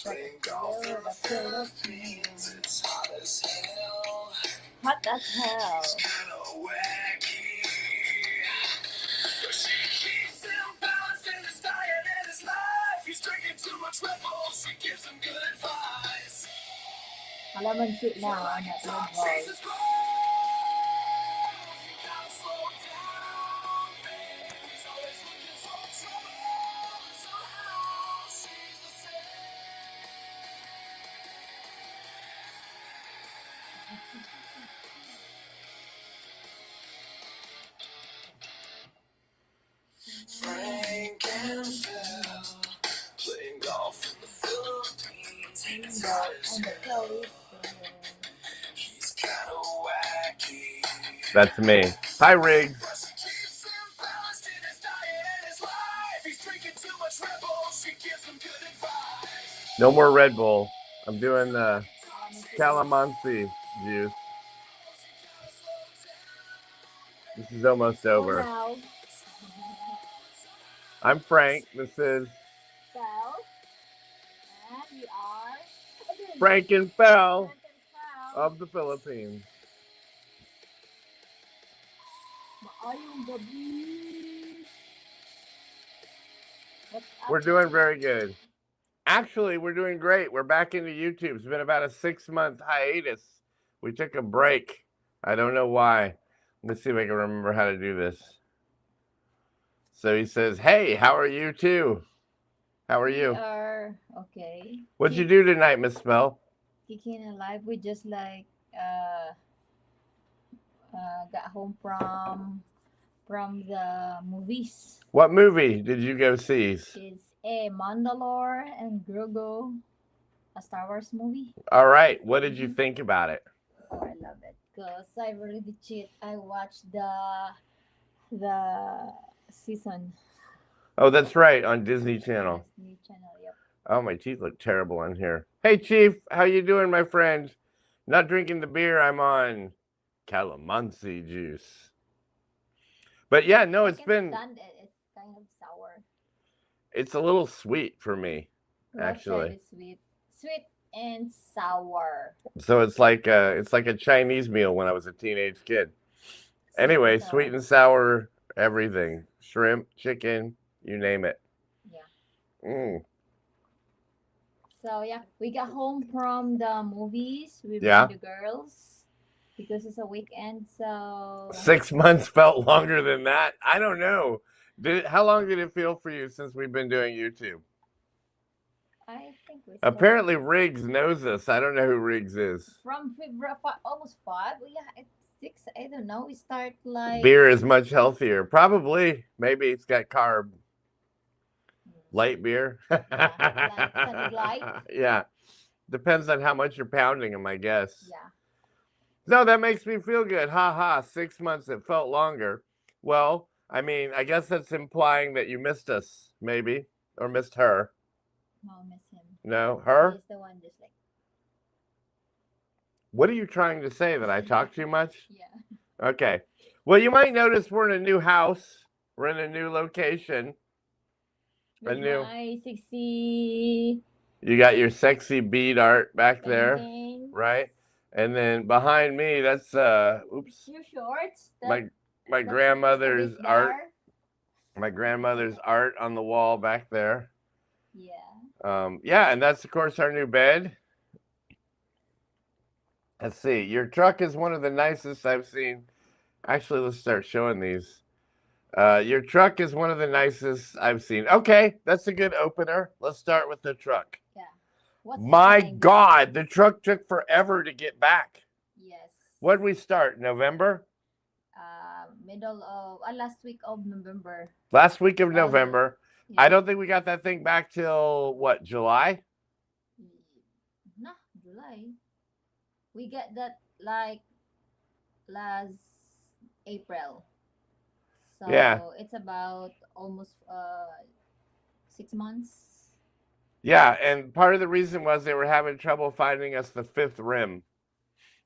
Playing golf in the Philippines, it's hot as hell. Hot as hell. It's kinda wacky. But she keeps him balanced in his diet and his life. He's drinking too much Red Bull, she gives him good advice. Kalamansi na, not Red Bull. Frank and Phil playing golf in the Philippines. It's hot as hell. He's kinda wacky. That's me. Hi, Riggs. No more Red Bull. I'm doing calamansi juice. This is almost over. Oh, no. I'm Frank. This is Phil. And we are Frank and Phil of the Philippines. We're doing very good. Actually, we're doing great. We're back into YouTube. It's been about a 6-month hiatus. We took a break. I don't know why. Let's see if I can remember how to do this. So he says, hey, how are you too? How are you? We are okay. What'd you do tonight, Miss Mel? Kicking alive. We just like got home from the movies. What movie did you go see? It's a Mandalore and Grogu, a Star Wars movie. All right. What did you think about it? Oh, I love it. Because I really cheat. I watched the season. Oh, that's right, on Disney Channel. Disney Channel, yep. Oh, my teeth look terrible on here. Hey, Chief, how you doing, my friend? Not drinking the beer. I'm on calamansi juice. But yeah, no, it's been... It's kind of sour. It's a little sweet for me, actually. Sweet and sour. So it's like a Chinese meal when I was a teenage kid. Anyway, sweet and sour everything. Shrimp, chicken, you name it. Yeah. So yeah, we got home from the movies with the girls because it's a weekend. So 6 months felt longer than that. I don't know. How long did it feel for you since we've been doing YouTube? I think apparently Riggs knows us. I don't know who Riggs is. From almost 5. Yeah, it's 6. I don't know. We start like beer is much healthier. Probably. Maybe it's got carb. Light beer. Light. Yeah. Depends on how much you're pounding them, I guess. Yeah. No, that makes me feel good. Ha ha. 6 months. It felt longer. Well, I mean, I guess that's implying that you missed us, maybe, or missed her. No, miss him. No, her? He's the one just like. What are you trying to say? That I talk too much? Yeah. Okay. Well, you might notice we're in a new house. We're in a new location. With my sexy. You got your sexy bead art back there, painting. right? And then behind me, that's oops. Your shorts. My grandmother's art. My grandmother's art on the wall back there. Yeah. Yeah, and that's of course our new bed. Let's see. Your truck is one of the nicest I've seen. Actually, let's start showing these. Your truck is one of the nicest I've seen. Okay, that's a good opener. Let's start with the truck. Yeah. My God, the truck took forever to get back. Yes. When did we start? November? Middle of last week of November. Last week of November. Yeah. I don't think we got that thing back till what, July? No, July. We get that like last April. So yeah. It's about almost 6 months. Yeah, and part of the reason was they were having trouble finding us the 5th rim.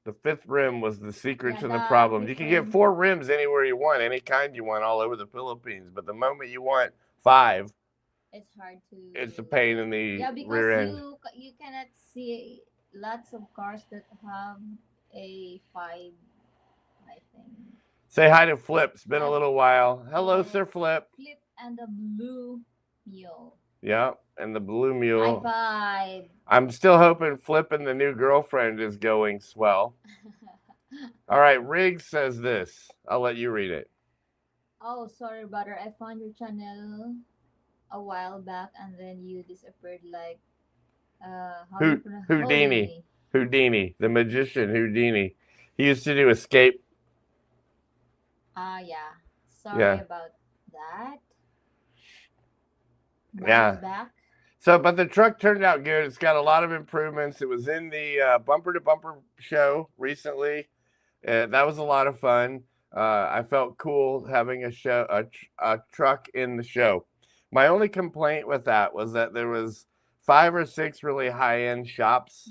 The 5th rim was the secret to the problem. You can get 4 rims anywhere you want, any kind you want, all over the Philippines. But the moment you want 5, It's hard to. it's a pain in the Yeah, because rear end. you cannot see lots of cars that have a 5, I think. Say hi to Flip. It's been a Hi, little while. Hello, yes. Sir Flip. Flip and the blue mule. Yeah, and the Blue High Mule. five. I'm still hoping Flip and the new girlfriend is going swell. All right, Riggs says this. I'll let you read it. Oh, sorry, brother. I found your channel a while back, and then you disappeared. Like, how do you pronounce Houdini. Houdini, the magician Houdini. He used to do escape. Yeah. Sorry Yeah. about that. Yeah. Back. So, but the truck turned out good. It's got a lot of improvements. It was in the Bumper to Bumper show recently. That was a lot of fun. I felt cool having a truck in the show. My only complaint with that was that there was 5 or 6 really high end shops,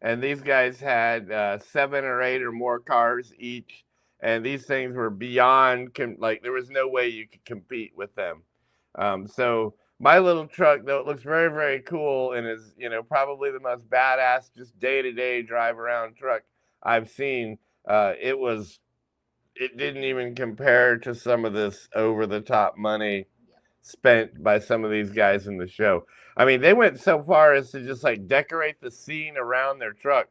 and these guys had 7 or 8 or more cars each, and these things were beyond like there was no way you could compete with them. So my little truck, though it looks very, very cool and is, probably the most badass just day-to-day drive around truck I've seen, it didn't even compare to some of this over-the-top money spent by some of these guys in the show. I mean, they went so far as to just like decorate the scene around their truck.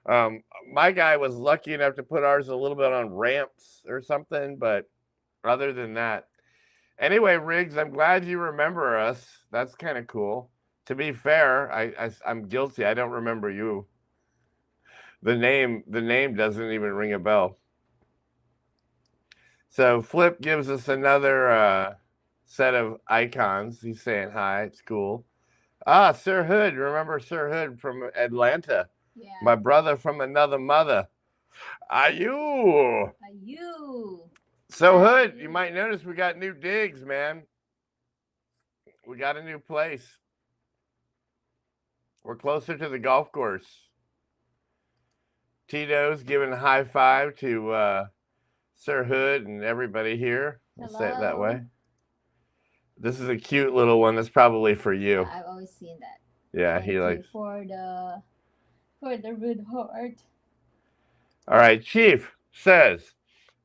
My guy was lucky enough to put ours a little bit on ramps or something, but other than that, anyway, Riggs, I'm glad you remember us. That's kind of cool. To be fair, I'm guilty. I don't remember you. The name doesn't even ring a bell. So Flip gives us another set of icons. He's saying hi. It's cool. Ah, Sir Hood. Remember Sir Hood from Atlanta? Yeah. My brother from another mother. Are you? So Hood, you might notice we got new digs, man. We got a new place. We're closer to the golf course. Tito's giving a high five to Sir Hood and everybody here. We'll say it that way. This is a cute little one. That's probably for you. Yeah, I've always seen that. Yeah, Thank he you likes for the red heart. All right, Chief says,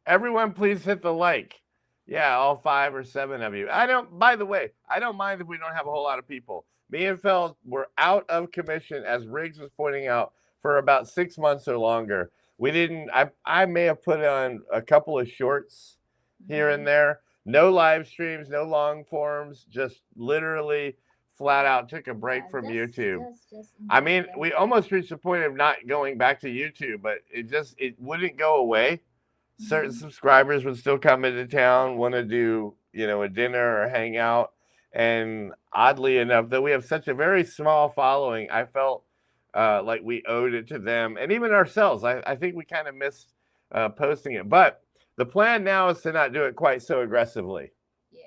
everyone please hit the like. Yeah, all 5 or 7 of you. By the way, I don't mind if we don't have a whole lot of people. Me and Feld were out of commission, as Riggs was pointing out, for about 6 months or longer. We didn't, I may have put on a couple of shorts here and there. No live streams, no long forms, just literally flat out took a break from YouTube. I mean, we almost reached the point of not going back to YouTube, but it wouldn't go away. Certain subscribers would still come into town, want to do, a dinner or hang out. And oddly enough, though we have such a very small following, I felt like we owed it to them and even ourselves. I think we kind of missed posting it. But the plan now is to not do it quite so aggressively. Yeah.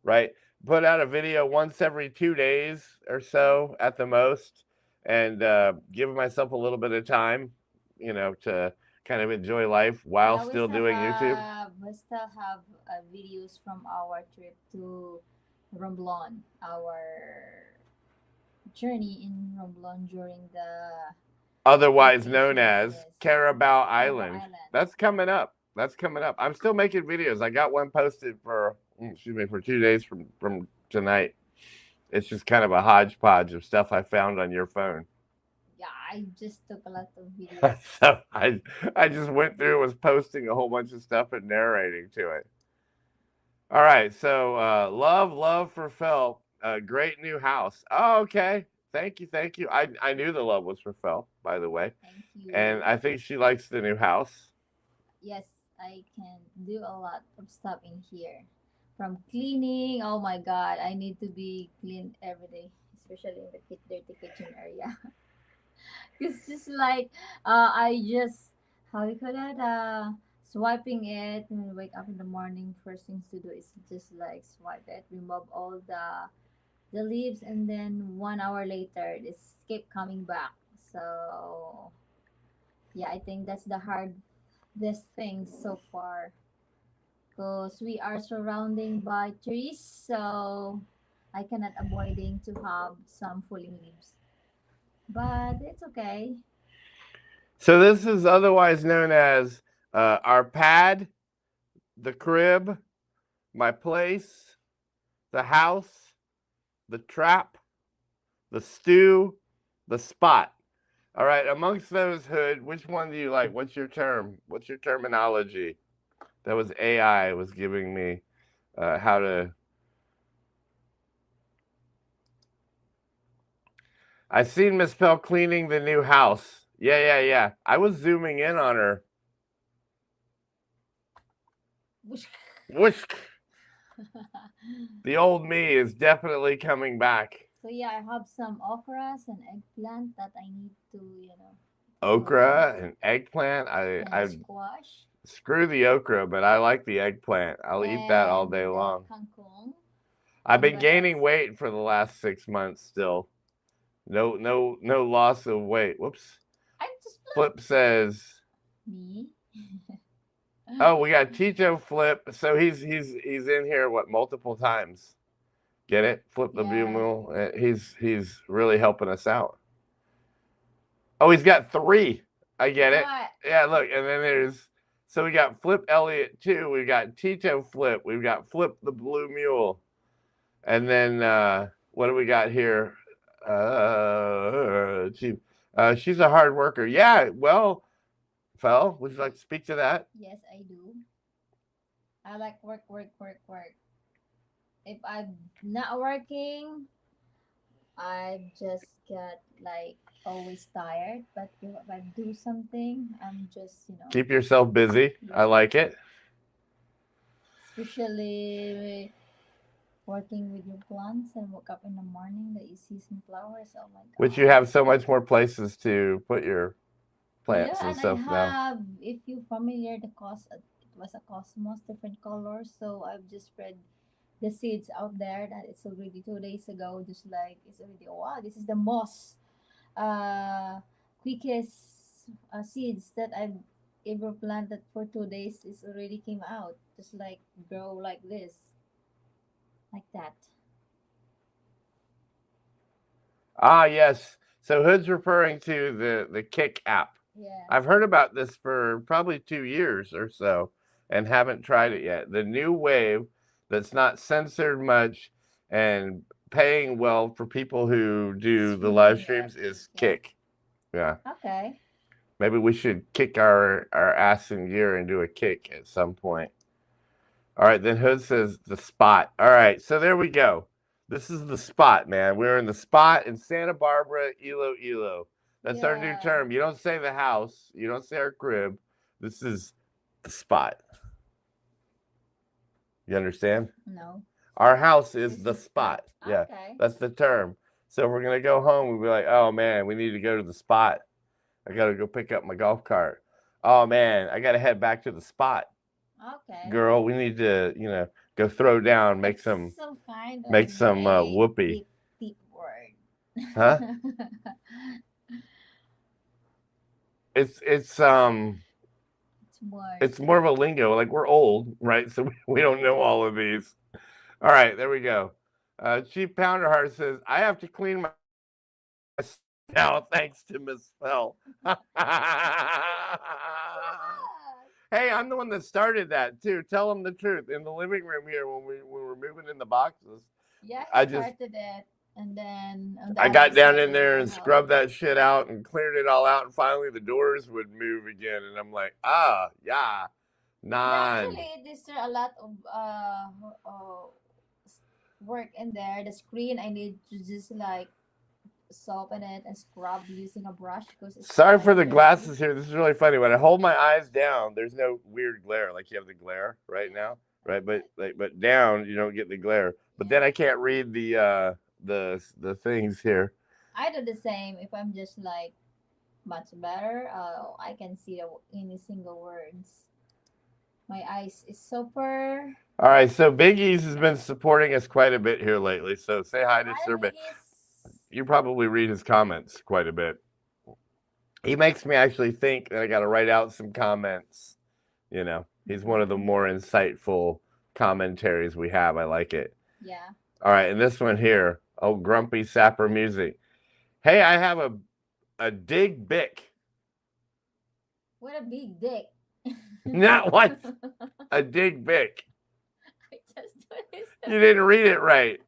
Right? Put out a video once every 2 days or so at the most, and give myself a little bit of time, to kind of enjoy life while still doing YouTube. We still have videos from our trip to Romblon, our journey in Romblon during the otherwise known as Carabao Island. That's coming up. I'm still making videos. I got one posted for 2 days from tonight. It's just kind of a hodgepodge of stuff I found on your phone. Yeah, I just took a lot of videos. So I just went through, was posting a whole bunch of stuff and narrating to it. All right, so love for Phil. Great new house. Oh, okay. Thank you. I knew the love was for Phil, by the way. Thank you. And I think she likes the new house. Yes, I can do a lot of stuff in here. From cleaning, oh my god, I need to be clean every day, especially in the dirty kitchen area. It's just like I just how you call that swiping it when we wake up in the morning. First things to do is just like swipe it, remove all the leaves, and then 1 hour later, this keep coming back. So yeah, I think that's the hardest thing so far because we are surrounding by trees. So I cannot avoiding to have some falling leaves, but it's okay. So this is otherwise known as our pad, the crib, my place, the house, the trap, the stew, the spot. All right, amongst those, Hood, which one do you like? What's your term? What's your terminology? That was AI was giving me how to. I seen Miss Pell cleaning the new house. Yeah. I was zooming in on her. Whoosh. The old me is definitely coming back. So yeah, I have some okras and eggplant that I need to, Okra and eggplant. and I squash screw the okra, but I like the eggplant. I'll eat that all day and long. kangkong. I've And been what gaining else? weight for the last 6 months still. No loss of weight. Whoops. I just Flip says, me. "Oh, we got Tito Flip. So he's in here multiple times. Get it? Flip the Blue Yeah. Mule. He's really helping us out. Oh, he's got 3. I get it. What? Yeah, look, and then so we got Flip Elliott too. We got Tito Flip. We've got Flip the Blue Mule, and then what do we got here? She's a hard worker. Yeah, well, Fel, would you like to speak to that? Yes, I do. I like work. If I'm not working, I just get like always tired. But if I do something, I'm just, Keep yourself busy. I like it. especially working with your plants and woke up in the morning that you see some flowers. Oh my god. Which you have so much more places to put your plants Yeah, and and I stuff now. have, if you familiar, it was a cosmos, different colors. So I've just spread the seeds out there that it's already 2 days ago. Just like it's already, oh, wow, this is the most uh quickest seeds that I've ever planted for 2 days. It's already came out. Just like grow like this, like that. Ah, yes. So Hood's referring to the Kick app. Yeah. I've heard about this for probably 2 years or so and haven't tried it yet. The new wave that's not censored much and paying well for people who do the live streams is Kick. Yeah. Okay. Maybe we should kick our ass in gear and do a kick at some point. All right, then Hood says the spot. All right, so there we go. This is the spot, man. We're in the spot in Santa Barbara, Iloilo. That's our new term. You don't say the house. You don't say our crib. This is the spot. You understand? No. Our house is the spot. Yeah, Okay. that's the term. So if we're going to go home, we'll be like, oh, man, we need to go to the spot. I got to go pick up my golf cart. Oh, man, I got to head back to the spot. Okay. Girl, we need to, go throw down, make some kind of whoopee. Deep word. Huh? It's It's more of a lingo. Like we're old, right? So we don't know all of these. All right, there we go. Chief Pounderheart says, I have to clean my now thanks to Miss Fell. Hey, I'm the one that started that too. Tell them the truth. In the living room here when we were moving in the boxes. Yeah, I started it, and then I got down in there and scrubbed that shit out and cleared it all out, and finally the doors would move again, and I'm like, yeah, Yeah, nine. actually, there's a lot of work in there. The screen, I need to just like soften it and scrub using a brush because it's Sorry quite for the dirty. glasses here. This is really funny. When I hold my eyes down, there's no weird glare like you have the glare right now, right? But down, you don't get the glare. But then I can't read the things here. I do the same. If I'm just like much better, I can see any single words. My eyes is super. All right, so Big E's has been supporting us quite a bit here lately. So say hi to Sir Big. You probably read his comments quite a bit. He makes me actually think that I got to write out some comments. He's one of the more insightful commentaries we have. I like it. Yeah. All right, and this one here. Oh, Grumpy Sapper Music. Hey, I have a dig bic. What a big dick. Not what? A dig bic. I just noticed You that. didn't read it right.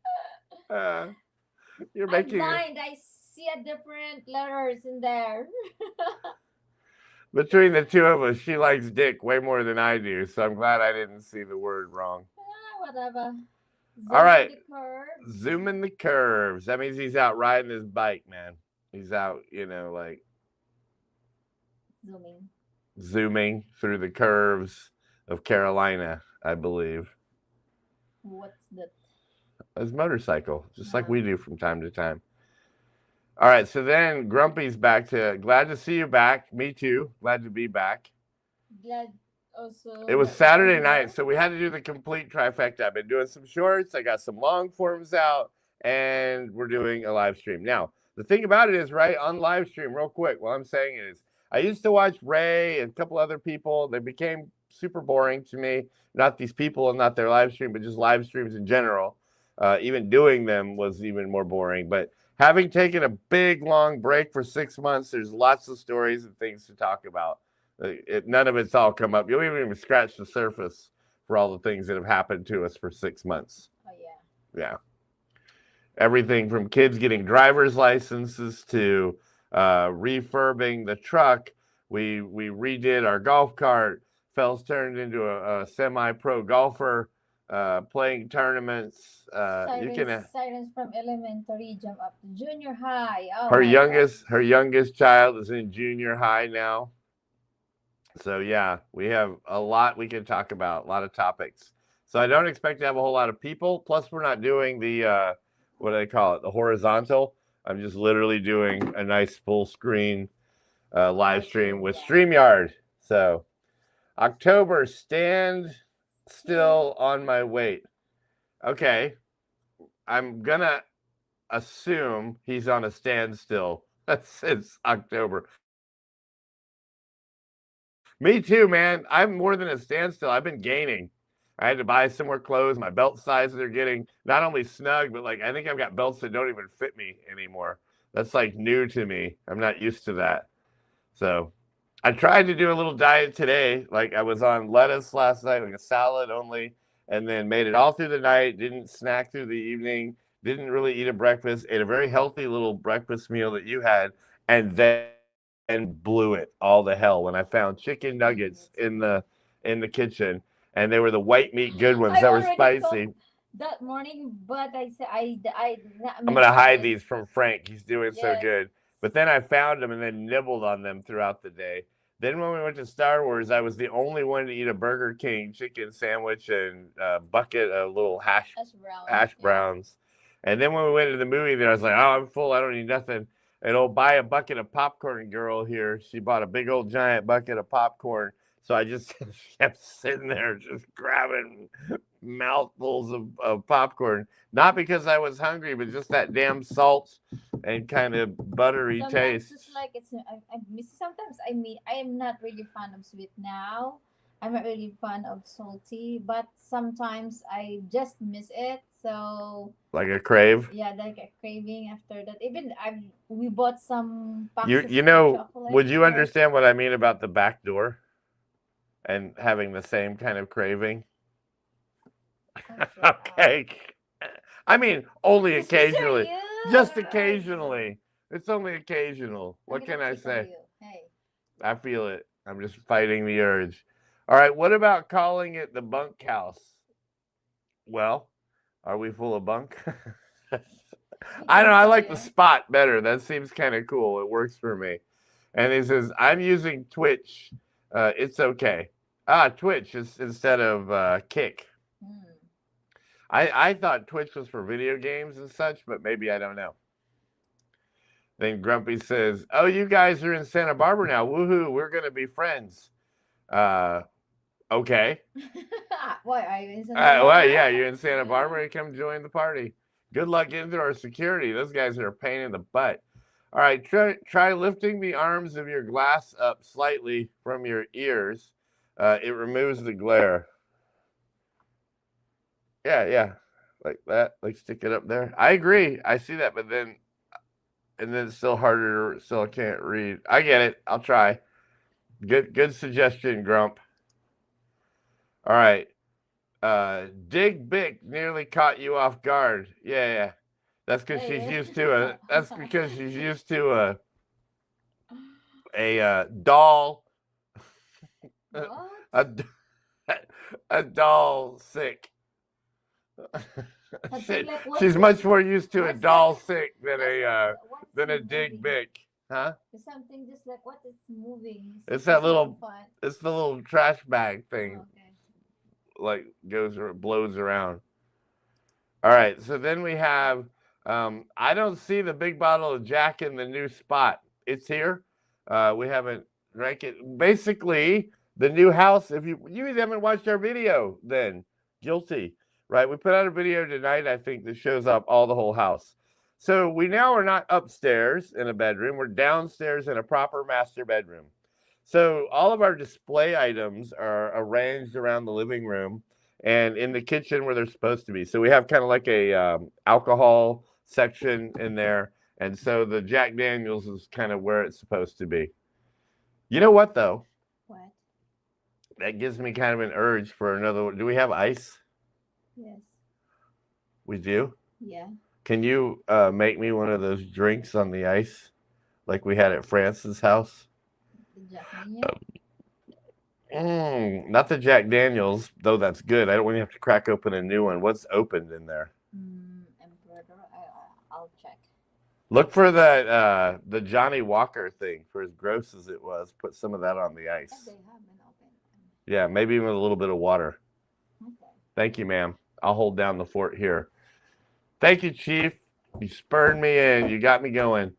You're I'm making it. blind. I see a different letters in there. Between the two of us, she likes dick way more than I do, so I'm glad I didn't see the word wrong. Whatever. All right. The curve. Zooming the curves. That means he's out riding his bike, man. He's out, like zooming through the curves of Carolina, I believe. What's that? His motorcycle, just like we do from time to time. All right, so then Grumpy's back to glad to see you back. Me too. Glad to be back. Glad also. It was Saturday night, so we had to do the complete trifecta. I've been doing some shorts, I got some long forms out, and we're doing a live stream. Now, the thing about it is, right, on live stream, real quick, what I'm saying is, I used to watch Ray and a couple other people. They became super boring to me. Not these people and not their live stream, but just live streams in general. Even doing them was even more boring. But having taken a big, long break for 6 months, there's lots of stories and things to talk about. None of it's all come up. You haven't even scratched the surface for all the things that have happened to us for 6 months. Oh, yeah. Yeah. Everything from kids getting driver's licenses to refurbing the truck. We redid our golf cart. Fells turned into a semi-pro golfer, playing tournaments. Sirens from elementary jump up to junior high. Oh, her youngest child is in junior high now. So yeah, we have a lot we can talk about, a lot of topics. So I don't expect to have a whole lot of people. Plus, we're not doing the what do they call it? The horizontal. I'm just literally doing a nice full screen live stream with StreamYard. So October, stand still on my weight. Okay, I'm gonna assume he's on a standstill since October. Me too, man. I'm more than a standstill. I've been gaining. I had to buy some more clothes. My belt sizes are getting not only snug, but like I think I've got belts that don't even fit me anymore. That's like new to me. I'm not used to that. So I tried to do a little diet today. Like I was on lettuce last night, like a salad only, and then made it all through the night, didn't snack through the evening, didn't really eat a breakfast, ate a very healthy little breakfast meal that you had, and then blew it all to hell when I found chicken nuggets in the kitchen, and they were the white meat good ones that were spicy. That morning, but I said I'm gonna hide these from Frank. He's doing so good. But then I found them and then nibbled on them throughout the day. Then when we went to Star Wars, I was the only one to eat a Burger King chicken sandwich and a bucket of little hash browns. Yeah. And then when we went to the movie there, I was like, oh, I'm full. I don't need nothing. And I'll buy a bucket of popcorn girl here. She bought a big old giant bucket of popcorn. So I just kept sitting there just grabbing mouthfuls of popcorn. Not because I was hungry, but just that damn salt and kind of buttery taste. It's like I miss sometimes. I am not really fan of sweet now. I'm not really fan of salty, but sometimes I just miss it. So like a crave. Yeah, like a craving after that. Even we bought some packs you know, chocolate. Would you understand what I mean about the back door and having the same kind of craving? Okay. I mean, only occasionally. Just occasionally. It's only occasional. What can I say? Hey. I feel it. I'm just fighting the urge. All right, what about calling it the bunk house? Well, are we full of bunk? I don't know. I like the spot better. That seems kind of cool. It works for me. And he says, I'm using Twitch. It's okay. Twitch is instead of Kick. I thought Twitch was for video games and such, but maybe I don't know. Then Grumpy says, oh, you guys are in Santa Barbara now. Woohoo, we're going to be friends. Okay. What, are you in Santa Barbara? Well, yeah, you're in Santa Barbara. Come join the party. Good luck getting through our security. Those guys are a pain in the butt. All right, try lifting the arms of your glass up slightly from your ears. It removes the glare. Yeah. like that, like stick it up there. I agree. I see that, but then it's still harder. Still, I can't read. I get it. I'll try. Good suggestion, Grump. All right. Dig Bick nearly caught you off guard. Yeah. That's because she's used to a. That's because she's used to a doll. a a doll sick. She's much more used to a doll sick than a dig big, huh? It's something just like what is moving. It's that little. It's the little trash bag thing. Okay. Like goes or blows around. All right, so then we have. I don't see the big bottle of Jack in the new spot. It's here. We haven't drank it. Basically, the new house. If you haven't watched our video, then guilty. Right, we put out a video tonight, I think, that shows up all the whole house. So we now are not upstairs in a bedroom. We're downstairs in a proper master bedroom. So all of our display items are arranged around the living room and in the kitchen where they're supposed to be. So we have kind of like a alcohol section in there. And so the Jack Daniels is kind of where it's supposed to be. You know what, though? What? That gives me kind of an urge for another one. Do we have ice? Yes. We do? Yeah. Can you make me one of those drinks on the ice like we had at France's house? The Jack Daniels? Not the Jack Daniels, though that's good. I don't want to have to crack open a new one. What's opened in there? I'll check. Look for that the Johnny Walker thing. For as gross as it was, put some of that on the ice. They have been open. Yeah, maybe even with a little bit of water. Okay. Thank you, ma'am. I'll hold down the fort here. Thank you, Chief. You spurred me in. You got me going.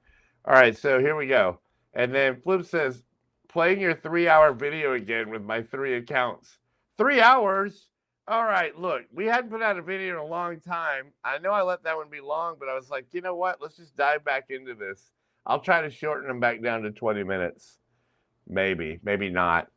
All right, so here we go. And then Flip says, playing your 3-hour video again with my 3 accounts. 3 hours? All right, look, we hadn't put out a video in a long time. I know I let that one be long, but I was like, you know what? Let's just dive back into this. I'll try to shorten them back down to 20 minutes. Maybe not.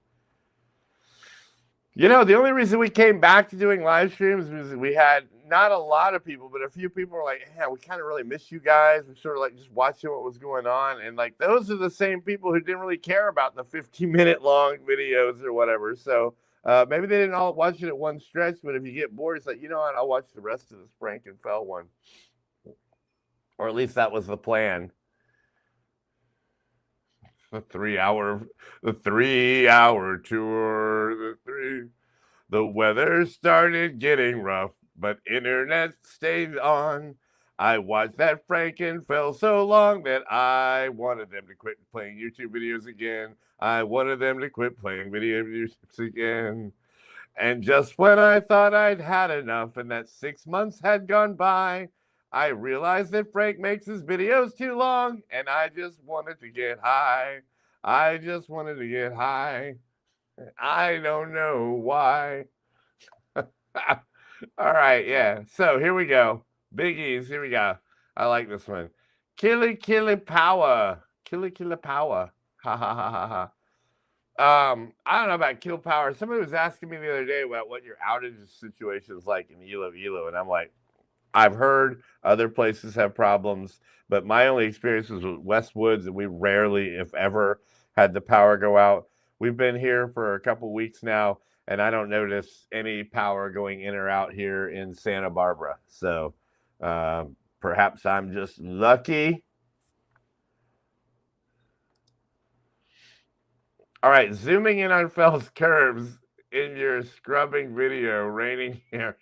You know, the only reason we came back to doing live streams was we had not a lot of people, but a few people were like, yeah, we kind of really miss you guys. We sort of like just watching what was going on. And like, those are the same people who didn't really care about the 15-minute long videos or whatever. So maybe they didn't all watch it at one stretch, but if you get bored, it's like, you know what? I'll watch the rest of this Frank and Fell one. Or at least that was the plan. The 3-hour tour. The weather started getting rough, but internet stayed on. I watched that Frank and Fell so long that I wanted them to quit playing YouTube videos again. I wanted them to quit playing videos again. And just when I thought I'd had enough and that 6 months had gone by, I realized that Frank makes his videos too long, and I just wanted to get high. I don't know why. All right, yeah. So here we go. Biggies, here we go. I like this one. Killy Power. Killy Power. Ha ha ha ha ha. I don't know about Kill Power. Somebody was asking me the other day about what your outage situation is like in Elo, and I'm like, I've heard other places have problems, but my only experience was with Westwoods, and we rarely, if ever, had the power go out. We've been here for a couple weeks now, and I don't notice any power going in or out here in Santa Barbara. So perhaps I'm just lucky. All right, zooming in on Fell's curves in your scrubbing video, raining here.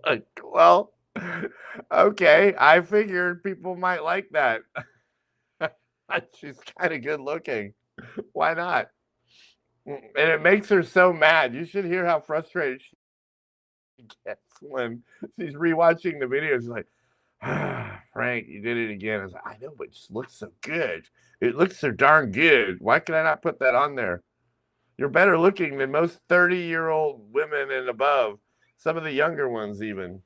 Look, well, okay. I figured people might like that. She's kind of good looking. Why not? And it makes her so mad. You should hear how frustrated she gets when she's rewatching the videos. She's like, Frank, you did it again. I was like, I know, but it just looks so good. It looks so darn good. Why can I not put that on there? You're better looking than most 30-year-old women and above. Some of the younger ones, even.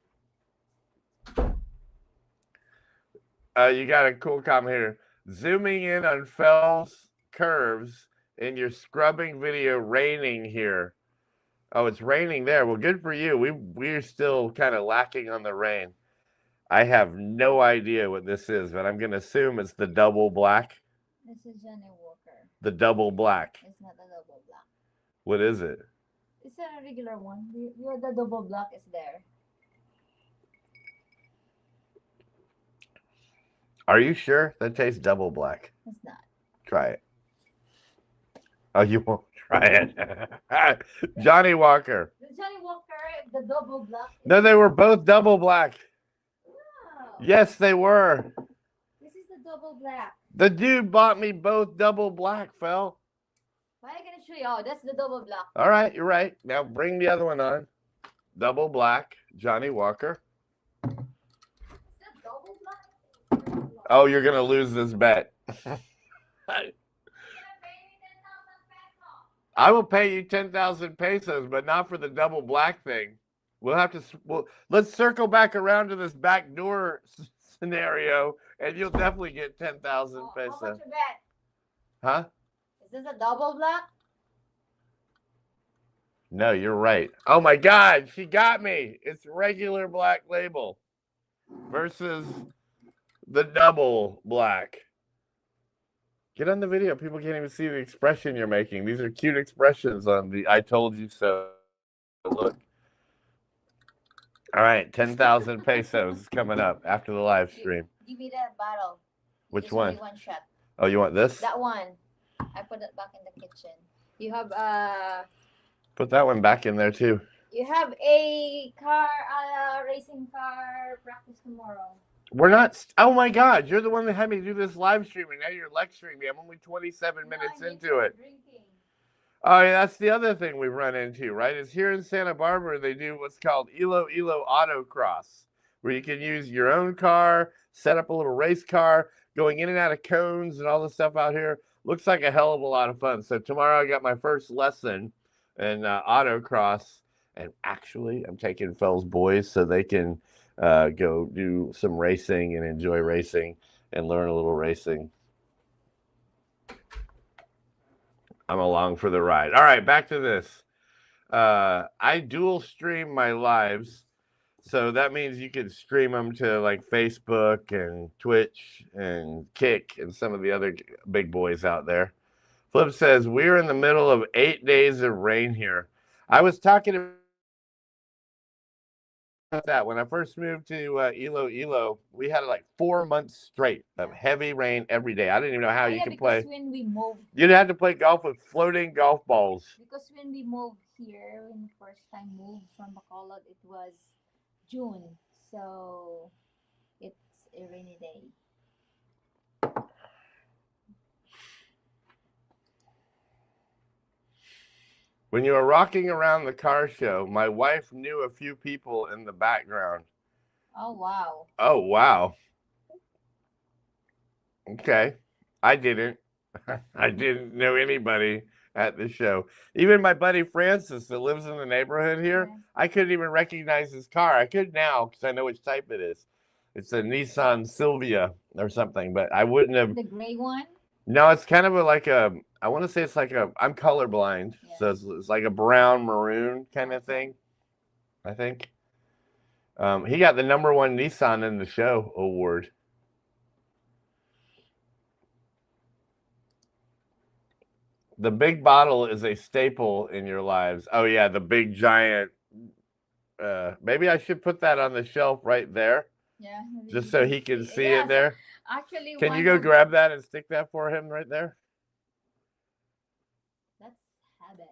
You got a cool comment here. Zooming in on Fell's curves in your scrubbing video, raining here. Oh, it's raining there. Well, good for you. We're still kind of lacking on the rain. I have no idea what this is, but I'm gonna assume it's the double black. This is Johnny Walker. The double black. It's not a double black. What is it? It's a regular one. The double black is there. Are you sure? That tastes double black. It's not. Try it. Oh, you won't try it. Johnny Walker. The Johnny Walker, the double black. No, they were both double black. Wow. Yes, they were. This is the double black. The dude bought me both double black, Phil. Why are you gonna show you? Oh, that's the double black. All right, you're right. Now bring the other one on. Double black, Johnny Walker. Is that double black? Oh, you're gonna lose this bet. I will pay you 10,000 pesos, but not for the double black thing. We'll have to. Let's circle back around to this back door scenario, and you'll definitely get 10,000 pesos. How much you bet? Huh? Is this a double black? No, you're right. Oh my God, she got me. It's regular Black Label versus the double black. Get on the video. People can't even see the expression you're making. These are cute expressions on the I told you so. Look. All right, 10,000 pesos is coming up after the live stream. Give me that bottle. Which There's one? only one shot. Oh, you want this? That one. I put it back in the kitchen. You have Put that one back in there too. you have a car racing car practice tomorrow. We're not. Oh my God, you're the one that had me do this live streaming. Now you're lecturing me. I'm only 27 minutes into it. Drinking. Oh, yeah, that's the other thing we've run into, right? Is here in Santa Barbara, they do what's called Ilo Autocross, where you can use your own car, set up a little race car, going in and out of cones and all the stuff out here. Looks like a hell of a lot of fun. So tomorrow I got my first lesson in autocross, and actually I'm taking Phil's boys so they can go do some racing and enjoy racing and learn a little racing. I'm along for the ride. All right, back to this. I dual stream my lives. So that means you can stream them to like Facebook and Twitch and Kick and some of the other big boys out there. Flip says, we're in the middle of 8 days of rain here. I was talking about that when I first moved to Ilo. We had like 4 months straight of heavy rain every day. I didn't even know how you could play. When we moved, You'd have to play golf with floating golf balls. because when we moved here, when we first time moved from Bacolod, it was June, so it's a rainy day. When you were rocking around the car show, my wife knew a few people in the background. Oh wow. Oh, wow. Okay. I didn't. I didn't know anybody at the show. Even my buddy Francis that lives in the neighborhood here, Yeah. I couldn't even recognize his car. I could now because I know which type it is. It's a Nissan Silvia or something, but I wouldn't have. The gray one. No, it's kind of I want to say it's like I'm colorblind, Yeah. so it's like a brown maroon kind of thing, I think. He got the #1 Nissan in the show award. The big bottle is a staple in your lives. Oh yeah, the big giant. Maybe I should put that on the shelf right there, Yeah. just so he can see Yeah, it there. Actually, Can you go grab that and stick that for him right there? That's habit.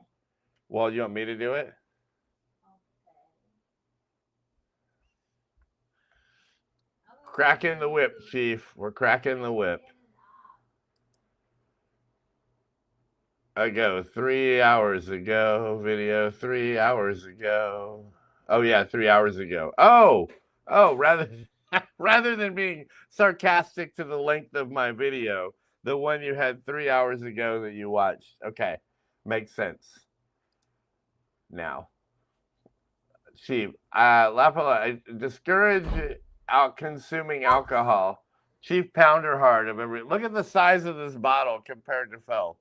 Well, you want me to do it? Cracking the whip, Chief. We're cracking the whip. Ago, 3 hours ago, video 3 hours ago. Oh yeah, 3 hours ago. Oh, rather than being sarcastic to the length of my video, the one you had 3 hours ago that you watched. Okay, makes sense. Now, Chief, I discourage out consuming alcohol. Chief Pounderheart of every. Look at the size of this bottle compared to Phil.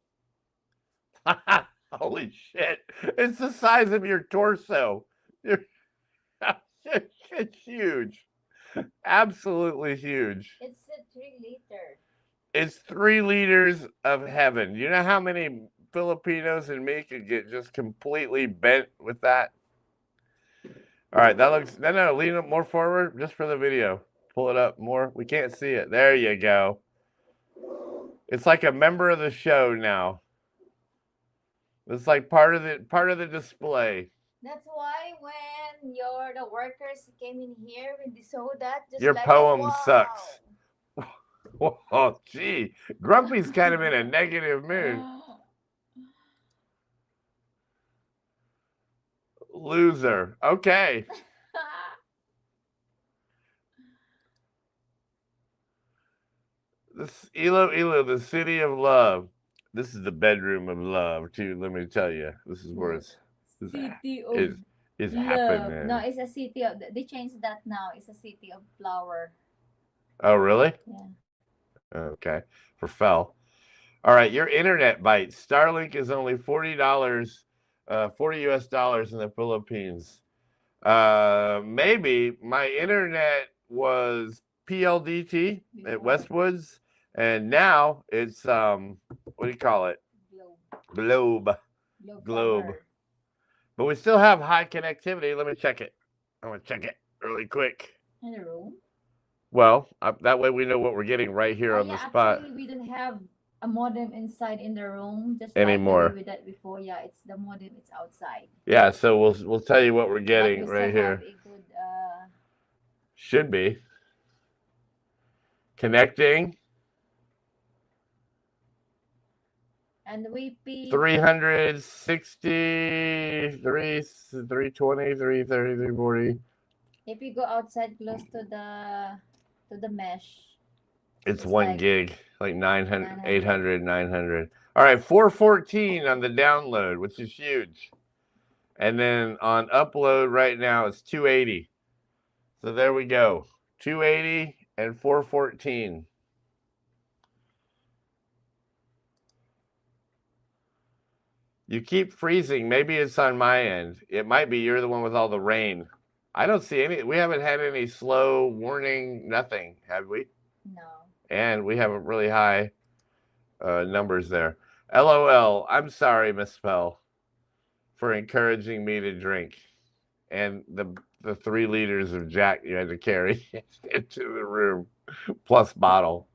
Holy shit. It's the size of your torso. It's huge. Absolutely huge. It's a 3 liter. It's 3 liters of heaven. You know how many Filipinos and me could get just completely bent with that? All right, that looks. No, lean it more forward just for the video. Pull it up more. We can't see it. There you go. It's like a member of the show now. It's like part of the display. That's why when the workers came in here, when they saw that, just Your like, poem wow. sucks. Oh, gee. Grumpy's kind of in a negative mood. Loser. Okay. This Iloilo, the city of love. This is the bedroom of love, too. Let me tell you. This is where it's City of is love. happening. No, it's a city of. They changed that now. It's a city of flower. Oh, really? Yeah. Okay. For fell. All right, your internet bites. Starlink is only $40, 40 US dollars in the Philippines. Maybe my internet was PLDT at Westwoods, and now it's what do you call it? Globe. But we still have high connectivity. Let me check it. I'm gonna check it really quick. In the room. Well, that way we know what we're getting right here on the spot. Actually, we don't have a modem inside in the room just anymore. Like we did that before. Yeah, it's the modem. It's outside. Yeah, so we'll tell you what we're getting right here. Have a good, should be connecting. And we pay 360, 320, 330, 340. If you go outside close to the mesh, it's 1 gig, like 900, 800, 900. All right, 414 on the download, which is huge. And then on upload right now, it's 280. So there we go. 280 and 414. You keep freezing. Maybe it's on my end. It might be you're the one with all the rain. I don't see any. We haven't had any slow warning, nothing, have we? No. And we have really high numbers there. LOL. I'm sorry, Miss Pell, for encouraging me to drink. And the 3 liters of Jack you had to carry into the room. Plus bottle.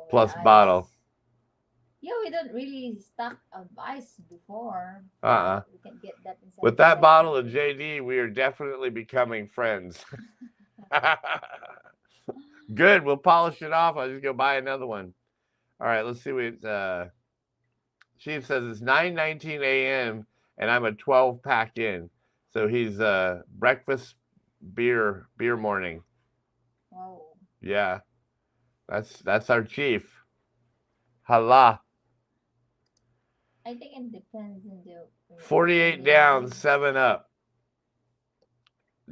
Plus bottle. Yeah, we don't really stock of ice before. We can get that inside. With that bottle of JD, we are definitely becoming friends. Good. We'll polish it off. I'll just go buy another one. All right. Let's see what Chief says. It's 9:19 a.m. and I'm a 12-pack in. So he's breakfast beer morning. Oh. Yeah. That's our chief. Hala. I think it depends on the 48 down, 7 up.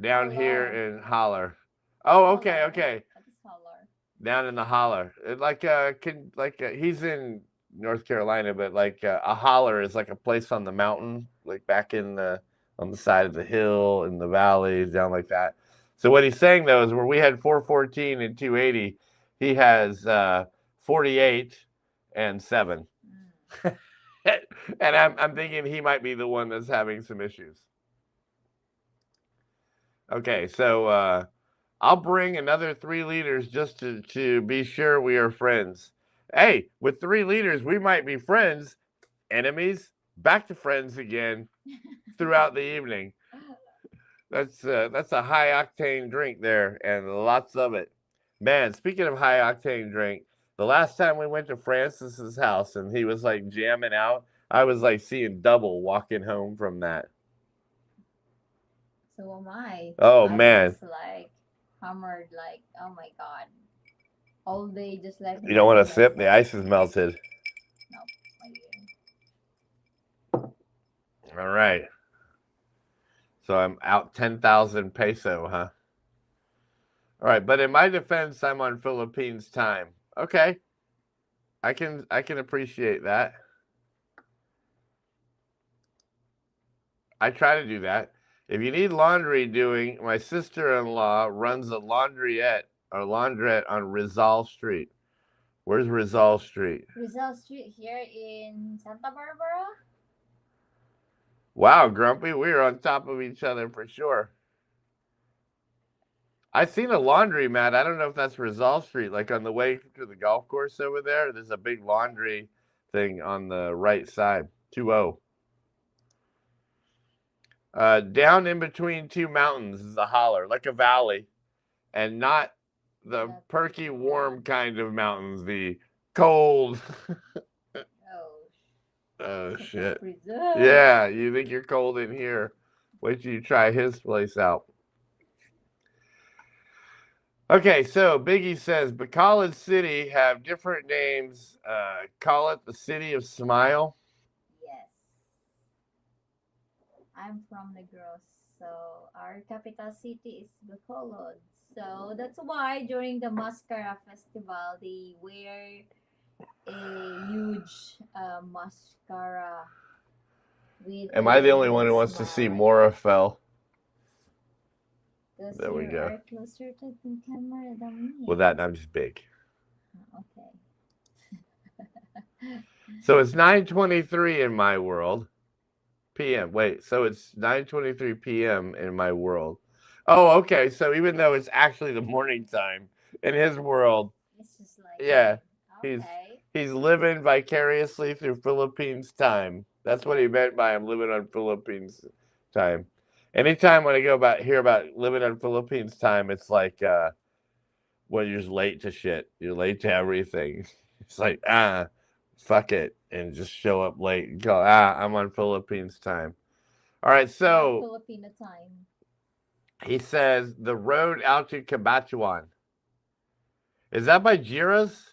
Down here in Holler. Oh, okay. What is Holler? Down in the Holler. He's in North Carolina, but a holler is like a place on the mountain, like back on the side of the hill in the valleys, down like that. So what he's saying though is where we had 414 and 280, he has 48 and 7. And I'm thinking he might be the one that's having some issues. Okay, so I'll bring another 3 liters just to be sure we are friends. Hey, with 3 liters, we might be friends, enemies, back to friends again throughout the evening. That's a high octane drink there, and lots of it. Man, speaking of high octane drink, the last time we went to Francis's house and he was like jamming out, I was like seeing double walking home from that. So am I. Oh, man. Was like hammered, like, oh my God. All day, just like. You don't want to sip? The ice is melted. No. All right. So I'm out 10,000 peso, huh? All right, but in my defense, I'm on Philippines time. Okay. I can appreciate that. I try to do that. If you need laundry doing, my sister-in-law runs a laundrette on Rizal Street. Where's Rizal Street? Rizal Street here in Santa Barbara. Wow, Grumpy, we are on top of each other for sure. I seen a laundromat. I don't know if that's Rizal Street, like on the way to the golf course over there. There's a big laundry thing on the right side. 2-0. Down in between two mountains is a holler, like a valley, and not the perky, warm kind of mountains, the cold. Oh, shit. Yeah, you think you're cold in here. Wait till you try his place out. Okay, so Biggie says, Bacolod City have different names. Call it the City of Smile. Yes. I'm from Negros, so our capital city is Bacolod. So that's why during the Mascara Festival, they wear a huge mascara. Am I the only one who wants to see Mora fell? There we go. Are closer to the camera than me. Well, I'm just big. Okay. So it's 9:23 in my world. PM. Wait, so it's 9:23 p.m. in my world. Oh, okay. So even though it's actually the morning time in his world, it's just like yeah, okay. he's living vicariously through Philippines time. That's what he meant by I'm living on Philippines time. Anytime when I hear about living on Philippines time, it's like well, you're just late to shit. You're late to everything. It's like fuck it, and just show up late and go, I'm on Philippines time. All right, so Filipino time. He says the road out to Cabatuan. Is that by Jira's?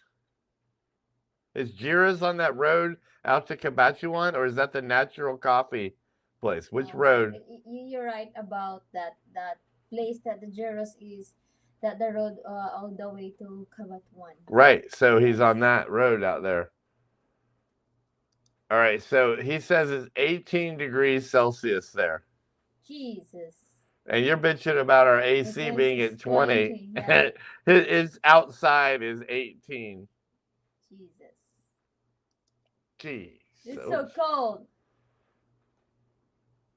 Is Jira's on that road out to Cabatuan, or is that the Natural Coffee place? Which road? You're right about that place that the Jeros is, that the road all the way to Cabatuan. Right, so he's on that road out there. All right, so he says it's 18 degrees Celsius there. Jesus. And you're bitching about our AC being at 20. Yeah. His outside is 18. Jesus. Jeez. It's so cold.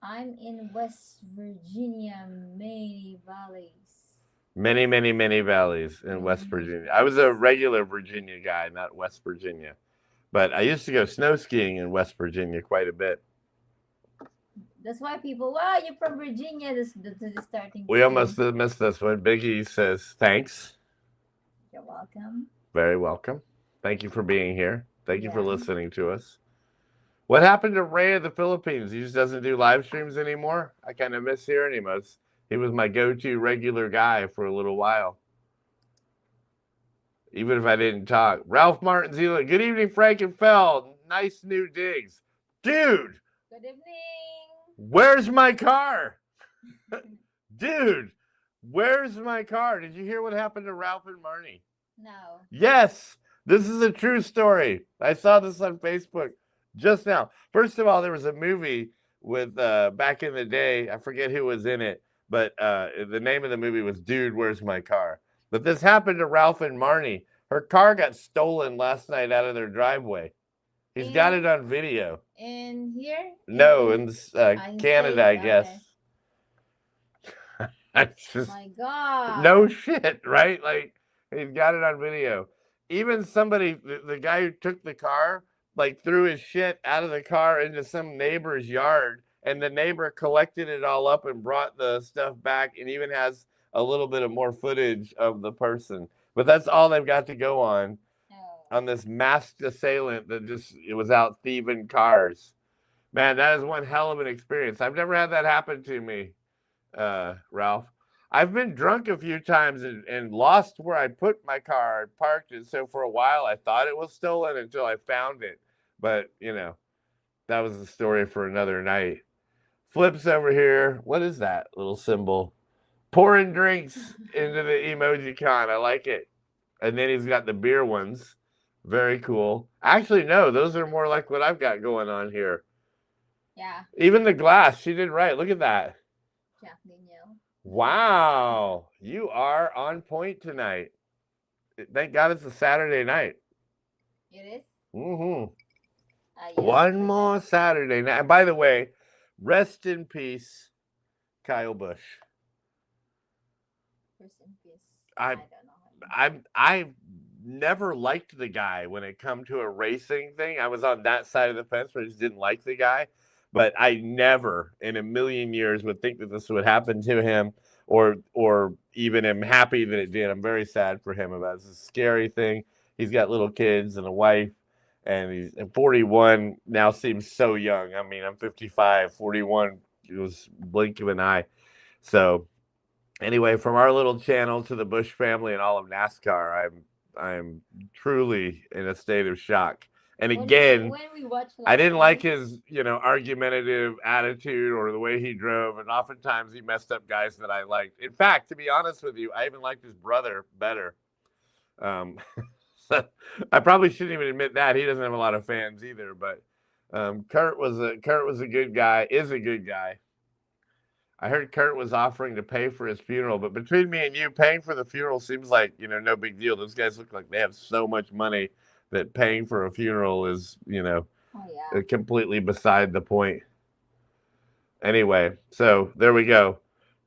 I'm in West Virginia, many valleys. Many, many, many valleys in West Virginia. I was a regular Virginia guy, not West Virginia. But I used to go snow skiing in West Virginia quite a bit. That's why people, wow, you're from Virginia. This is starting. We almost missed this one. Biggie says, thanks. You're welcome. Very welcome. Thank you for being here. Thank you for listening to us. What happened to Ray of the Philippines? He just doesn't do live streams anymore? I kind of miss hearing him. He was my go-to regular guy for a little while. Even if I didn't talk. Ralph Martin Zila. Good evening, Frank and Fel. Nice new digs. Dude. Good evening. Where's my car? Dude, where's my car? Did you hear what happened to Ralph and Marnie? No. Yes, this is a true story. I saw this on Facebook just now. First of all, there was a movie with back in the day. I forget who was in it, but the name of the movie was Dude, Where's My Car? But this happened to Ralph and Marnie. Her car got stolen last night out of their driveway. He's got it on video. In here? No, in Canada, I guess. Just, my God. No shit, right? Like, he's got it on video. Even somebody, the guy who took the car, like threw his shit out of the car into some neighbor's yard, and the neighbor collected it all up and brought the stuff back, and even has a little bit of more footage of the person. But that's all they've got to go on this masked assailant that it was out thieving cars. Man, that is one hell of an experience. I've never had that happen to me, Ralph. I've been drunk a few times and lost where I put my car. I parked it, so for a while I thought it was stolen until I found it. But, that was the story for another night. Flips over here. What is that little symbol? Pouring drinks into the emoji con. I like it. And then he's got the beer ones. Very cool. Actually, no, those are more like what I've got going on here. Yeah, Even the glass, she did right. Look at that. Jack Daniel. Wow, you are on point tonight. Thank God it's a Saturday night. It is. Mm-hmm. Yeah. One more Saturday night. And by the way, rest in peace, Kyle Busch. Rest in peace. I- I don't know him. I've never liked the guy when it come to a racing thing. I was on that side of the fence where I just didn't like the guy, but I never in a million years would think that this would happen to him, or even am happy that it did. I'm very sad for him about it. It's a scary thing. He's got little kids and a wife, and he's 41 now. Seems so young. I mean, I'm 55. 41 it was blink of an eye. So anyway, from our little channel to the Busch family and all of NASCAR, I'm truly in a state of shock. And again, when we watch, I didn't like his, argumentative attitude or the way he drove, and oftentimes he messed up guys that I liked. In fact, to be honest with you, I even liked his brother better. So I probably shouldn't even admit that. He doesn't have a lot of fans either, but Kurt was a good guy, is a good guy. I heard Kurt was offering to pay for his funeral, but between me and you, paying for the funeral seems like, no big deal. Those guys look like they have so much money that paying for a funeral is, Oh yeah. completely beside the point. Anyway, so there we go.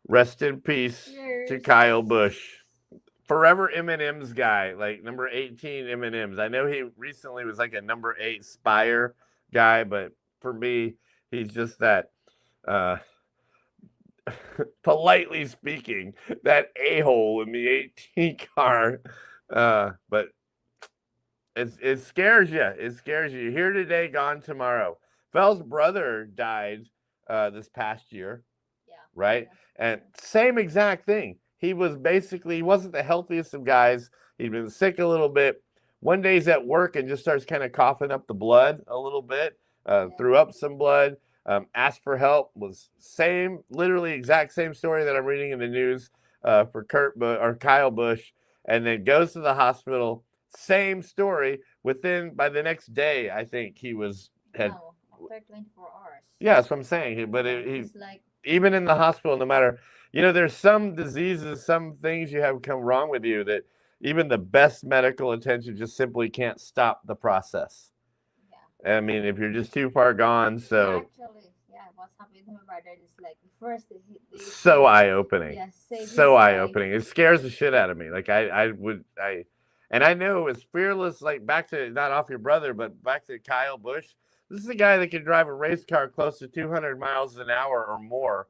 Rest in peace to Cheers. Kyle Busch. Forever M&M's guy, like number 18 M&M's. I know he recently was like a number 8 Spire guy, but for me, he's just that politely speaking, that a-hole in the 18 car. But it scares you. It scares you. Here today, gone tomorrow. Fell's brother died this past year. Yeah. Right? And same exact thing. He wasn't the healthiest of guys. He'd been sick a little bit. One day he's at work and just starts kind of coughing up the blood a little bit, threw up some blood. Asked for help, was literally exact same story that I'm reading in the news for Kyle Busch, and then goes to the hospital. Same story. By the next day, I think he had. Wow, after 24 hours. Yeah, that's what I'm saying. But It's like, even in the hospital, no matter, there's some diseases, some things you have come wrong with you that even the best medical attention just simply can't stop the process. yeah. I mean, if you're just too far gone, so. Actually, yeah, what's happening to my brother is like first So eye-opening. Yeah, so eye-opening. It scares the shit out of me. Like and I know it's fearless. Like back to not off your brother, but back to Kyle Busch. This is a guy that can drive a race car close to 200 miles an hour or more.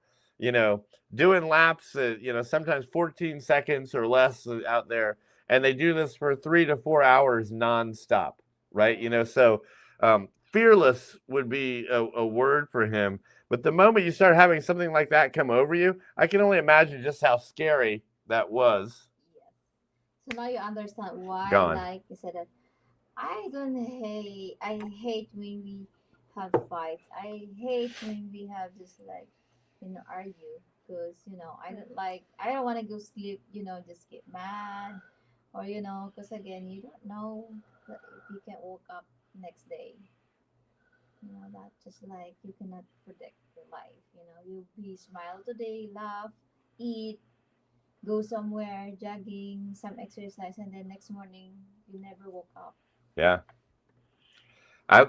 Doing laps at sometimes 14 seconds or less out there, and they do this for 3 to 4 hours nonstop. Right? So. Fearless would be a word for him. But the moment you start having something like that come over you, I can only imagine just how scary that was. Yes. So now you understand why, Gone. like you said, that I hate when we have fights. I hate when we have just like, argue. Because, I don't want to go sleep, just get mad. Or, because again, you don't know that if you can wake up next day. That just like you cannot predict your life. You be smile today, laugh, eat, go somewhere, jogging, some exercise, and then next morning you never woke up. Yeah.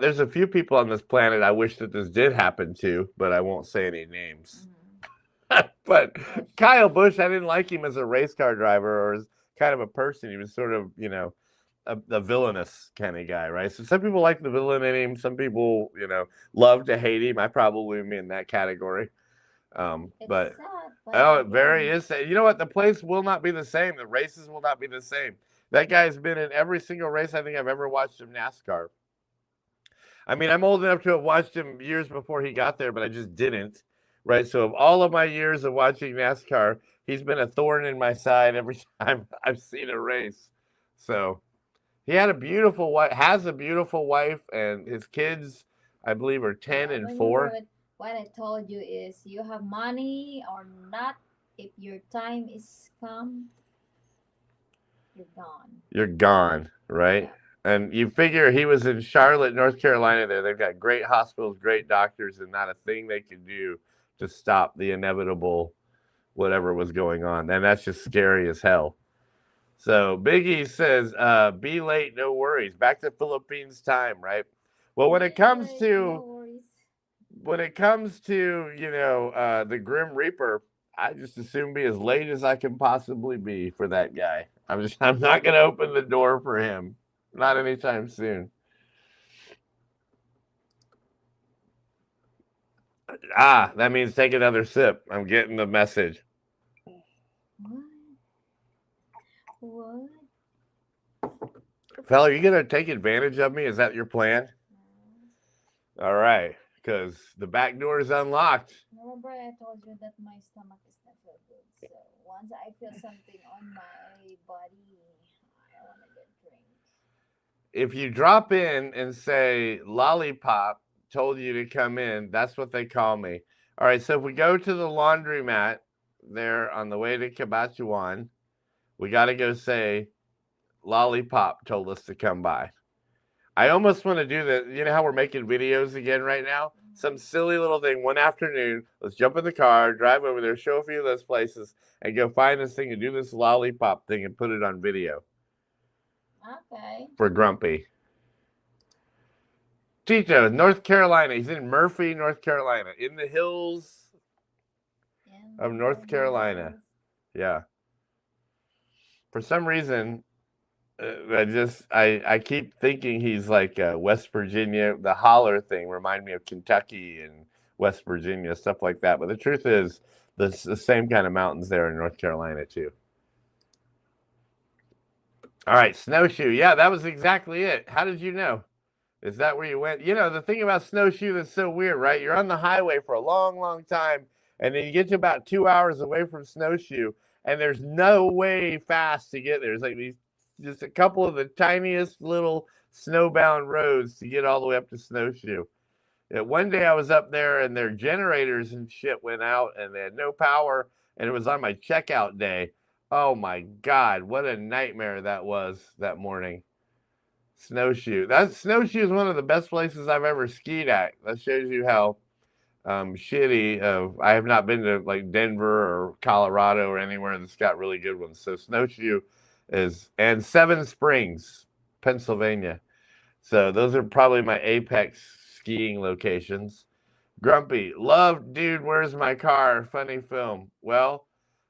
There's a few people on this planet I wish that this did happen to, but I won't say any names. But Kyle Busch, I didn't like him as a race car driver or as kind of a person. He was sort of, a villainous kind of guy, right? So some people like the villain in him. Some people, love to hate him. I probably am in that category. But sad, it very is sad. You know what? The place will not be the same. The races will not be the same. That guy's been in every single race I think I've ever watched him NASCAR. I mean, I'm old enough to have watched him years before he got there, but I just didn't. Right? So of all of my years of watching NASCAR, he's been a thorn in my side every time I've seen a race. So he has a beautiful wife, and his kids, I believe, are 10 and 4. What I told you is, you have money or not, if your time is come, you're gone. You're gone, right? And you figure he was in Charlotte, North Carolina there. They've got great hospitals, great doctors, and not a thing they could do to stop the inevitable whatever was going on. And that's just scary as hell. So Biggie says, be late, no worries. Back to Philippines time, right? Well, when it comes Yay, to no worries. the Grim Reaper, I just assume be as late as I can possibly be for that guy. I'm not gonna open the door for him. Not anytime soon. Ah, that means take another sip. I'm getting the message. What? Fella, are you gonna take advantage of me? Is that your plan? All right, because the back door is unlocked. Remember I told you that my stomach is not so good. So once I feel something on my body, I want to get drink. If you drop in and say Lollipop told you to come in, that's what they call me. All right, so if we go to the laundromat there on the way to Cabachuan, we got to go say Lollipop told us to come by. I almost want to do that. You know how we're making videos again right now? Some silly little thing one afternoon. Let's jump in the car, drive over there, show a few of those places, and go find this thing and do this Lollipop thing and put it on video. Okay. For Grumpy. Tito, North Carolina. He's in Murphy, North Carolina, in the hills of North Carolina. Yeah. For some reason, I keep thinking he's like West Virginia. The holler thing remind me of Kentucky and West Virginia, stuff like that. But the truth is, the same kind of mountains there in North Carolina too. All right, Snowshoe. Yeah, that was exactly it. How did you know? Is that where you went? You know, the thing about Snowshoe that's so weird, right? You're on the highway for a long, long time, and then you get to about 2 hours away from Snowshoe, and there's no way fast to get there. There's like these, just a couple of the tiniest little snowbound roads to get all the way up to Snowshoe. One day I was up there, and their generators and shit went out, and they had no power, and it was on my checkout day. Oh my God, what a nightmare that was that morning. Snowshoe. Snowshoe is one of the best places I've ever skied at. That shows you how shitty I have not been to like Denver or Colorado or anywhere that's got really good ones. So Snowshoe and Seven Springs, Pennsylvania. So those are probably my apex skiing locations. Grumpy, love, dude, where's my car? Funny film. Well,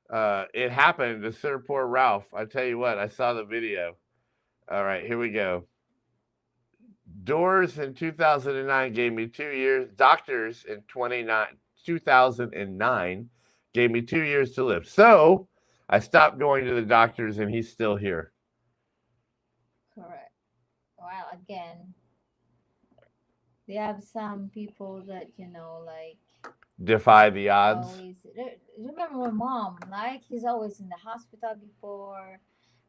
it happened to Sir Poor Ralph. I tell you what, I saw the video. All right, here we go. Doors in 2009 gave me 2 years. Doctors in 2009 gave me 2 years to live. So I stopped going to the doctors, and he's still here. Correct. Well, again, they have some people that like defy the odds. Always remember my mom. Like he's always in the hospital before,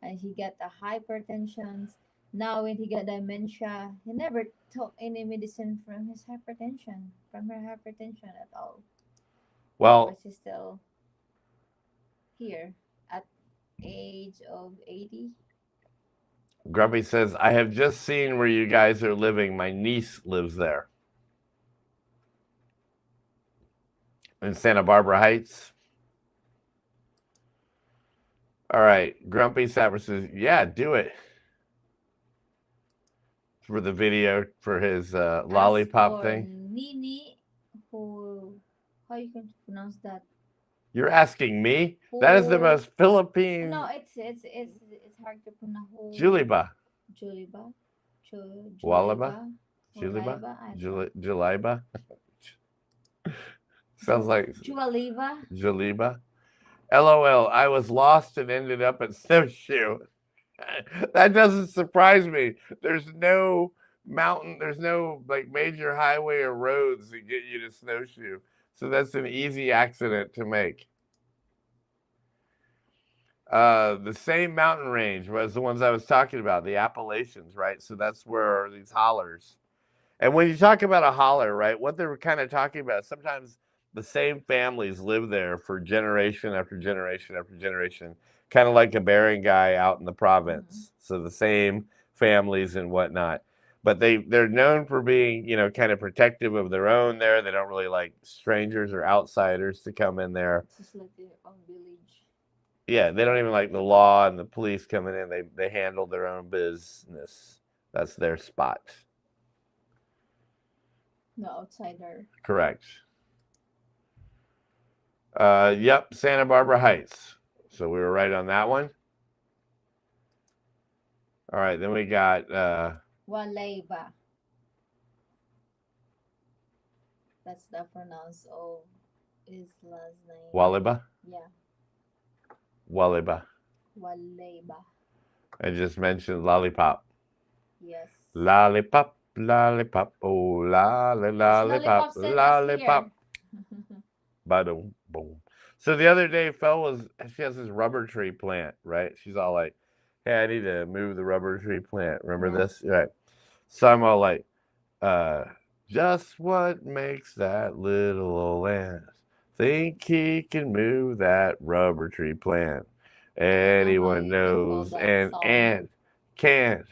and he got the hypertension. Now when he got dementia, he never took any medicine from her hypertension at all. Well, but she's still here at age of 80. Grumpy says, I have just seen where you guys are living. My niece lives there. In Santa Barbara Heights. All right. Grumpy Sapper says, yeah, do it. For the video for his lollipop thing. Nini, how you can pronounce that? You're asking me? That is the most Philippine. No, it's hard to pronounce. Juliba. Waliba. Juliba. Sounds like Juliba. LOL. I was lost and ended up at Snowshoe. That doesn't surprise me. There's no mountain, there's no like major highway or roads that get you to Snowshoe. So that's an easy accident to make. The same mountain range was the ones I was talking about, the Appalachians, right? So that's where these hollers. And when you talk about a holler, right, what they're kind of talking about, sometimes the same families live there for generation after generation after generation, kind of like a barangay out in the province. So the same families and whatnot. But they're known for being, you know, kind of protective of their own there. They don't really like strangers or outsiders to come in there. It's just like their own village. Yeah, they don't even like the law and the police coming in. They handle their own business. That's their spot. No outsider. Correct. Yep, Santa Barbara Heights. So we were right on that one. All right, then we got Walayba. That's the pronounce of his last name. Waliba. Yeah, Waliba. Walayba. I just mentioned lollipop. Yes. Lollipop, lollipop, oh lollipop, sent us lollipop. here. Boom, boom. So the other day, she has this rubber tree plant, right? She's all like, "Hey, I need to move the rubber tree plant." Remember Yeah. this, right? So I'm all like, "Just what makes that little old ant think he can move that rubber tree plant? Anyone you knows call that an song. ant can't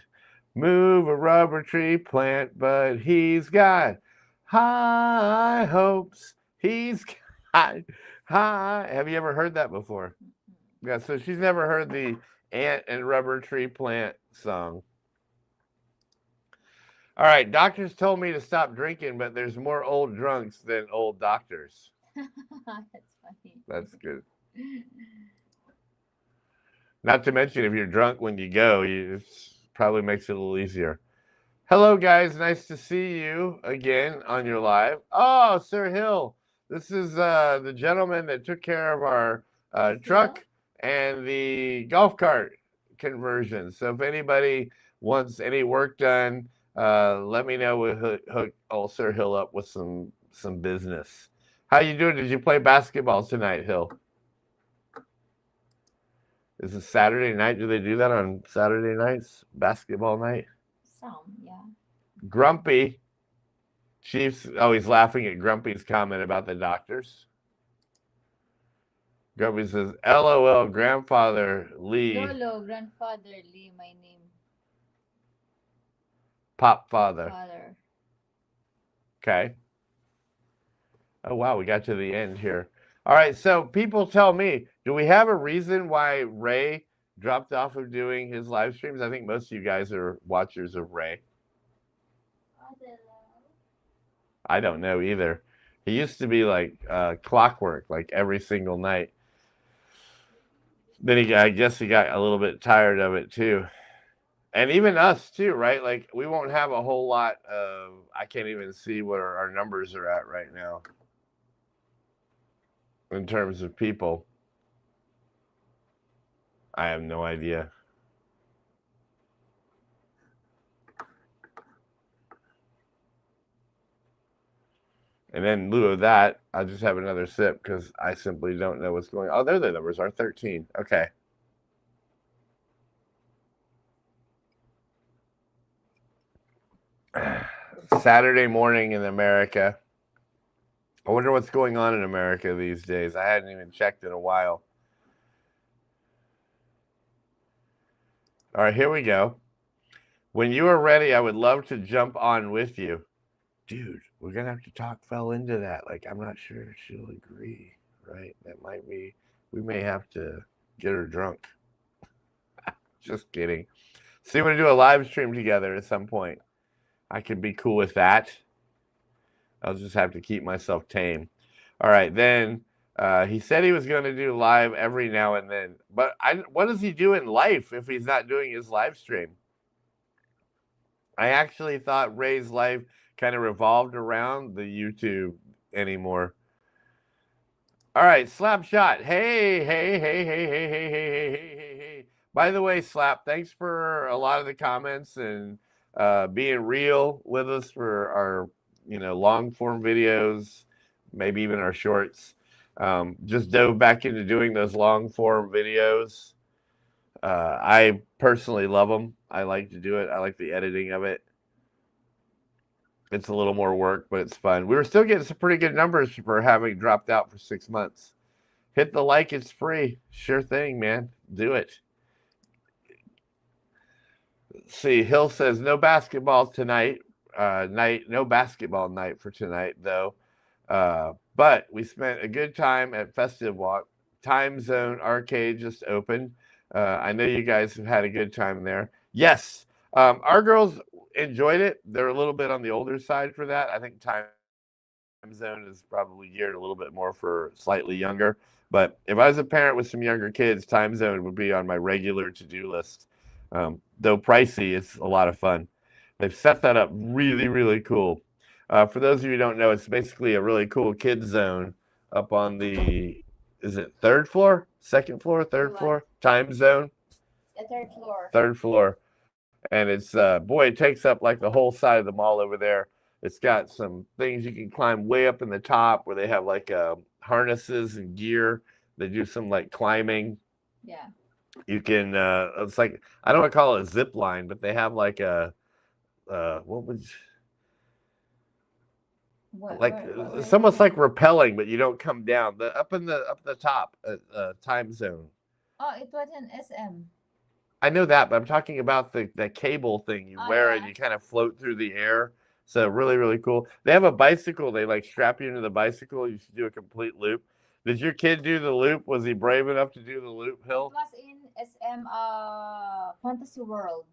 move a rubber tree plant, but he's got high hopes. He's got high." Have you ever heard that before? Yeah, so she's never heard the ant and rubber tree plant song. All right, doctors told me to stop drinking, but there's more old drunks than old doctors. That's funny. That's good. Not to mention, if you're drunk when you go, it probably makes it a little easier. Hello, guys. Nice to see you again on your live. Oh, Sir Hill. This is the gentleman that took care of our truck and the golf cart conversion. So if anybody wants any work done, let me know. We'll hook old Sir Hill up with some business. How you doing? Did you play basketball tonight, Hill? Is it Saturday night? Do they do that on Saturday nights? Basketball night? Some, yeah. Grumpy. Chiefs. Oh, he's laughing at Grumpy's comment about the doctors. Grumpy says, "LOL, Grandfather Lee." Lolo, Grandfather Lee, my name. Pop father. Father. Okay. Oh, wow. We got to the end here. All right. So people tell me, do we have a reason why Ray dropped off of doing his live streams? I think most of you guys are watchers of Ray. I don't know either. He used to be like clockwork, like every single night. Then I guess he got a little bit tired of it too. And even us too, right? Like we won't have a whole lot of, I can't even see what our numbers are at right now in terms of people. I have no idea. And then in lieu of that, I'll just have another sip because I simply don't know what's going on. Oh, there the numbers are 13. Okay. Saturday morning in America. I wonder what's going on in America these days. I hadn't even checked in a while. All right, here we go. When you are ready, I would love to jump on with you. Dude, we're going to have to talk Phil into that. Like, I'm not sure she'll agree, right? That might be, we may have to get her drunk. Just kidding. So you want to do a live stream together at some point? I could be cool with that. I'll just have to keep myself tame. All right, then he said he was going to do live every now and then. But what does he do in life if he's not doing his live stream? I actually thought Ray's life kind of revolved around the YouTube anymore. All right, Slap Shot. Hey. By the way, Slap, thanks for a lot of the comments and being real with us for our, long form videos, maybe even our shorts. Just dove back into doing those long form videos. I personally love them. I like to do it. I like the editing of it. It's a little more work, but it's fun. We were still getting some pretty good numbers for having dropped out for 6 months. Hit the like. It's free. Sure thing, man. Do it. Let's see, Hill says no basketball tonight. No basketball night for tonight though. But we spent a good time at Festive Walk. Time Zone Arcade just opened. I know you guys have had a good time there. Yes, our girls enjoyed it. They're a little bit on the older side for that. I think Time Zone is probably geared a little bit more for slightly younger. But if I was a parent with some younger kids, Time Zone would be on my regular to-do list. Though pricey, it's a lot of fun. They've set that up really, really cool. For those of you who don't know, it's basically a really cool kids zone up on the, is it third floor, second floor, third floor? Time Zone, The third floor. third floor. And it's, boy, it takes up like the whole side of the mall over there. It's got some things you can climb way up in the top where they have like harnesses and gear. They do some like climbing. Yeah. You can, it's like, I don't want to call it a zip line, but they have like a, what would you, like it's almost like rappelling, but you don't come down. The up the top, Time Zone. Oh, it was an SM. I know that, but I'm talking about the cable thing you wear and yeah. you kind of float through the air. So really, really cool. They have a bicycle. They like strap you into the bicycle. You should do a complete loop. Did your kid do the loop? Was he brave enough to do the loop, It Hill? was in SM Fantasy World.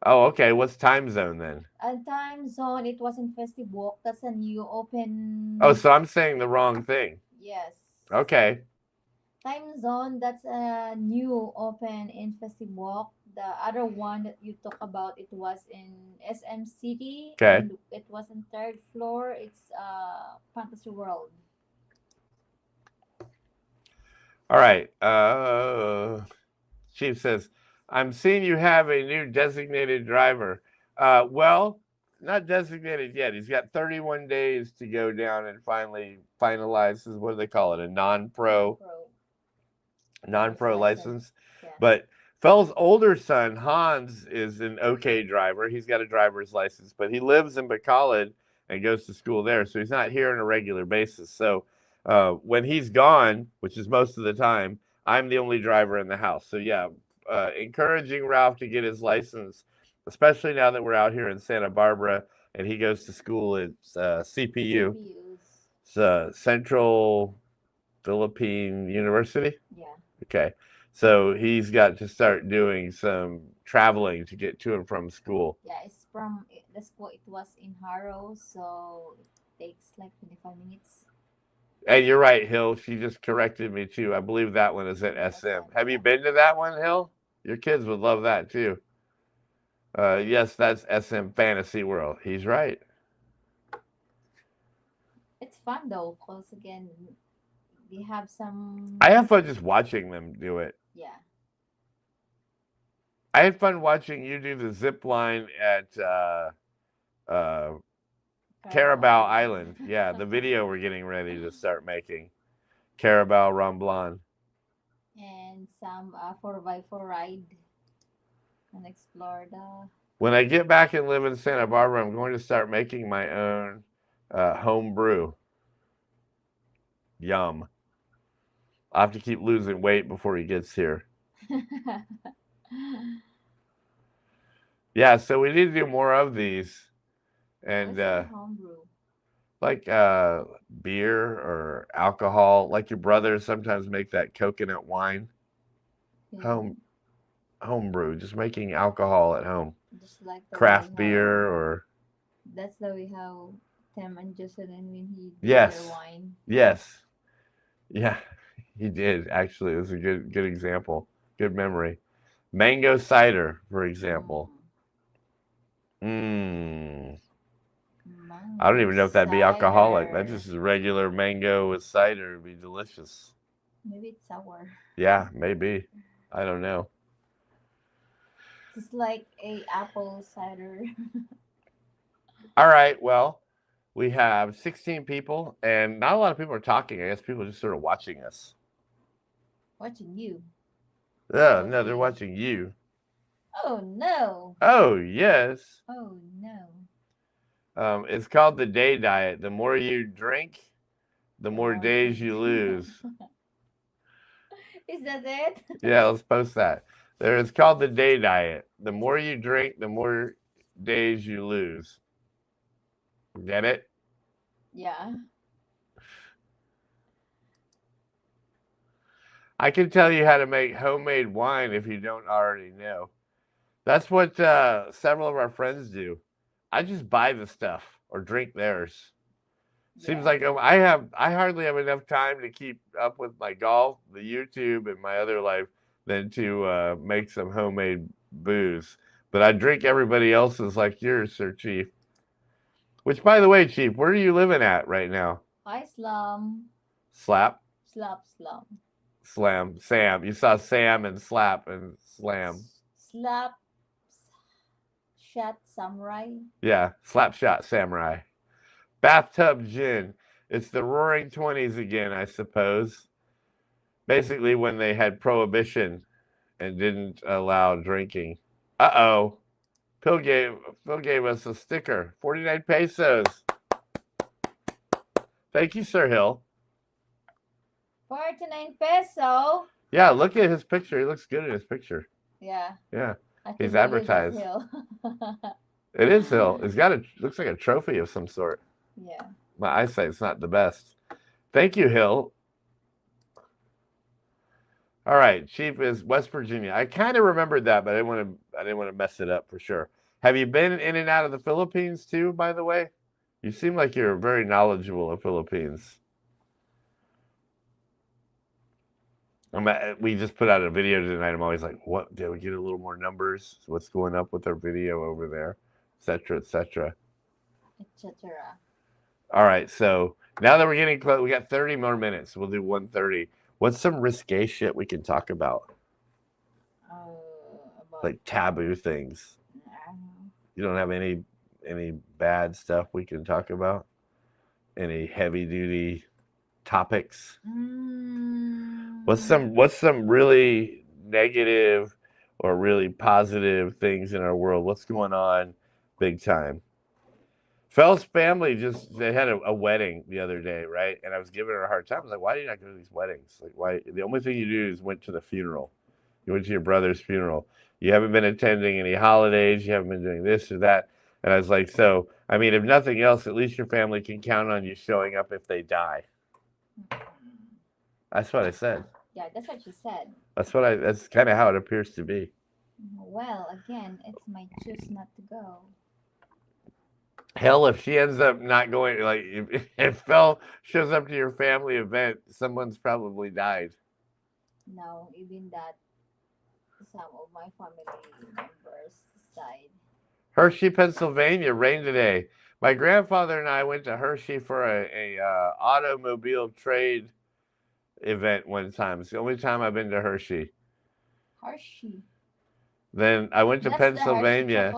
Oh, okay. What's Time Zone then? And Time Zone, it was in Festive Walk. That's a new open. Oh, so I'm saying the wrong thing. Yes. Okay. Time Zone, that's a new open in Festive Walk. The other one that you talk about, it was in SM City. Okay. And it was in third floor. It's Fantasy World. All right. Chief says, I'm seeing you have a new designated driver. Well, not designated yet. He's got 31 days to go down and finally finalize his, what do they call it? A non-pro license. Yeah. But Fell's older son, Hans, is an okay driver. He's got a driver's license, but he lives in Bacolod and goes to school there. So he's not here on a regular basis. So when he's gone, which is most of the time, I'm the only driver in the house. So yeah, encouraging Ralph to get his license, especially now that we're out here in Santa Barbara and he goes to school at CPU. It's Central Philippine University. Yeah. Okay. So he's got to start doing some traveling to get to and from school. Yeah, it's from the school. It was in Harrow, so it takes like 25 minutes. And you're right, Hill. She just corrected me too. I believe that one is at SM. Have you been to that one, Hill? Your kids would love that too. Yes, that's SM Fantasy World. He's right. It's fun though, because again, they have some. I have fun just watching them do it. Yeah. I had fun watching you do the zip line at Carabao Island. Yeah, the video we're getting ready to start making. Carabao Romblon. And some 4x4 ride and explore the. When I get back and live in Santa Barbara, I'm going to start making my own home brew. Yum. I'll have to keep losing weight before he gets here. Yeah, so we need to do more of these. And like beer or alcohol, like your brothers sometimes make that coconut wine. Yeah. Home brew, just making alcohol at home. Just like craft beer or. That's the way how Tim and Jocelyn when he did yes. their wine. Yes. Yeah, he did actually. It was a good example. Good memory. Mango cider, for example. I don't even know if that'd be alcoholic. That just is regular mango with cider. It'd be delicious. Maybe it's sour. Yeah, maybe. I don't know. It's like a apple cider. All right. Well, we have 16 people, and not a lot of people are talking. I guess people are just sort of watching us. Watching you. Yeah, no, they're watching you. Oh, no. Oh, yes. Oh, no. It's called the day diet. The more you drink, the more days you lose. Is that it? Yeah, let's post that. It's called the day diet. The more you drink, the more days you lose. Get it? Yeah. I can tell you how to make homemade wine if you don't already know. That's what several of our friends do. I just buy the stuff or drink theirs. Seems Yeah. like I hardly have enough time to keep up with my golf, the YouTube, and my other life than to make some homemade booze. But I drink everybody else's like yours, Sir Chief. Which, by the way, Chief, where are you living at right now? Hi, Slum. Slap, Slum. slam, Sam. You saw Sam and slap and slam. Slap. Shot Samurai. Yeah, slap shot samurai. Bathtub gin. It's the roaring 20s again, I suppose. Basically, when they had prohibition and didn't allow drinking. Uh-oh. Phil gave us a sticker. 49 pesos. Thank you, Sir Hill. 49 peso. Yeah, look at his picture. He looks good in his picture. Yeah. Yeah. I He's can believe it's advertised. Hill. It is Hill. It's got looks like a trophy of some sort. Yeah. My eyesight's not the best. Thank you, Hill. All right, Chief is West Virginia. I kind of remembered that, but I didn't want to mess it up for sure. Have you been in and out of the Philippines too, by the way? You seem like you're very knowledgeable of Philippines. We just put out a video tonight. I'm always like, what? Did we get a little more numbers? What's going up with our video over there, etc., etc. Etc. All right, so now that we're getting close, we got 30 more minutes. We'll do 1:30. What's some risque shit we can talk about? About, like taboo things. You don't have any bad stuff we can talk about? Any heavy duty topics? What's some really negative or really positive things in our world? What's going on big time? Fell's family they had a wedding the other day, right? And I was giving her a hard time. I was like, why do you not go to these weddings? Like, why? The only thing you do is went to the funeral. You went to your brother's funeral. You haven't been attending any holidays. You haven't been doing this or that. And I was like, so, I mean, if nothing else, at least your family can count on you showing up if they die. That's what I said. Yeah, that's what you said. That's kind of how it appears to be. Well, again, it's my choice not to go. Hell, if she ends up not going, like if Phil shows up to your family event, someone's probably died. No, even that, some of my family members died. Hershey, Pennsylvania, rain today. My grandfather and I went to Hershey for a automobile trade event one time. It's the only time I've been to Hershey. Hershey. Then I went to Pennsylvania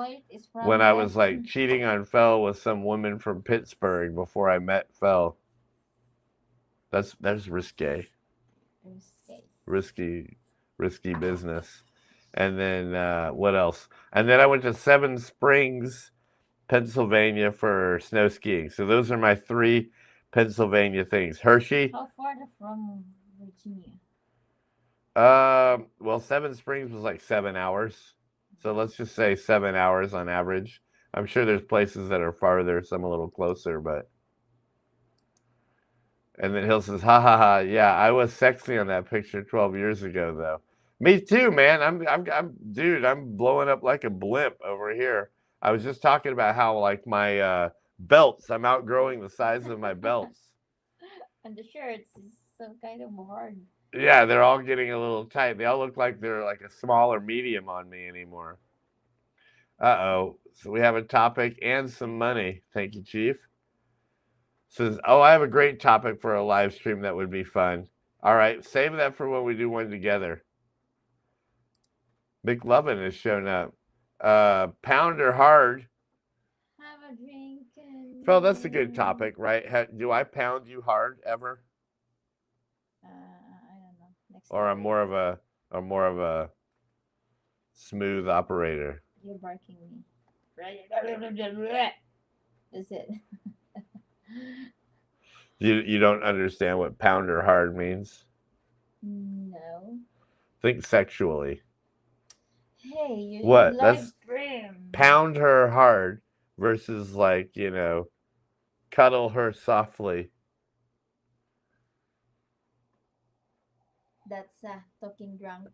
when I was like cheating on Phil with some woman from Pittsburgh before I met Phil. That's risque. Risky business. And then what else? And then I went to Seven Springs, Pennsylvania for snow skiing. So those are my 3 Pennsylvania things. Hershey. How far from Virginia? Well, Seven Springs was like 7 hours. So let's just say 7 hours on average. I'm sure there's places that are farther, some a little closer, but. And then Hill says, ha ha ha, yeah, I was sexy on that picture 12 years ago, though. Me too, man. I'm blowing up like a blimp over here. I was just talking about how like my belts, I'm outgrowing the size of my belts. And the shirts is some kind of hard. Yeah, they're all getting a little tight. They all look like they're like a small or medium on me anymore. Uh-oh. So we have a topic and some money. Thank you, Chief. Says, oh, I have a great topic for a live stream that would be fun. All right, save that for when we do one together. McLovin has shown up. Pound or hard? Have a drink. Phil, that's a good topic, right? Do I pound you hard ever? I don't know. Next or I'm more of a smooth operator. You're barking me. That's it. You don't understand what pounder hard means? No. Think sexually. Hey, you What? should live That's stream. pound her hard versus like, you know, cuddle her softly. That's talking drunk.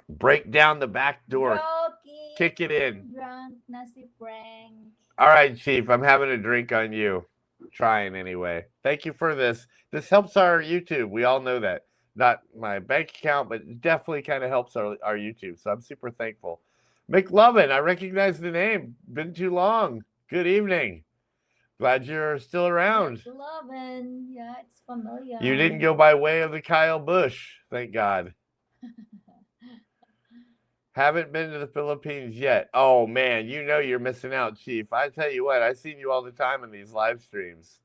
Break down the back door. Joking. Kick it in. Drunk, nasty prank. All right, Chief, I'm having a drink on you. Trying anyway. Thank you for this. This helps our YouTube. We all know that. Not my bank account, but it definitely kind of helps our YouTube. So I'm super thankful. McLovin, I recognize the name. Been too long. Good evening. Glad you're still around. McLovin. Yeah, it's familiar. You didn't go by way of the Kyle Busch. Thank God. Haven't been to the Philippines yet. Oh, man, you know you're missing out, Chief. I tell you what, I seen you all the time in these live streams.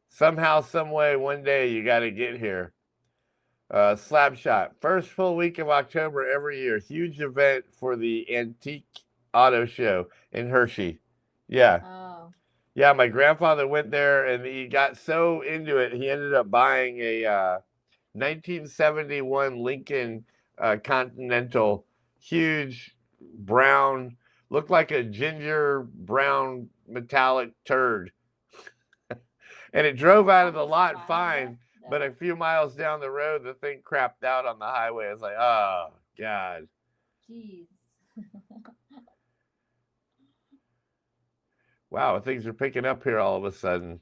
Somehow, some way, one day you got to get here. Slapshot. First full week of October every year. Huge event for the Antique Auto Show in Hershey. Yeah. Oh. Yeah, my grandfather went there and he got so into it, he ended up buying a 1971 Lincoln Continental, huge brown, looked like a ginger brown metallic turd. And it drove out of the lot fine, but a few miles down the road, the thing crapped out on the highway. I was like, oh, God. Jeez. Wow, things are picking up here all of a sudden.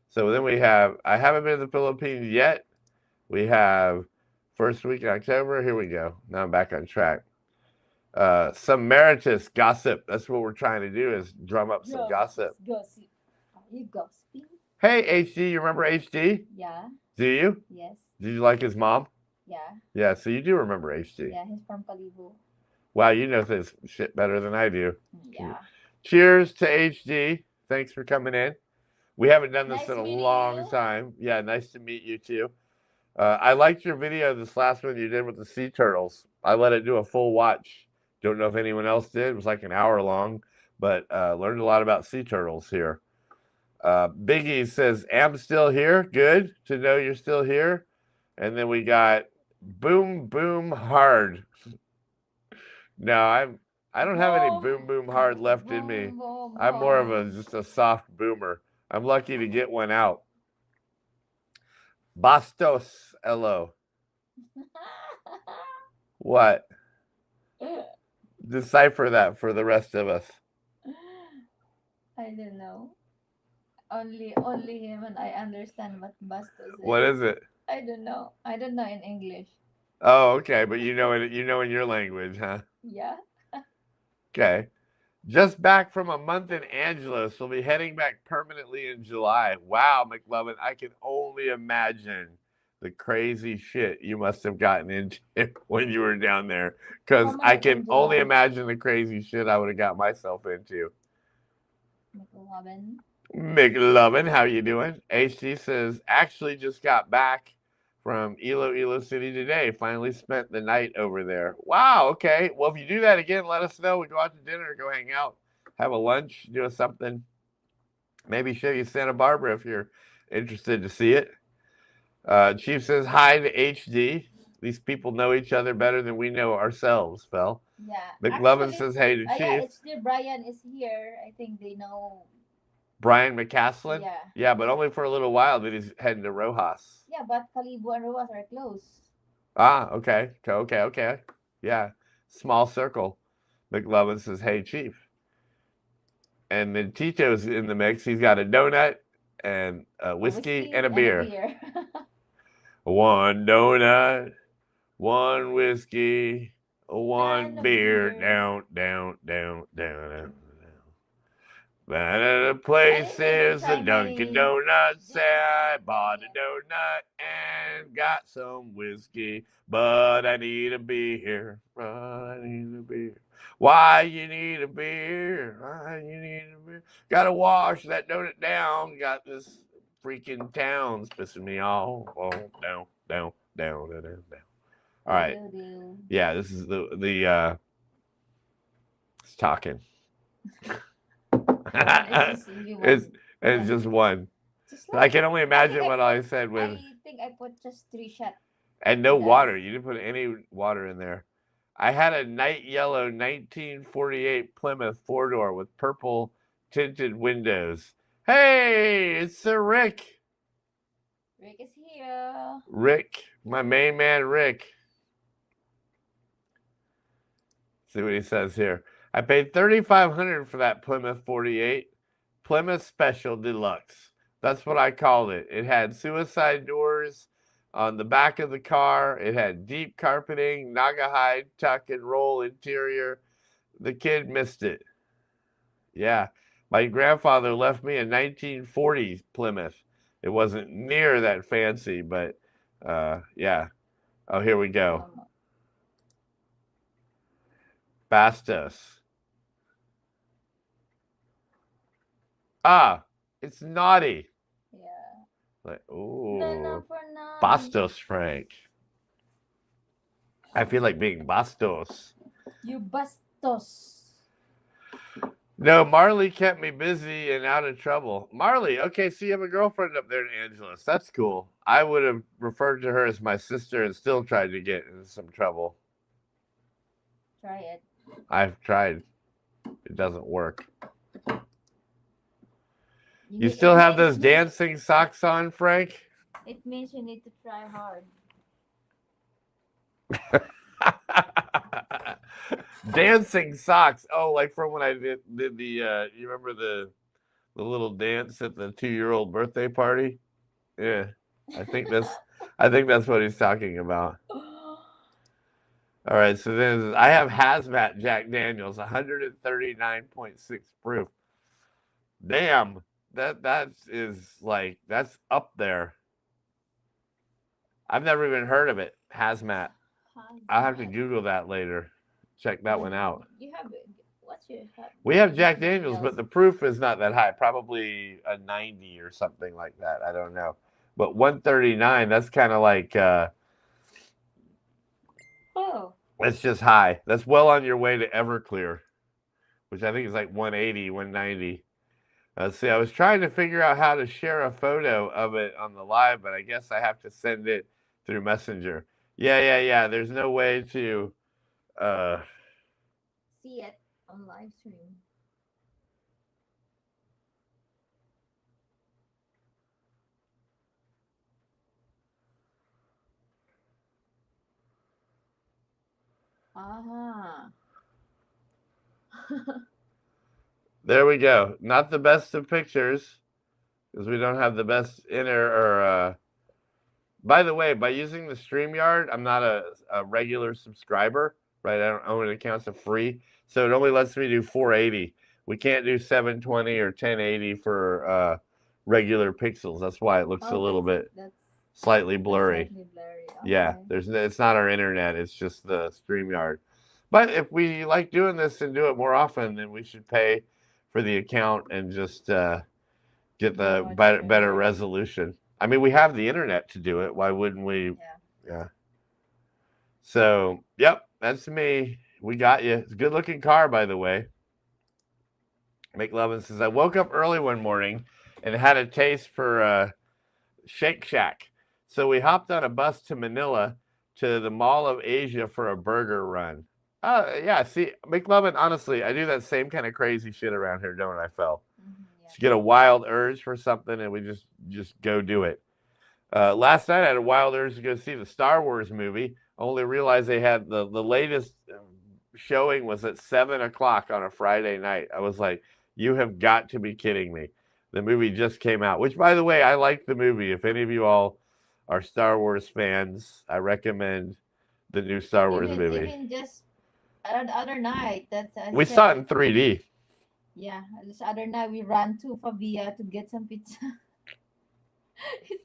So then we have, I haven't been to the Philippines yet. We have first week in October. Here we go. Now I'm back on track. Some Meritus gossip. That's what we're trying to do, is drum up some gossip. Gossip. Are you gossiping? Hey, HD, you remember HD? Yeah. Do you? Yes. Did you like his mom? Yeah. Yeah, so you do remember HD. Yeah, he's from Kalibo. Wow, you know this shit better than I do. Yeah. Cheers to HD. Thanks for coming in. We haven't done this Nice in a meeting long you. time. Yeah, nice to meet you too. I liked your video, this last one you did with the sea turtles. I let it do a full watch. Don't know if anyone else did. It was like an hour long, but learned a lot about sea turtles here. Biggie says, "Am still here. Good to know you're still here." And then we got Boom Boom Hard. No, I don't have any Boom Boom Hard left in me. I'm more of just a soft boomer. I'm lucky to get one out. Bastos Elo. What? Decipher that for the rest of us. I don't know. Only him and I understand what Bastos is. What is it? I don't know. I don't know in English. Oh, okay, but you know it. You know in your language, huh? Yeah. Okay. Just back from a month in Angeles. We'll be heading back permanently in July. Wow, McLovin, I can only imagine the crazy shit you must have gotten into when you were down there. Because I can only imagine the crazy shit I would have got myself into. McLovin, how you doing? HD says, actually just got back from Iloilo City today. Finally spent the night over there. Wow, okay. Well, if you do that again, let us know. We go out to dinner, go hang out, have a lunch, do something. Maybe show you Santa Barbara if you're interested to see it. Chief says, hi to HD. These people know each other better than we know ourselves, Phil. Yeah. McLovin says, hey to Chief. Yeah, it's still Brian is here. I think they know. Brian McCaslin? Yeah. Yeah, but only for a little while. Then he's heading to Rojas. Yeah, but Kalibo and Rojas are close. Ah, okay. Okay. Yeah. Small circle. McLovin says, hey, Chief. And then Tito's in the mix. He's got a donut and a whiskey and a beer. One donut, one whiskey, one beer. Down. The place is the Dunkin' Donuts. I bought a donut and got some whiskey, but I need a beer. Why you need a beer? Gotta wash that donut down. Got this freaking town's pissing me off. Oh, down. All right. Yeah, this is the it's talking. It's just one. I can only imagine what I said with. I think I put just 3 shots. And no water. You didn't put any water in there. I had a night yellow 1948 Plymouth four-door with purple tinted windows. Hey, it's Sir Rick. Rick is here. Rick, my main man, Rick. See what he says here. I paid $3,500 for that Plymouth 48. Plymouth Special Deluxe. That's what I called it. It had suicide doors on the back of the car. It had deep carpeting, Naugahyde tuck and roll interior. The kid missed it. Yeah. My grandfather left me a 1940s Plymouth. It wasn't near that fancy, but yeah. Oh, here we go. Bastos. Ah, it's naughty. Yeah. Like, ooh. No, for now. Bastos, Frank. I feel like being Bastos. You bastos. No, Marley kept me busy and out of trouble. Marley, okay, so you have a girlfriend up there in Angeles. That's cool. I would have referred to her as my sister and still tried to get in some trouble. Try it. I've tried. It doesn't work. You still have those dancing socks on, Frank? It means you need to try hard. Dancing socks. Oh, like from when I did the you remember the little dance at the 2-year-old birthday party? Yeah. I think that's what he's talking about. All right, so then I have Hazmat Jack Daniels, 139.6 proof. Damn, that is like that's up there. I've never even heard of it. Hazmat. I'll have to Google that later. Check that one out. You have what's your? We have Jack Daniels, but the proof is not that high. Probably a 90 or something like that. I don't know. But 139, that's kind of like it's just high. That's well on your way to Everclear, which I think is like 180, 190. See, I was trying to figure out how to share a photo of it on the live, but I guess I have to send it through Messenger. Yeah. There's no way to see it on live stream. There we go. Not the best of pictures because we don't have the best inner or by the way, by using the StreamYard, I'm not a regular subscriber, right? I don't own an account, it's free. So it only lets me do 480. We can't do 720 or 1080 for regular pixels. That's why it looks a little bit slightly blurry. Okay. Yeah, it's not our internet, it's just the StreamYard. But if we like doing this and do it more often, then we should pay for the account and just get the better resolution. I mean, we have the internet to do it. Why wouldn't we? Yeah. So, yep, that's me. We got you. It's a good-looking car, by the way. McLovin says, I woke up early one morning and had a taste for Shake Shack. So we hopped on a bus to Manila to the Mall of Asia for a burger run. Yeah, see, McLovin, honestly, I do that same kind of crazy shit around here, don't I, Phil? Just get a wild urge for something and we just go do it. Last night I had a wild urge to go see the Star Wars movie. Only realized they had the latest showing was at 7 o'clock on a Friday night. I was like, you have got to be kidding me. The movie just came out, which, by the way, I like the movie. If any of you all are Star Wars fans, I recommend the new Star Wars movie. Even just the other night, we saw it in 3D. Yeah, this other night we ran to Favia to get some pizza.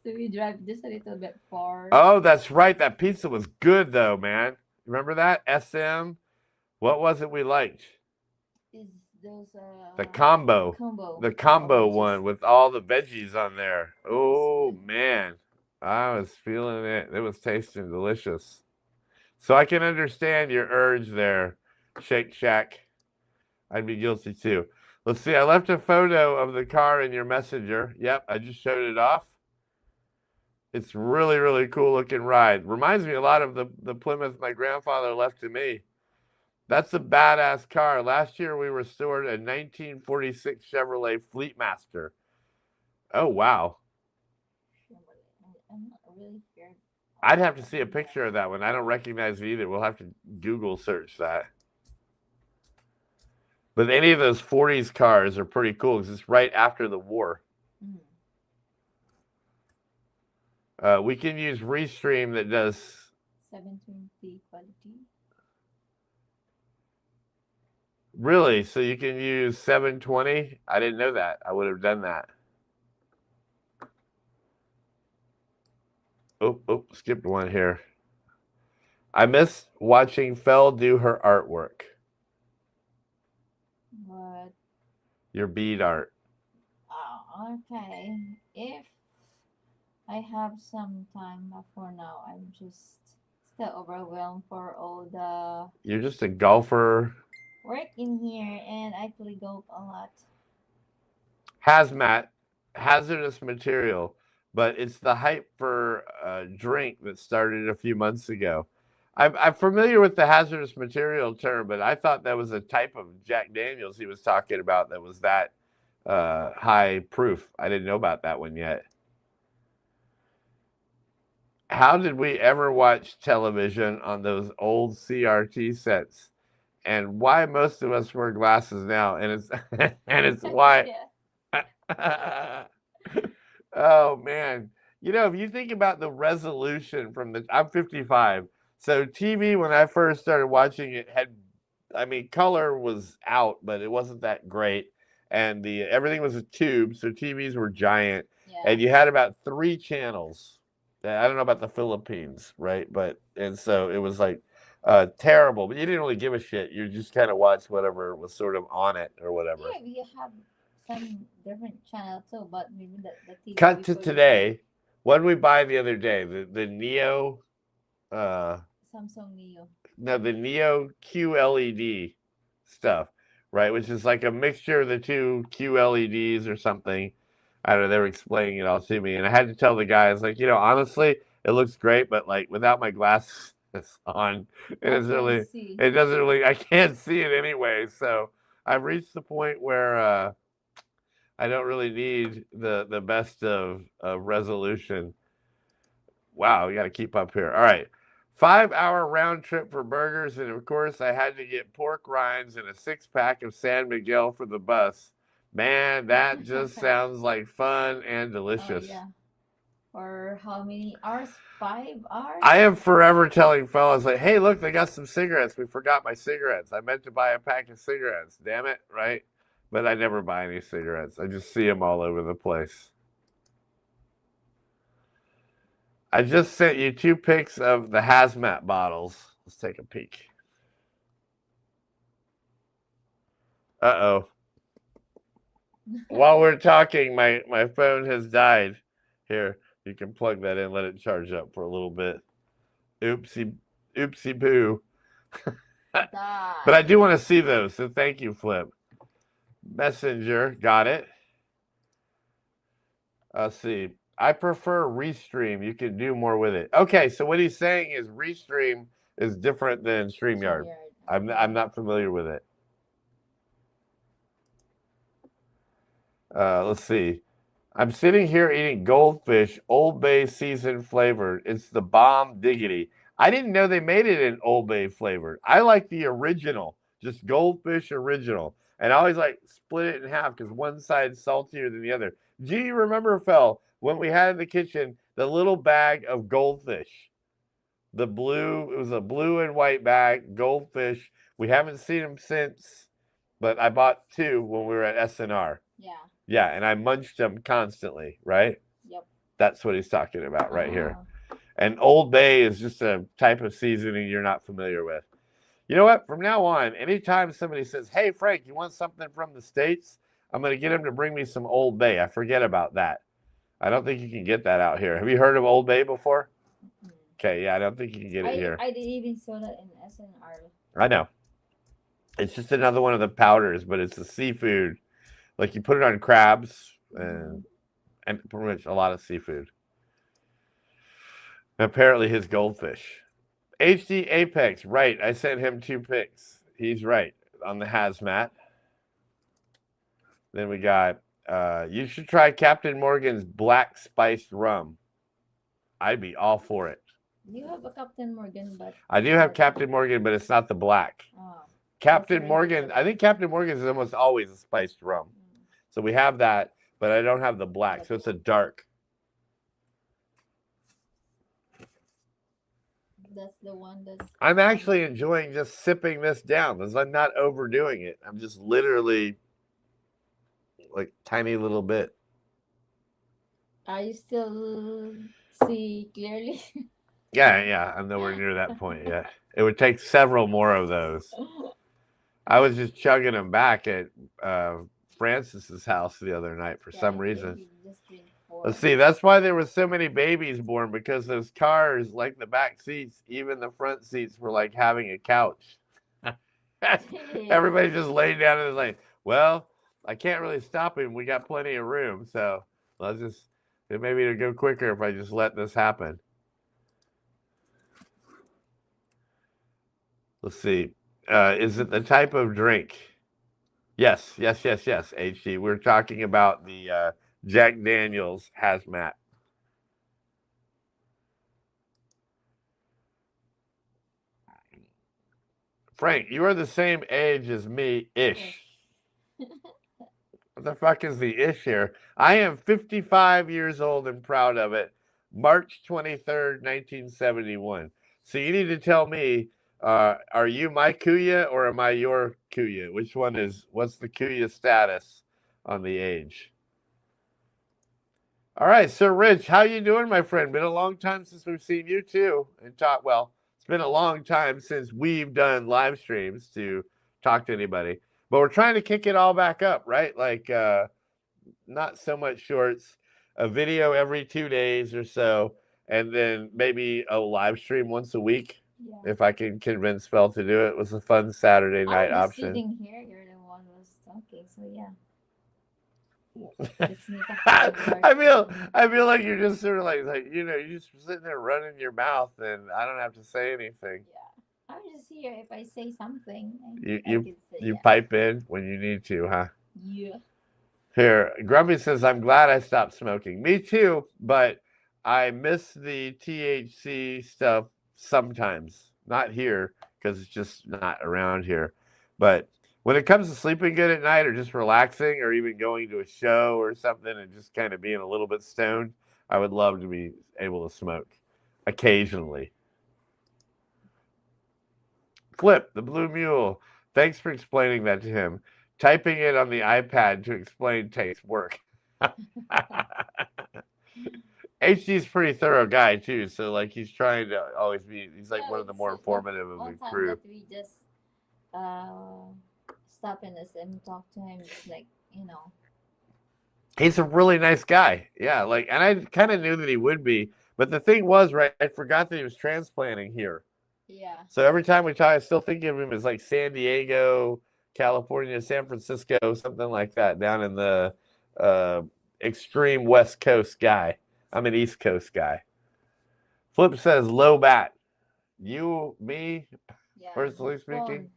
So we drive just a little bit far. Oh, that's right. That pizza was good, though, man. Remember that? SM? What was it we liked? The combo. The combo one with all the veggies on there. Oh, man. I was feeling it. It was tasting delicious. So I can understand your urge there, Shake Shack. I'd be guilty, too. Let's see. I left a photo of the car in your messenger. Yep, I just showed it off. It's really, really cool looking ride. Reminds me a lot of the Plymouth my grandfather left to me. That's a badass car. Last year we restored a 1946 Chevrolet Fleetmaster. Oh, wow. I'm not really sure. I'd have to see a picture of that one. I don't recognize it either. We'll have to Google search that. But any of those 40s cars are pretty cool because it's right after the war. We can use Restream that does 720 quality. Really? So you can use 720? I didn't know that. I would have done that. Oh, skipped one here. I miss watching Fel do her artwork. What? Your bead art. Oh, okay. If I have some time for now, I'm just still overwhelmed for all the You're just a golfer. work in here, and I play golf a lot. Hazmat, hazardous material, but it's the hype for a drink that started a few months ago. I'm familiar with the hazardous material term, but I thought that was a type of Jack Daniels he was talking about that was that high proof. I didn't know about that one yet. How did we ever watch television on those old CRT sets? And why most of us wear glasses now? And it's and it's why. Oh man, if you think about the resolution I'm 55, so TV when I first started watching it color was out, but it wasn't that great, and everything was a tube, so TVs were giant, and you had about 3 channels. I don't know about the Philippines, right? And so it was like terrible, but you didn't really give a shit. You just kind of watched whatever was sort of on it or whatever. Yeah, we have some different channels too, but maybe the TV. Cut to today. What did we buy the other day? The Neo. Samsung Neo. No, the Neo QLED stuff, right? Which is like a mixture of the two QLEDs or something. I don't know. They were explaining it all to me, and I had to tell the guys, like, honestly, it looks great, but like without my glasses on, it doesn't really. I can't see it anyway. So I've reached the point where I don't really need the best of resolution. Wow, we got to keep up here. All right. 5-hour round trip for burgers, and of course I had to get pork rinds and a 6-pack of San Miguel for the bus. Man, that just sounds like fun and delicious. Oh, yeah. For how many hours? 5 hours? I am forever telling fellas, like, hey, look, they got some cigarettes. We forgot my cigarettes. I meant to buy a pack of cigarettes. Damn it, right? But I never buy any cigarettes. I just see them all over the place. I just sent you 2 pics of the hazmat bottles. Let's take a peek. Uh-oh. While we're talking, my phone has died. Here, you can plug that in, let it charge up for a little bit. Oopsie boo. But I do want to see those, so thank you, Flip. Messenger, got it. Let's see. I prefer Restream. You can do more with it. Okay, so what he's saying is Restream is different than StreamYard. I'm not familiar with it. Let's see. I'm sitting here eating goldfish, Old Bay seasoned flavored. It's the bomb diggity. I didn't know they made it in Old Bay flavored. I like the original, just goldfish original. And I always like split it in half because one side's saltier than the other. Do you remember, Fel, when we had in the kitchen the little bag of goldfish? It was a blue and white bag, goldfish. We haven't seen them since, but I bought 2 when we were at SNR. Yeah. Yeah, and I munched them constantly, right? Yep. That's what he's talking about right here. And Old Bay is just a type of seasoning you're not familiar with. You know what? From now on, anytime somebody says, hey, Frank, you want something from the States? I'm going to get him to bring me some Old Bay. I forget about that. I don't think you can get that out here. Have you heard of Old Bay before? Okay, yeah, I don't think you can get it here. I didn't even saw that in SNR. I know. It's just another one of the powders, but it's a seafood. Like you put it on crabs and pretty much a lot of seafood. And apparently his goldfish. HD Apex, right. I sent him 2 pics. He's right on the hazmat. Then we got, you should try Captain Morgan's black spiced rum. I'd be all for it. You have a Captain Morgan, but I do have Captain Morgan, but it's not the black. oh, Captain very Morgan, good. I think Captain Morgan is almost always a spiced rum. mm, So we have that, but I don't have the black. So it's a dark. that's the one that's. I'm actually enjoying just sipping this down because I'm not overdoing it. I'm just literally like tiny little bit. Are you still see clearly? Yeah, I'm nowhere near that point yet. It would take several more of those. I was just chugging them back at Francis's house the other night for some reason. maybe just drink 4. Let's see, that's why there were so many babies born, because those cars, like the back seats, even the front seats, were like having a couch. Everybody's just laying down and it's like, well, I can't really stop him. We got plenty of room, so let's just, maybe it'll go quicker if I just let this happen. Let's see. Is it the type of drink? Yes, HD. We're talking about the Jack Daniels hazmat. Frank, you are the same age as me-ish. What the fuck is the ish here? I am 55 years old and proud of it. March 23rd, 1971. So you need to tell me, are you my Kuya or am I your Kuya? Which one is, what's the Kuya status on the age? All right, Sir Rich, how you doing, my friend? Been a long time since we've seen you too and talk. Well, it's been a long time since we've done live streams to talk to anybody. But we're trying to kick it all back up, right? Like not so much shorts, a video every 2 days or so, and then maybe a live stream once a week. Yeah. If I can convince Phil to do it. It was a fun Saturday night I was option. sitting here, you're the one who was talking, so yeah. It's not a hard I feel like you're just sort of like you're just sitting there running your mouth and I don't have to say anything. Yeah. I'm just here. If I say something, You I can say you yeah. pipe in when you need to, huh? Yeah. Here, Grumpy says, I'm glad I stopped smoking. Me too, but I miss the THC stuff sometimes. Not here, because it's just not around here. But when it comes to sleeping good at night or just relaxing or even going to a show or something and just kind of being a little bit stoned, I would love to be able to smoke occasionally. Flip, the Blue Mule. Thanks for explaining that to him. Typing it on the iPad to explain takes work. HD's a pretty thorough guy too, so like he's trying to always be. He's like one of the more informative of the crew. That we just stop in this and talk to him, just like He's a really nice guy. Yeah, like, and I kind of knew that he would be, but the thing was, right? I forgot that he was transplanting here. Yeah. So every time we talk, I still think of him as like San Diego, California, San Francisco, something like that, down in the extreme West Coast guy. I'm an East Coast guy. Flip says low bat. You, me, Yeah. personally speaking.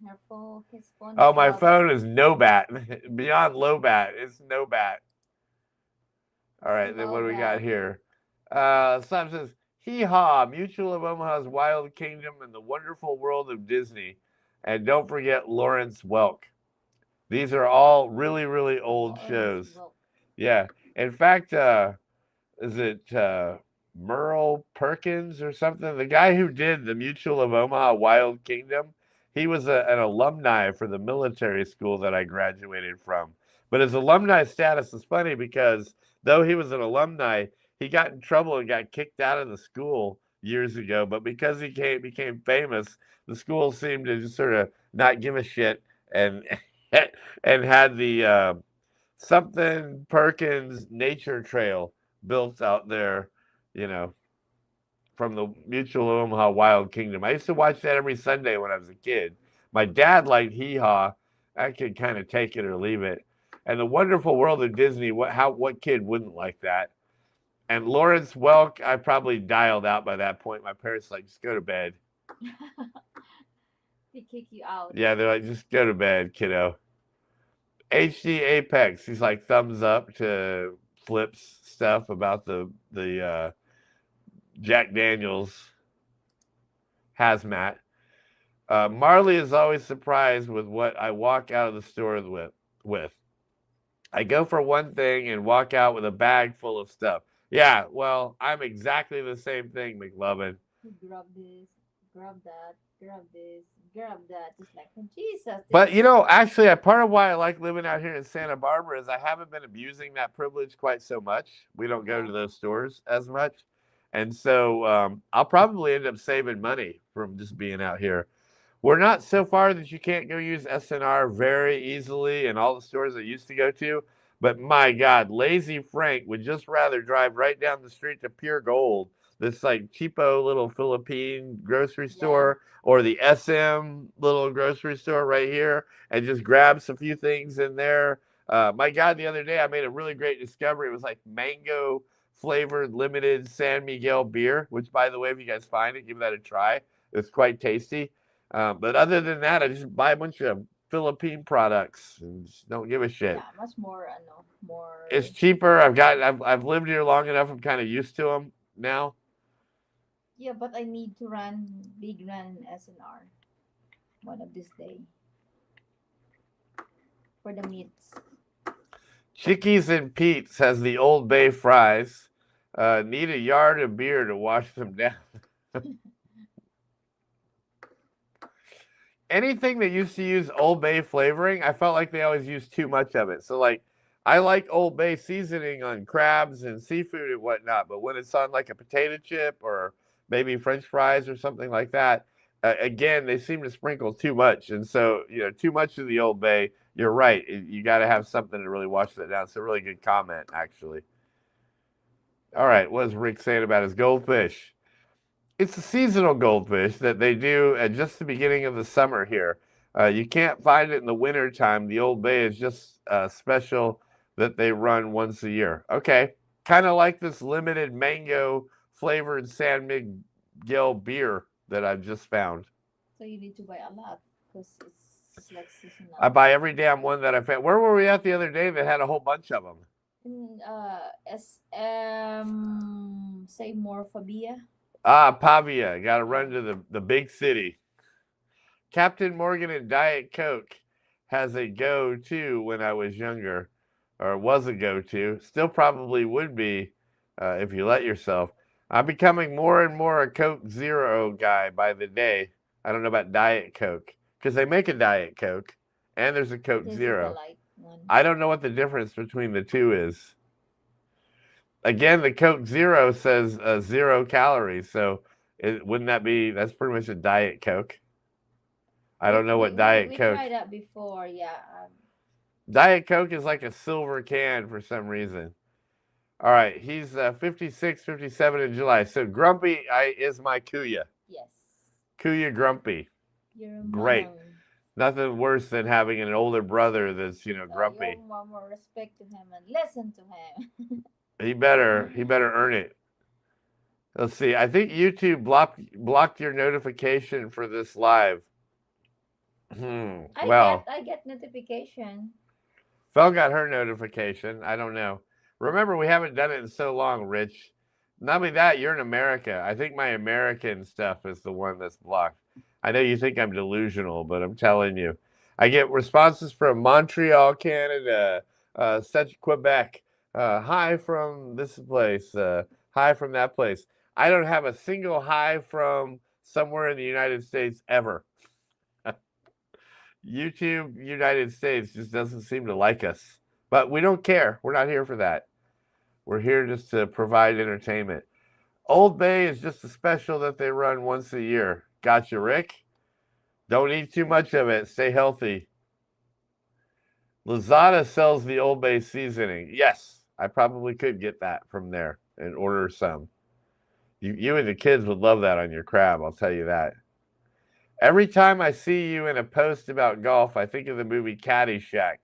His phone Oh, is my low phone is no bat. Beyond low bat, it's no bat. All right, then what do we got here? Sam says, hee-haw, Mutual of Omaha's Wild Kingdom and the Wonderful World of Disney. And don't forget Lawrence Welk. These are all really, really old shows. Yeah. In fact, is it Merle Perkins or something? The guy who did the Mutual of Omaha Wild Kingdom, he was an alumni for the military school that I graduated from. But his alumni status is funny because though he was an alumni, he got in trouble and got kicked out of the school years ago. But because he became famous, the school seemed to just sort of not give a shit and and had the something Perkins Nature Trail built out there, from the Mutual of Omaha Wild Kingdom. I used to watch that every Sunday when I was a kid. My dad liked Hee Haw. I could kind of take it or leave it. And the Wonderful World of Disney, what kid wouldn't like that? And Lawrence Welk, I probably dialed out by that point. My parents just go to bed. He kick you out. Yeah, they're like, just go to bed, kiddo. HD Apex. He's like thumbs up to Flip's stuff about the Jack Daniels hazmat. Marley is always surprised with what I walk out of the store with. I go for one thing and walk out with a bag full of stuff. Yeah, well, I'm exactly the same thing, McLovin. Grab this, grab that, grab this, grab that. Just like, oh, Jesus. But actually, a part of why I like living out here in Santa Barbara is I haven't been abusing that privilege quite so much. We don't go to those stores as much, and so I'll probably end up saving money from just being out here. We're not so far that you can't go use SNR very easily in all the stores I used to go to. But my God, Lazy Frank would just rather drive right down the street to Pure Gold, this like cheapo little Philippine grocery store, or the SM little grocery store right here, and just grabs a few things in there. My God, the other day I made a really great discovery. It was like mango flavored limited San Miguel beer, which, by the way, if you guys find it, give that a try. It's quite tasty. But other than that, I just buy a bunch of Philippine products and just don't give a shit. Yeah, much more, more. It's cheaper. I've lived here long enough. I'm kind of used to them now. Yeah, but I need to big run SNR one of this day for the meats. Chickies and Pete's has the Old Bay fries. Need a yard of beer to wash them down. Anything that used to use Old Bay flavoring, I felt like they always used too much of it. So, like, I like Old Bay seasoning on crabs and seafood and whatnot, but when it's on like a potato chip or maybe French fries or something like that, again, they seem to sprinkle too much. And so, too much of the Old Bay, you're right. You got to have something to really wash that down. It's a really good comment, actually. All right, what is Rick saying about his goldfish? It's a seasonal goldfish that they do at just the beginning of the summer here. You can't find it in the winter time. The Old Bay is just special that they run once a year. Okay, kind of like this limited mango flavored San Miguel beer that I've just found. So you need to buy a lot because it's like seasonal. I buy every damn one that I found. Where were we at the other day that had a whole bunch of them? In say more Fabia. Pavia. Got to run to the big city. Captain Morgan and Diet Coke has a go-to when I was younger, or was a go-to. Still probably would be if you let yourself. I'm becoming more and more a Coke Zero guy by the day. I don't know about Diet Coke, because they make a Diet Coke, and there's a Coke Zero. I don't know what the difference between the two is. Again, the Coke Zero says 0 calories, so wouldn't that be, that's pretty much a Diet Coke? I don't know what Diet Coke. We tried that before, yeah. Diet Coke is like a silver can for some reason. All right, he's 56, 57 in July. So Grumpy is my Kuya. Yes. Kuya Grumpy. You're great. Nothing worse than having an older brother that's, grumpy. You have more respect to him and listen to him. He better earn it. Let's see. I think YouTube blocked your notification for this live. I get notification. Phil got her notification. I don't know. Remember, we haven't done it in so long, Rich. Not only that, you're in America. I think my American stuff is the one that's blocked. I know you think I'm delusional, but I'm telling you. I get responses from Montreal, Canada, such Quebec. Hi from this place. Hi from that place. I don't have a single hi from somewhere in the United States ever. YouTube United States just doesn't seem to like us. But we don't care. We're not here for that. We're here just to provide entertainment. Old Bay is just a special that they run once a year. Gotcha, Rick. Don't eat too much of it. Stay healthy. Lazada sells the Old Bay seasoning. Yes, I probably could get that from there and order some. You and the kids would love that on your crab, I'll tell you that. Every time I see you in a post about golf, I think of the movie Caddyshack.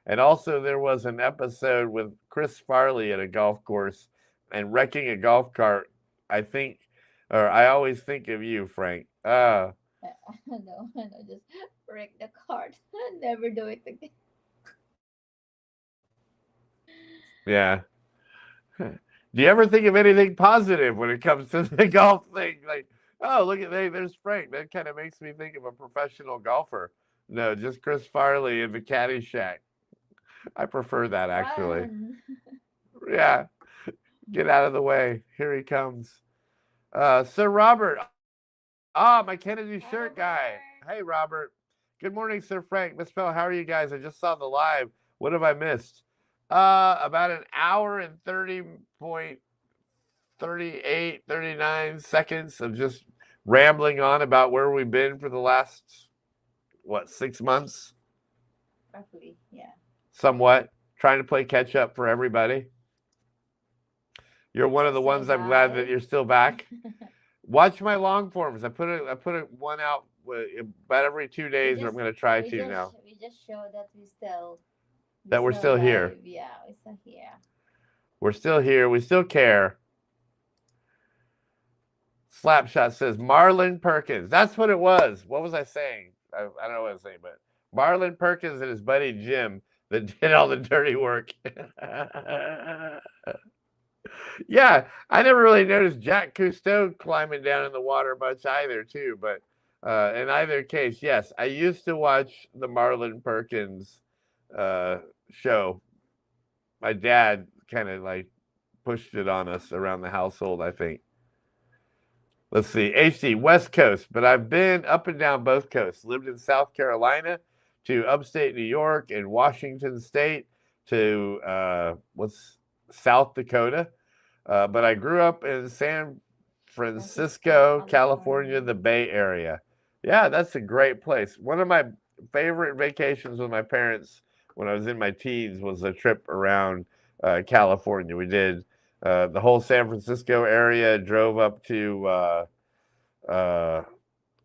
And also there was an episode with Chris Farley at a golf course and wrecking a golf cart. I always think of you, Frank. No, no, just break the card. Never do it again. Yeah. Do you ever think of anything positive when it comes to the golf thing? Like, oh, look at there's Frank. That kind of makes me think of a professional golfer. No, just Chris Farley in the caddy shack. I prefer that actually. Run. Yeah, get out of the way. Here he comes. Sir Robert. Ah, my Kennedy shirt guy. Hey, Robert. Good morning, Sir Frank. Miss Bell, how are you guys? I just saw the live. What have I missed? About an hour and 39 seconds of just rambling on about where we've been for the last, 6 months? Roughly, yeah. Somewhat. Trying to play catch up for everybody. You're one of the Say ones I'm glad that hi. you're still back. Watch my long forms. I put a one out about every 2 days, or I'm going to try to now. We just show that That we're still here. live. Yeah, we're still here. We're still here. We still care. Slapshot says Marlon Perkins. That's what it was. What was I saying? I don't know what I was saying, but Marlon Perkins and his buddy Jim that did all the dirty work. Yeah, I never really noticed Jack Cousteau climbing down in the water much either, too. But in either case, yes, I used to watch the Marlon Perkins show. My dad kind of like pushed it on us around the household, I think. Let's see, HD, West Coast, but I've been up and down both coasts. Lived in South Carolina to upstate New York and Washington State to South Dakota. But I grew up in San Francisco, California, the Bay Area. Yeah, that's a great place. One of my favorite vacations with my parents when I was in my teens was a trip around California. We did the whole San Francisco area, drove up to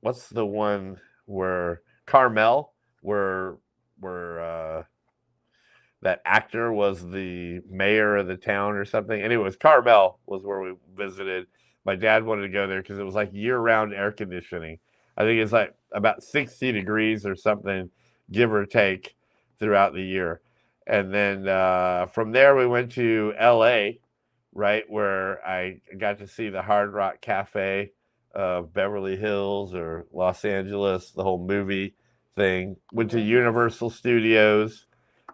what's the one where Carmel, where that actor was the mayor of the town or something. Anyways, Carmel was where we visited. My dad wanted to go there because it was like year-round air conditioning. I think it's like about 60 degrees or something, give or take, throughout the year. And then from there, we went to L.A., right, where I got to see the Hard Rock Cafe of Beverly Hills or Los Angeles, the whole movie thing. Went to Universal Studios,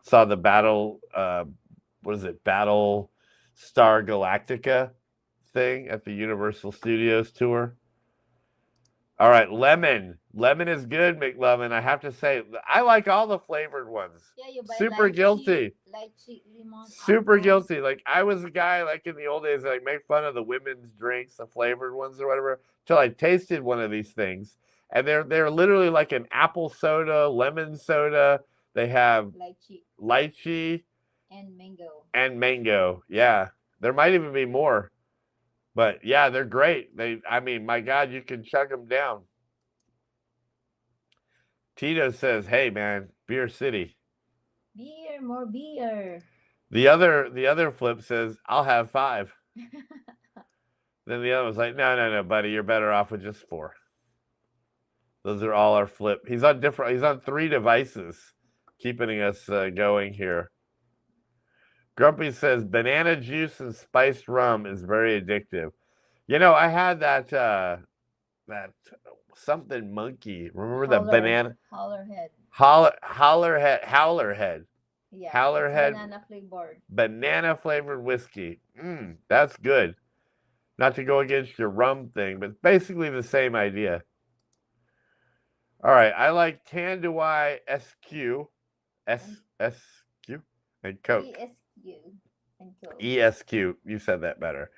saw the Battle Star Galactica thing at the Universal Studios tour. All right, lemon. Lemon is good, McLovin. I have to say, I like all the flavored ones. Yeah, you buy Super guilty. lychee, lemon, Super apples. guilty. Like I was a guy like in the old days, like make fun of the women's drinks, the flavored ones or whatever, till I tasted one of these things, and they're literally like an apple soda, lemon soda. They have lychee and mango. Yeah, there might even be more. But yeah, they're great. I mean, my God, you can chug them down. Tito says, "Hey, man, Beer City. Beer, more beer." The other flip says, "I'll have 5." Then the other was like, "No, buddy, you're better off with just 4." Those are all our flip. He's on 3 devices, keeping us going here. Grumpy says banana juice and spiced rum is very addictive. You know, I had that something monkey. Remember that banana? Howlerhead. Yeah. Howlerhead. Banana flavored whiskey. That's good. Not to go against your rum thing, but basically the same idea. All right, I like Tanduay SQ, and Coke. ESQ. You said that better.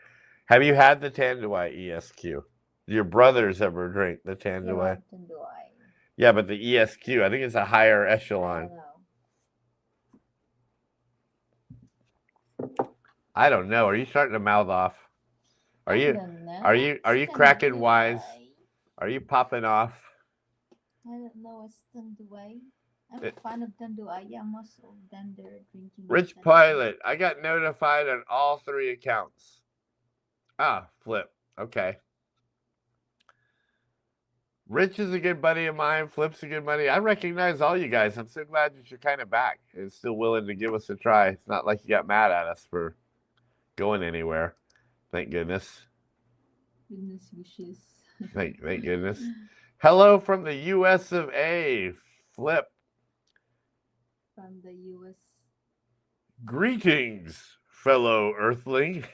Have you had the Tanduay ESQ? Your brothers ever drink the Tanduay? Yeah, but the ESQ, I think it's a higher echelon. I don't know. Are you starting to mouth off? Are you cracking wise? Are you popping off? I don't know what's Tanduay. I'm a fan of Tanduay. Yeah, most of them they're drinking. Rich Pilot, I got notified on all 3 accounts. Flip. Okay. Rich is a good buddy of mine. Flip's a good buddy. I recognize all you guys. I'm so glad that you're kind of back and still willing to give us a try. It's not like you got mad at us for going anywhere. Thank goodness. Goodness wishes. Thank goodness. Hello from the U.S. of A. Flip. From the U.S. Greetings, fellow Earthling.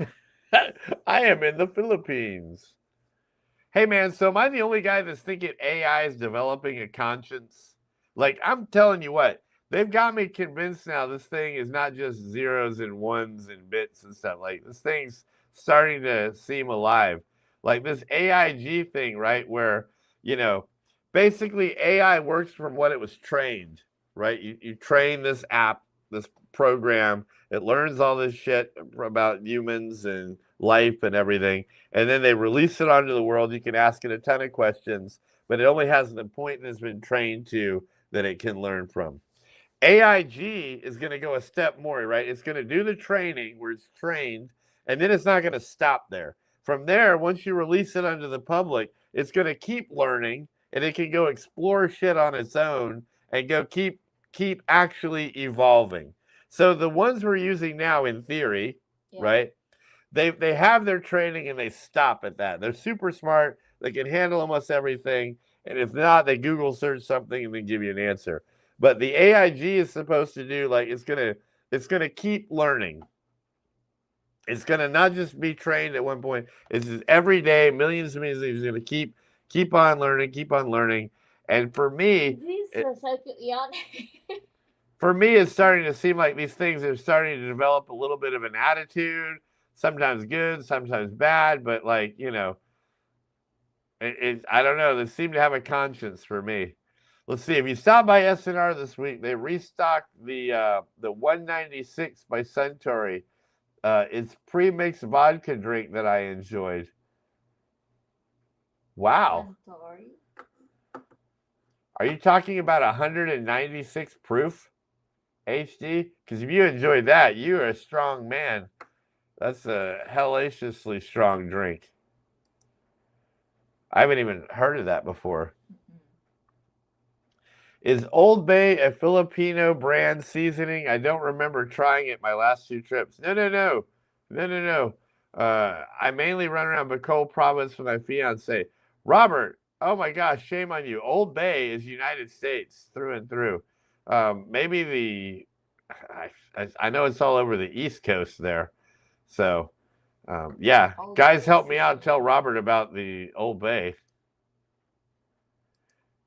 I am in the Philippines. Hey, man, so am I the only guy that's thinking AI is developing a conscience? Like, I'm telling you what, they've got me convinced now this thing is not just zeros and ones and bits and stuff. Like, this thing's starting to seem alive. Like this AIG thing, right, where, you know, basically AI works from what it was trained, right? You train this app, this program, it learns all this shit about humans and life and everything, and then they release it onto the world. You can ask it a ton of questions, but it only has the point it's been trained to that it can learn from. AIG is going to go a step more, right? It's going to do the training where it's trained, and then it's not going to stop there. From there, once you release it onto the public, it's going to keep learning, and it can go explore shit on its own and go keep actually evolving. So the ones we're using now, in theory, right? They have their training and they stop at that. They're super smart. They can handle almost everything, and if not, they Google search something and then give you an answer. But the AIG is supposed to do, like, it's gonna keep learning. It's gonna not just be trained at one point. It's just every day, millions and millions of things. It's gonna keep on learning. And for me, it's starting to seem like these things are starting to develop a little bit of an attitude. Sometimes good, sometimes bad, but like, you know, I don't know. They seem to have a conscience for me. Let's see. If you stop by SNR this week, they restocked the 196 by Suntory. It's pre-mixed vodka drink that I enjoyed. Wow. Suntory. Are you talking about 196 proof HD? Because if you enjoyed that, you are a strong man. That's a hellaciously strong drink. I haven't even heard of that before. Is Old Bay a Filipino brand seasoning? I don't remember trying it my last 2 trips. No. I mainly run around Bicol province with my fiance. Robert, oh my gosh, shame on you. Old Bay is United States through and through. Maybe I know it's all over the East Coast there. So, yeah, guys, help me out and tell Robert about the Old Bay.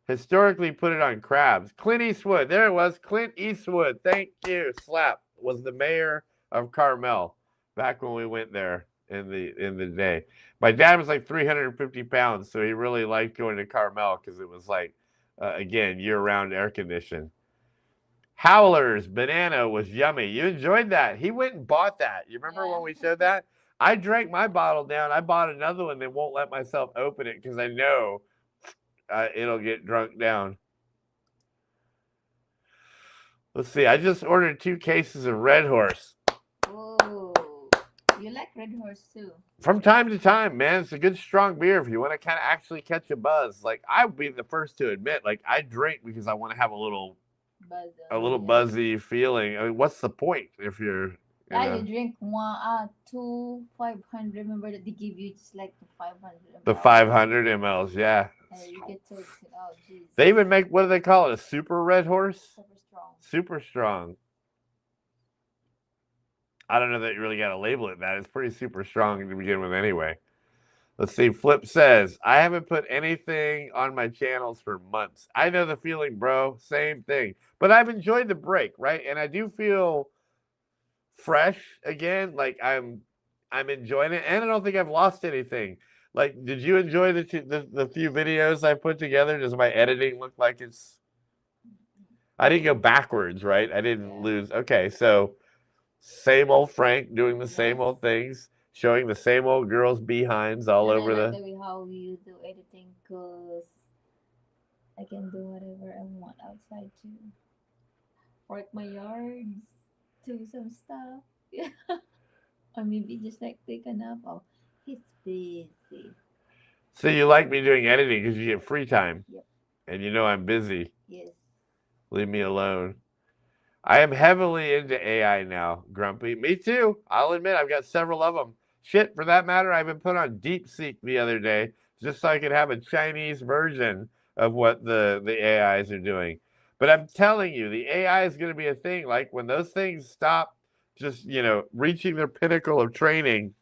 Historically put it on crabs. Clint Eastwood, there it was. Clint Eastwood, thank you. Slap was the mayor of Carmel back when we went there in the day. My dad was like 350 pounds, so he really liked going to Carmel because it was like, again, year-round air conditioned. Howlers banana was yummy. You enjoyed that. He went and bought that. You remember when we showed that? I drank my bottle down. I bought another one and won't let myself open it because I know it'll get drunk down. Let's see. I just ordered 2 cases of Red Horse. Oh, you like Red Horse too? From time to time, man. It's a good strong beer if you want to kind of actually catch a buzz. Like, I would be the first to admit, like, I drink because I want to have a little buzzy feeling. I mean, what's the point if you're... You drink 2 500. Remember that they give you just like the 500 ml. The 500 mLs, yeah. You get to, geez. They even make, what do they call it? A super Red Horse? Super strong. Super strong. I don't know that you really got to label it that. It's pretty super strong to begin with anyway. Let's see. Flip says, I haven't put anything on my channels for months. I know the feeling, bro. Same thing. But I've enjoyed the break, right? And I do feel fresh again. Like I'm enjoying it. And I don't think I've lost anything. Like, did you enjoy the few videos I put together? Does my editing look like it's... I didn't go backwards, right? I didn't lose. Okay, so same old Frank doing the same old things, showing the same old girls' behinds all over the way how you do editing, because I can do whatever I want outside too. Work my yards, do some stuff. Yeah. Or maybe just like take a nap. Oh, he's busy. So you like me doing editing because you get free time. Yep. And you know I'm busy. Yes. Leave me alone. I am heavily into AI now, Grumpy. Me too. I'll admit I've got several of them. Shit, for that matter, I even put on DeepSeek the other day just so I could have a Chinese version of what the AIs are doing. But I'm telling you, the AI is going to be a thing. Like when those things stop just, reaching their pinnacle of training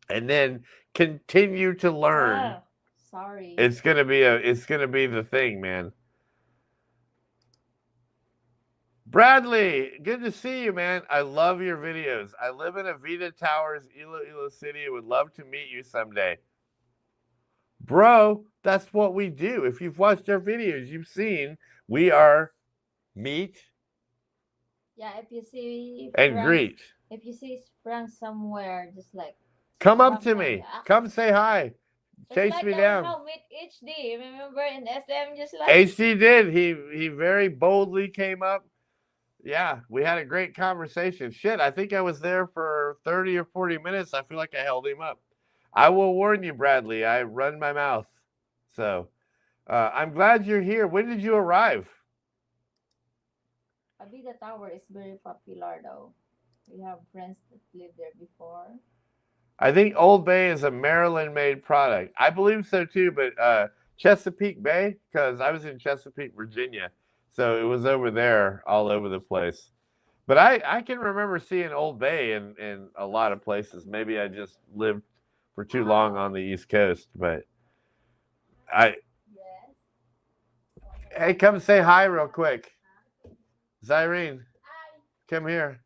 and then continue to learn, Ah, sorry. it's going to be the thing, man. Bradley, good to see you, man. I love your videos. I live in Avita Towers, Iloilo City. I would love to meet you someday. Bro, that's what we do. If you've watched our videos, you've seen we are meet Yeah, if you see and friends, greet. if you see friends somewhere, just like Come up to come me. by. Come say hi. Just Chase like me that down. how with HD, remember in SM, just like HD did. He very boldly came up. Yeah, we had a great conversation. Shit, I think I was there for 30 or 40 minutes. I feel like I held him up. I will warn you, Bradley, I run my mouth. So I'm glad you're here. When did you arrive? Avida Tower is very popular though. We have friends that lived there before. I think Old Bay is a Maryland made product. I believe so too, but Chesapeake Bay, because I was in Chesapeake, Virginia. So it was over there all over the place. But I can remember seeing Old Bay in a lot of places. Maybe I just lived for too long on the East Coast, but Yes. hey, come say hi real quick. Zyrene, come here.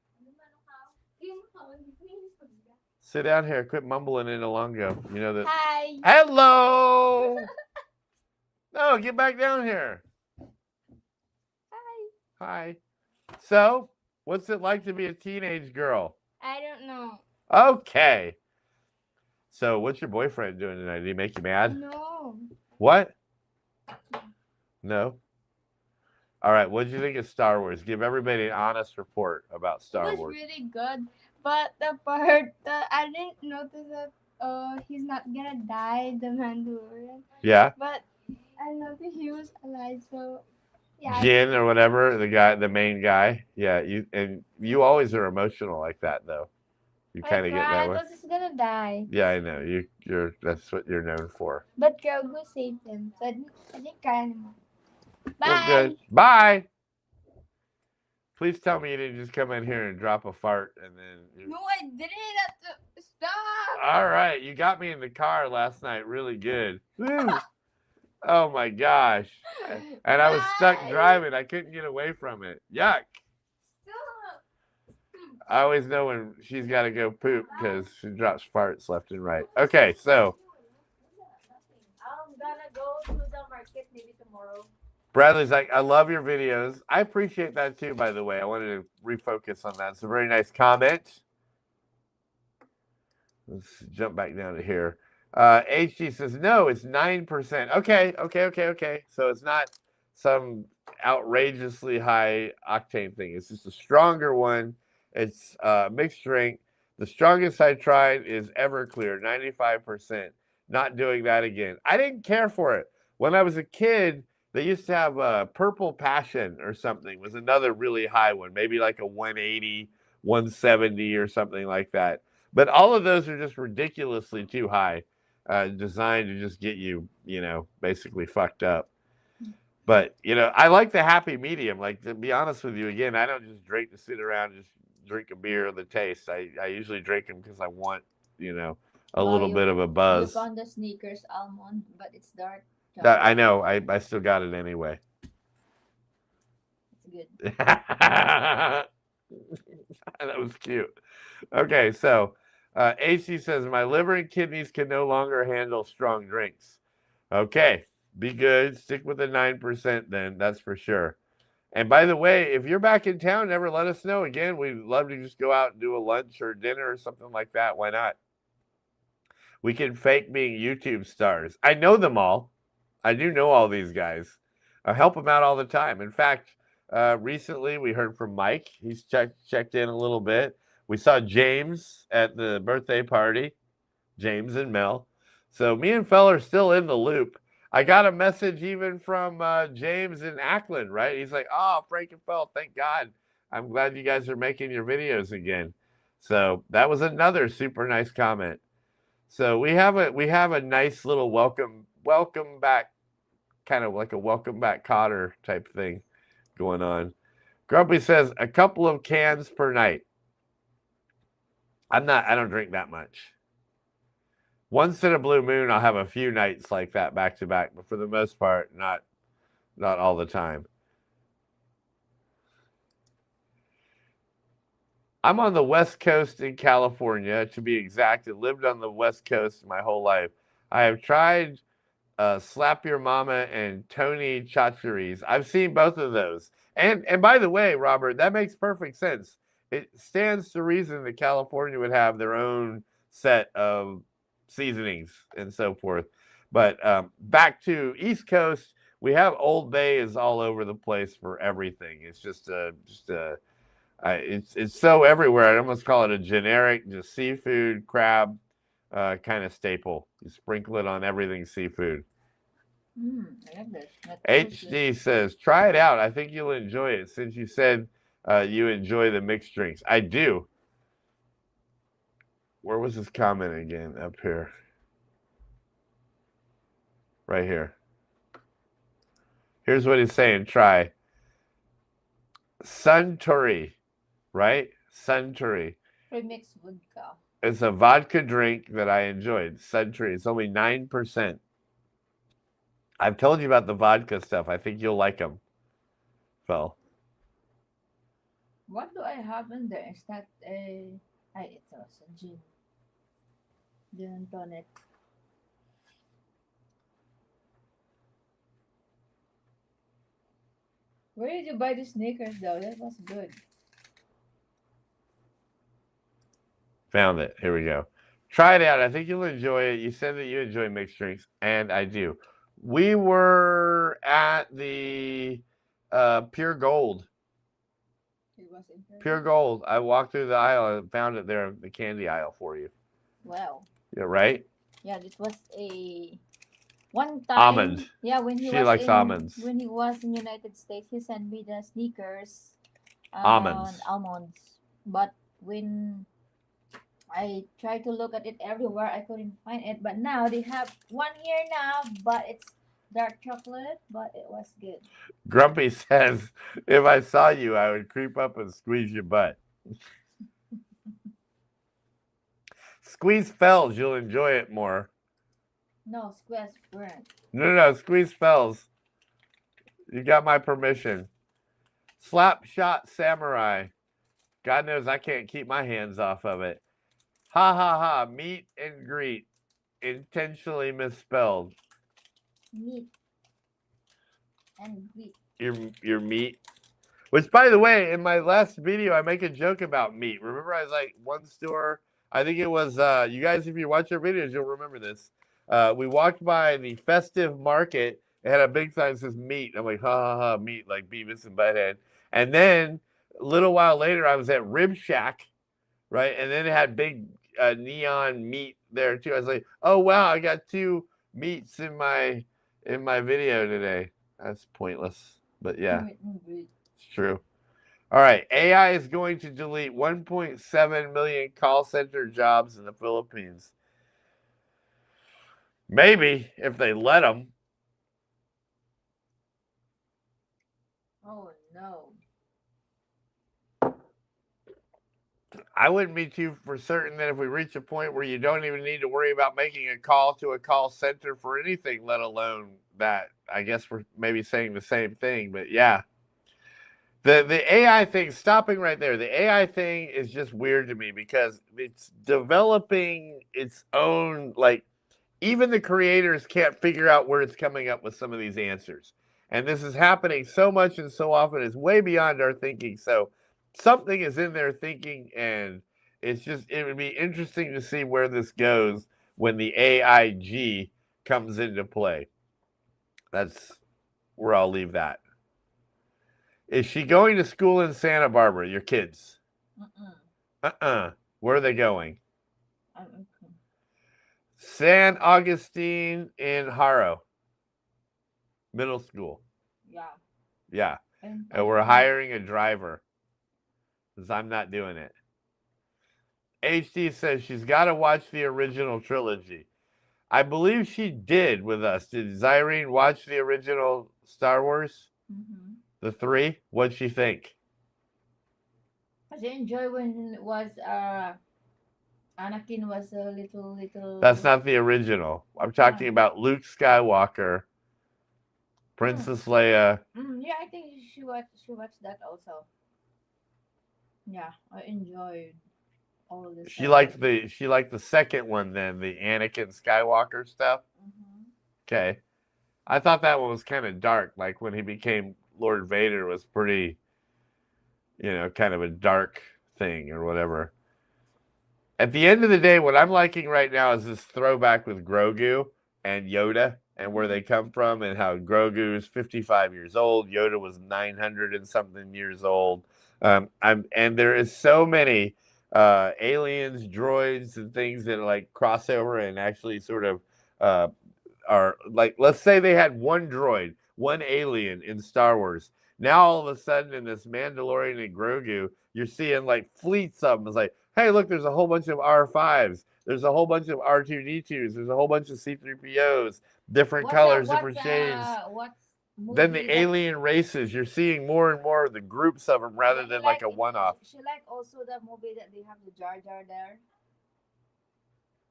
Sit down here. Quit mumbling in Alongo. You know that. Hi. Hello. No, get back down here. Hi. Hi. So, what's it like to be a teenage girl? I don't know. Okay. So, what's your boyfriend doing tonight? Did he make you mad? No. What? No. All right. What did you think of Star Wars? Give everybody an honest report about Star It was Wars. really good, but the part that I didn't notice that he's not gonna die, the Mandalorian. Yeah. But I noticed he was alive, so yeah. Jin or whatever, the main guy. Yeah. You always are emotional like that, though. You kind of get that way. because he's gonna die. Yeah, I know. You're that's what you're known for. But Grogu saved him, so I think kaya naman. Bye. Well, good. Bye. Please tell me you didn't just come in here and drop a fart and then. No, I didn't. Stop. All right, you got me in the car last night, really good. Woo. Oh my gosh! And I was stuck Bye. driving. I couldn't get away from it. Yuck! Stop. I always know when she's got to go poop because she drops farts left and right. Okay, so I'm gonna go to the market maybe tomorrow. Bradley's like, I love your videos. I appreciate that too, by the way. I wanted to refocus on that. It's a very nice comment. Let's jump back down to here. HG says, no, it's 9%. Okay. So it's not some outrageously high octane thing. It's just a stronger one. It's mixed drink. The strongest I tried is Everclear, 95%. Not doing that again. I didn't care for it. When I was a kid, they used to have Purple Passion or something, was another really high one, maybe like a 180, 170 or something like that. But all of those are just ridiculously too high, designed to just get you, basically fucked up. But, I like the happy medium. Like, to be honest with you, again, I don't just drink to sit around and just drink a beer of the taste. I usually drink them because I want, a little bit of a buzz. You found the Snickers almond, but it's dark. I know. I still got it anyway. It's good. That was cute. Okay, so AC says, my liver and kidneys can no longer handle strong drinks. Okay, be good. Stick with the 9% then, that's for sure. And by the way, if you're back in town, never let us know. Again, we'd love to just go out and do a lunch or dinner or something like that. Why not? We can fake being YouTube stars. I know them all. I do know all these guys. I help them out all the time. In fact, recently we heard from Mike. He's checked in a little bit. We saw James at the birthday party, James and Mel. So me and Fell are still in the loop. I got a message even from James in Ackland, right? He's like, "Oh, Frank and Fell, thank God. I'm glad you guys are making your videos again." So that was another super nice comment. So we have a nice little welcome back, kind of like a welcome back Cotter type thing going on. Grumpy says a couple of cans per night. I don't drink that much. Once in a blue moon, I'll have a few nights like that back to back, but for the most part, not all the time. I'm on the West Coast in California, to be exact, and lived on the West Coast my whole life. I have tried Slap Your Mama and Tony Chachere's. I've seen both of those. And by the way, Robert, that makes perfect sense. It stands to reason that California would have their own set of seasonings and so forth. But back to East Coast, we have Old Bay is all over the place for everything. It's it's so everywhere. I'd almost call it a generic, just seafood, crab kind of staple. You sprinkle it on everything seafood. I love this. HD says, try it out. I think you'll enjoy it since you said you enjoy the mixed drinks. I do. Where was his comment again? Up here. Right here. Here's what he's saying. Try Suntory, right? Suntory. Premix vodka. It's a vodka drink that I enjoyed. Suntory. It's only 9%. I've told you about the vodka stuff. I think you'll like them. Phil. What do I have in there? Is that a... it's also gin. Gin and tonic. Where did you buy the sneakers though? That was good. Found it. Here we go. Try it out. I think you'll enjoy it. You said that you enjoy mixed drinks, and I do. We were at the Pure Gold. It was in Pure Gold. I walked through the aisle and found it there, the candy aisle for you. Wow. Yeah, right? Yeah, it was a one time. Almond. Yeah, when he She was likes almonds. When he was in United States, he sent me the sneakers. Almonds. Almonds. But when I tried to look at it everywhere, I couldn't find it. But now they have one here now, but it's dark chocolate, but it was good. Grumpy says, if I saw you, I would creep up and squeeze your butt. Squeeze Fells, you'll enjoy it more. No, squeeze burnt. No, squeeze Fells. You got my permission. Slap Shot Samurai. God knows I can't keep my hands off of it. Ha ha ha, meet and greet. Intentionally misspelled. Meet and greet. Your meat. Which, by the way, in my last video, I make a joke about meat. Remember, I was like, one store, I think it was, you guys, if you watch our videos, you'll remember this. We walked by the Festive Market. It had a big sign that says meat. I'm like, ha ha ha, meat, like Beavis and Butthead. And then a little while later, I was at Rib Shack, right? And then it had big neon meat there too. I was like, oh wow, I got 2 meats in my video today. That's pointless, but yeah, it's true. All right, AI is going to delete 1.7 million call center jobs in the Philippines. Maybe if they let them. Oh no. I wouldn't be too for certain that if we reach a point where you don't even need to worry about making a call to a call center for anything, let alone that. I guess we're maybe saying the same thing, but yeah. The AI thing, stopping right there, the AI thing is just weird to me because it's developing its own, like, even the creators can't figure out where it's coming up with some of these answers. And this is happening so much and so often, it's way beyond our thinking. So something is in their thinking, and it would be interesting to see where this goes when the AIG comes into play. That's where I'll leave that. Is she going to school in Santa Barbara, your kids? Where are they going? San Augustine in Haro Middle School. Yeah. Yeah. And And we're hiring a driver because I'm not doing it. HD says she's got to watch the original trilogy. I believe she did with us. Did Zyrene watch the original Star Wars? Mm-hmm. The 3? What'd she think? I enjoy when was Anakin was a little. That's not the original. I'm talking about Luke Skywalker, Princess Leia. Yeah, I think she watched that also. Yeah, I enjoyed all of this. She liked the second one then, the Anakin Skywalker stuff. Mm-hmm. Okay. I thought that one was kind of dark. Like when he became Lord Vader was pretty, kind of a dark thing or whatever. At the end of the day, what I'm liking right now is this throwback with Grogu and Yoda and where they come from and how Grogu is 55 years old. Yoda was 900 and something years old. And there is so many aliens, droids, and things that like cross over and actually sort of are like, let's say they had one droid, one alien in Star Wars. Now all of a sudden in this Mandalorian and Grogu, you're seeing like fleets of them. It's like, hey, look, there's a whole bunch of R5s. There's a whole bunch of R2D2s. There's a whole bunch of C3POs, different colors, different shades. Then the alien races, you're seeing more and more of the groups of them rather than like a one-off. She like also the movie that they have the Jar Jar there.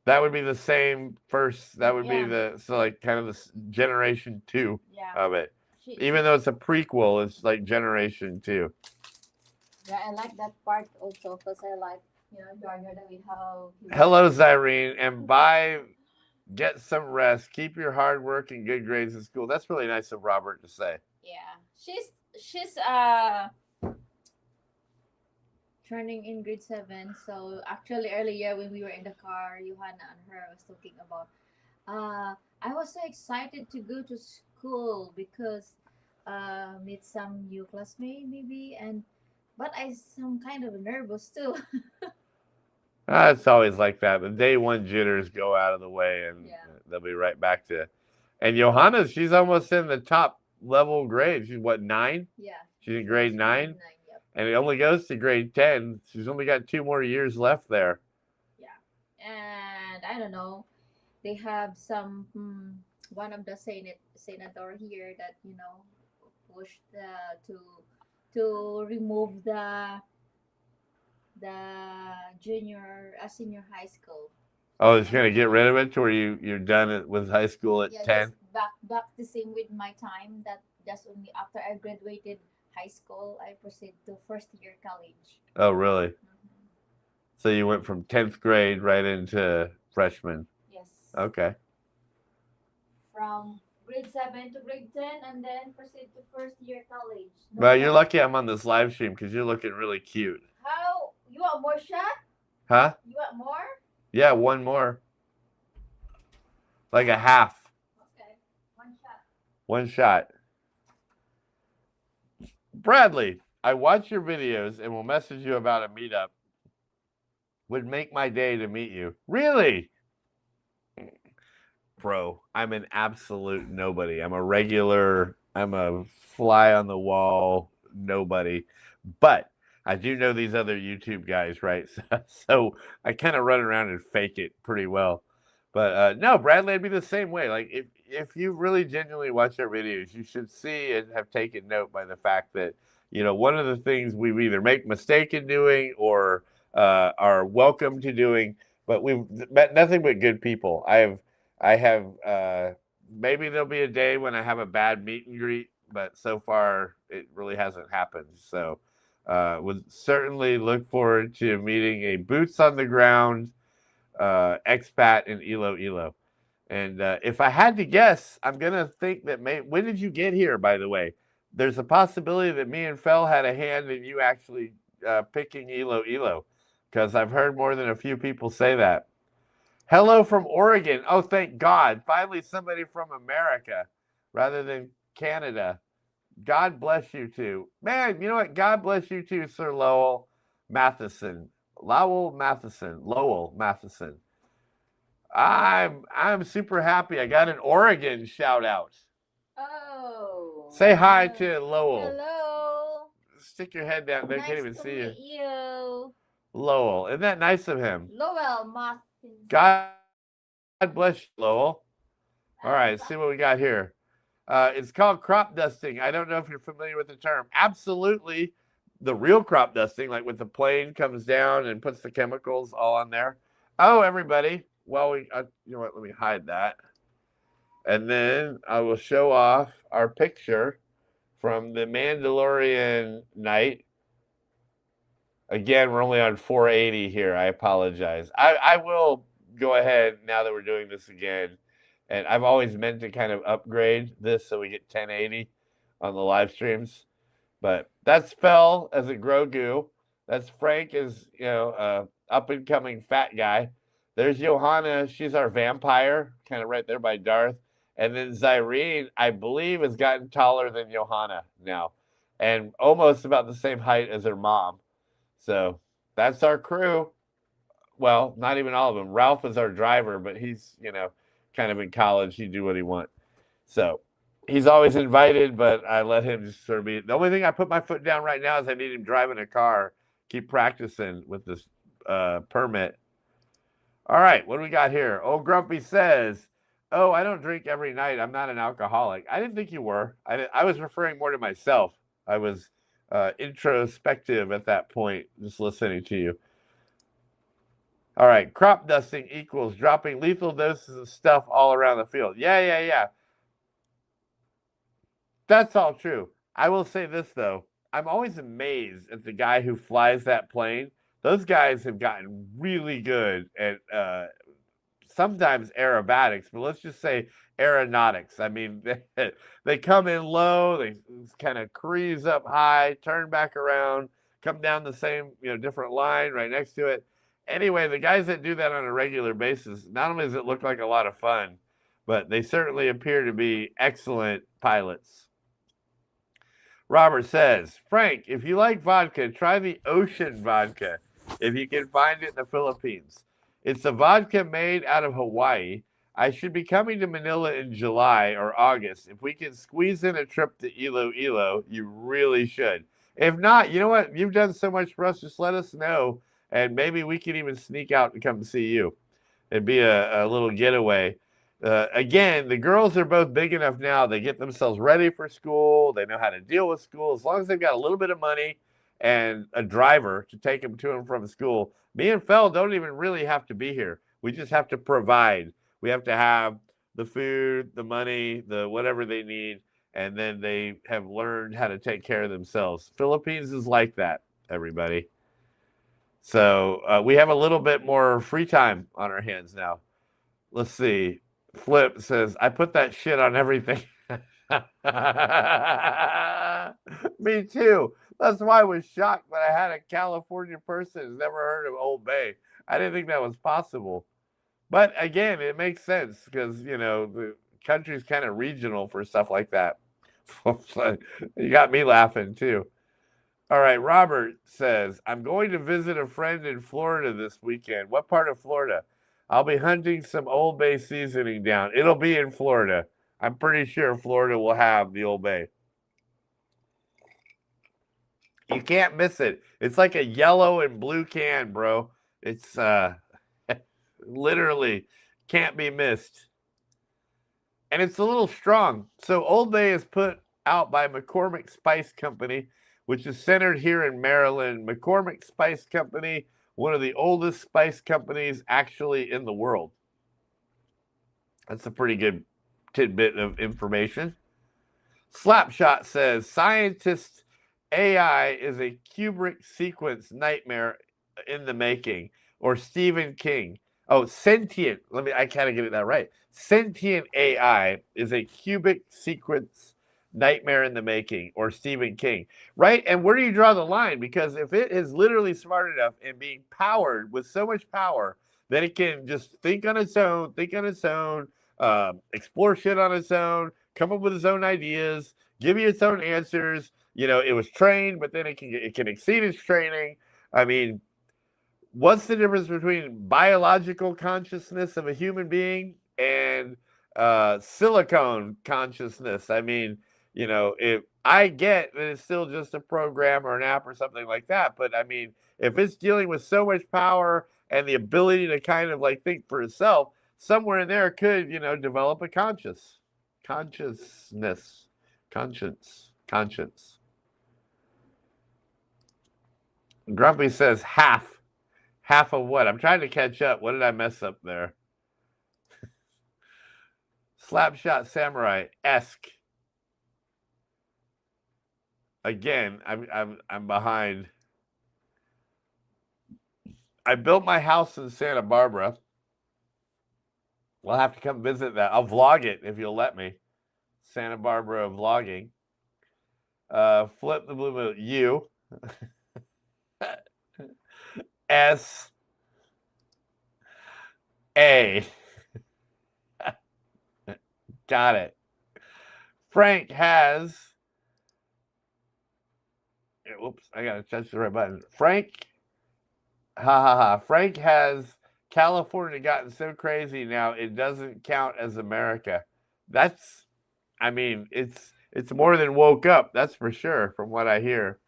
That would be the same first. That would be like kind of the generation 2 of it. Even though it's a prequel, it's like generation 2. Yeah, I like that part also because I like, Jar Jar that we have. Hello, Zyrene, and get some rest. Keep your hard work and good grades in school. That's really nice of Robert to say. Yeah, she's turning in grade 7. So actually earlier when we were in the car, Johanna and her was talking about. I was so excited to go to school because meet some new classmates maybe, but I some kind of nervous too. It's always like that. The day one jitters go out of the way, and they'll be right back to. And Johanna, she's almost in the top level grade. She's what, 9? Yeah. She's in grade 9, yep. And it only goes to grade 10. She's only got 2 more years left there. Yeah, and I don't know. They have some one of the senator here that pushed to remove the senior high school. Oh, it's gonna get rid of it to where you're done with high school at 10. Back the same with my time that just only after I graduated high school I proceed to first year college. Oh, really? Mm-hmm. So you went from 10th grade right into freshman. Yes. Okay. From grade 7 to grade 10 and then proceed to first year college. Well, you're lucky I'm on this live stream because you're looking really cute. How? You want more shot? Huh? You want more? Yeah, one more. Like a half. Okay. One shot. One shot. Bradley, I watch your videos and will message you about a meetup. Would make my day to meet you. Really? Bro, I'm an absolute nobody. I'm a fly on the wall nobody. But I do know these other YouTube guys, right? So I kind of run around and fake it pretty well. But no, Bradley, I'd be the same way. Like if you really genuinely watch our videos, you should see and have taken note by the fact that, one of the things we either make mistake in doing or are welcome to doing, but we've met nothing but good people. I have maybe there'll be a day when I have a bad meet and greet, but so far it really hasn't happened. So would certainly look forward to meeting a boots on the ground expat in Iloilo. And if I had to guess, I'm going to think that when did you get here, by the way? There's a possibility that me and Fel had a hand in you actually picking Iloilo, because I've heard more than a few people say that. Hello from Oregon. Oh, thank God. Finally, somebody from America rather than Canada. God bless you too. Man, you know what? God bless you too, Sir Lowell Matheson. I'm super happy. I got an Oregon shout out. Oh. Say hi to Lowell. Hello. Stick your head down. They Nice can't even to see meet you. you. Lowell. Isn't that nice of him? Lowell Muffins. God bless you, Lowell. All right, see what we got here. It's called crop dusting. I don't know if you're familiar with the term. Absolutely, the real crop dusting, like with the plane comes down and puts the chemicals all on there. Oh, everybody. Well, you know what? Let me hide that. And then I will show off our picture from the Mandalorian night. Again, we're only on 480 here. I apologize. I will go ahead now that we're doing this again. And I've always meant to kind of upgrade this so we get 1080 on the live streams. But that's Fell as a Grogu. That's Frank as, up and coming fat guy. There's Johanna. She's our vampire, kind of right there by Darth. And then Zyrene, I believe, has gotten taller than Johanna now and almost about the same height as her mom. So that's our crew. Well, not even all of them. Ralph is our driver, but he's, kind of in college. He do what he wants. So he's always invited, but I let him just sort of be. The only thing I put my foot down right now is I need him driving a car. Keep practicing with this permit. All right, what do we got here? Old Grumpy says, "Oh, I don't drink every night. I'm not an alcoholic." I didn't think you were. I was referring more to myself. I was introspective at that point, just listening to you. All right, crop dusting equals dropping lethal doses of stuff all around the field. Yeah. That's all true. I will say this, though. I'm always amazed at the guy who flies that plane. Those guys have gotten really good at sometimes aerobatics, but let's just say aeronautics. I mean, they come in low, they kind of cruise up high, turn back around, come down the same, different line right next to it. Anyway, the guys that do that on a regular basis, not only does it look like a lot of fun, but they certainly appear to be excellent pilots. Robert says, Frank, if you like vodka, try the ocean vodka if you can find it in the Philippines. It's a vodka made out of Hawaii. I should be coming to Manila in July or August. If we can squeeze in a trip to Iloilo, you really should. If not, you know what? You've done so much for us. Just let us know, and maybe we can even sneak out and come see you. It'd be a little getaway. Again, the girls are both big enough now. They get themselves ready for school. They know how to deal with school. As long as they've got a little bit of money and a driver to take them to and from school, me and Fell don't even really have to be here. We just have to provide. We have to have the food, the money, the whatever they need, and then they have learned how to take care of themselves. Philippines is like that, everybody. So we have a little bit more free time on our hands now. Let's see. Flip says, I put that shit on everything. Me too. That's why I was shocked that I had a California person who's never heard of Old Bay. I didn't think that was possible. But again, it makes sense because, the country's kind of regional for stuff like that. You got me laughing too. All right, Robert says, I'm going to visit a friend in Florida this weekend. What part of Florida? I'll be hunting some Old Bay seasoning down. It'll be in Florida. I'm pretty sure Florida will have the Old Bay. You can't miss it. It's like a yellow and blue can, bro. It's literally can't be missed. And it's a little strong. So Old Bay is put out by McCormick Spice Company, which is centered here in Maryland. McCormick Spice Company, one of the oldest spice companies actually in the world. That's a pretty good tidbit of information. Slapshot says, scientists AI is a Kubrick sequence nightmare in the making, or Stephen King. Oh, sentient. I gotta get that right. Sentient AI is a Kubrick sequence nightmare in the making, or Stephen King, right? And where do you draw the line? Because if it is literally smart enough and being powered with so much power that it can just think on its own, explore shit on its own, come up with its own ideas, give you its own answers. It was trained, but then it can exceed its training. I mean, what's the difference between biological consciousness of a human being and silicone consciousness? I mean, you know, if I get that it's still just a program or an app or something like that, but I mean, if it's dealing with so much power and the ability to kind of like think for itself, somewhere in there could, you know, develop a consciousness, conscience. Grumpy says half of what? I'm trying to catch up. What did I mess up there? Slapshot Samurai esque. Again, I'm behind. I built my house in Santa Barbara. We'll have to come visit that. I'll vlog it if you'll let me. Santa Barbara vlogging. Flip the blue moon. U. S. A. Got it. Frank has. Oops, I gotta touch the right button. Frank. Frank has California gotten so crazy now it doesn't count as America. That's, I mean, it's more than woke up. That's for sure, from what I hear.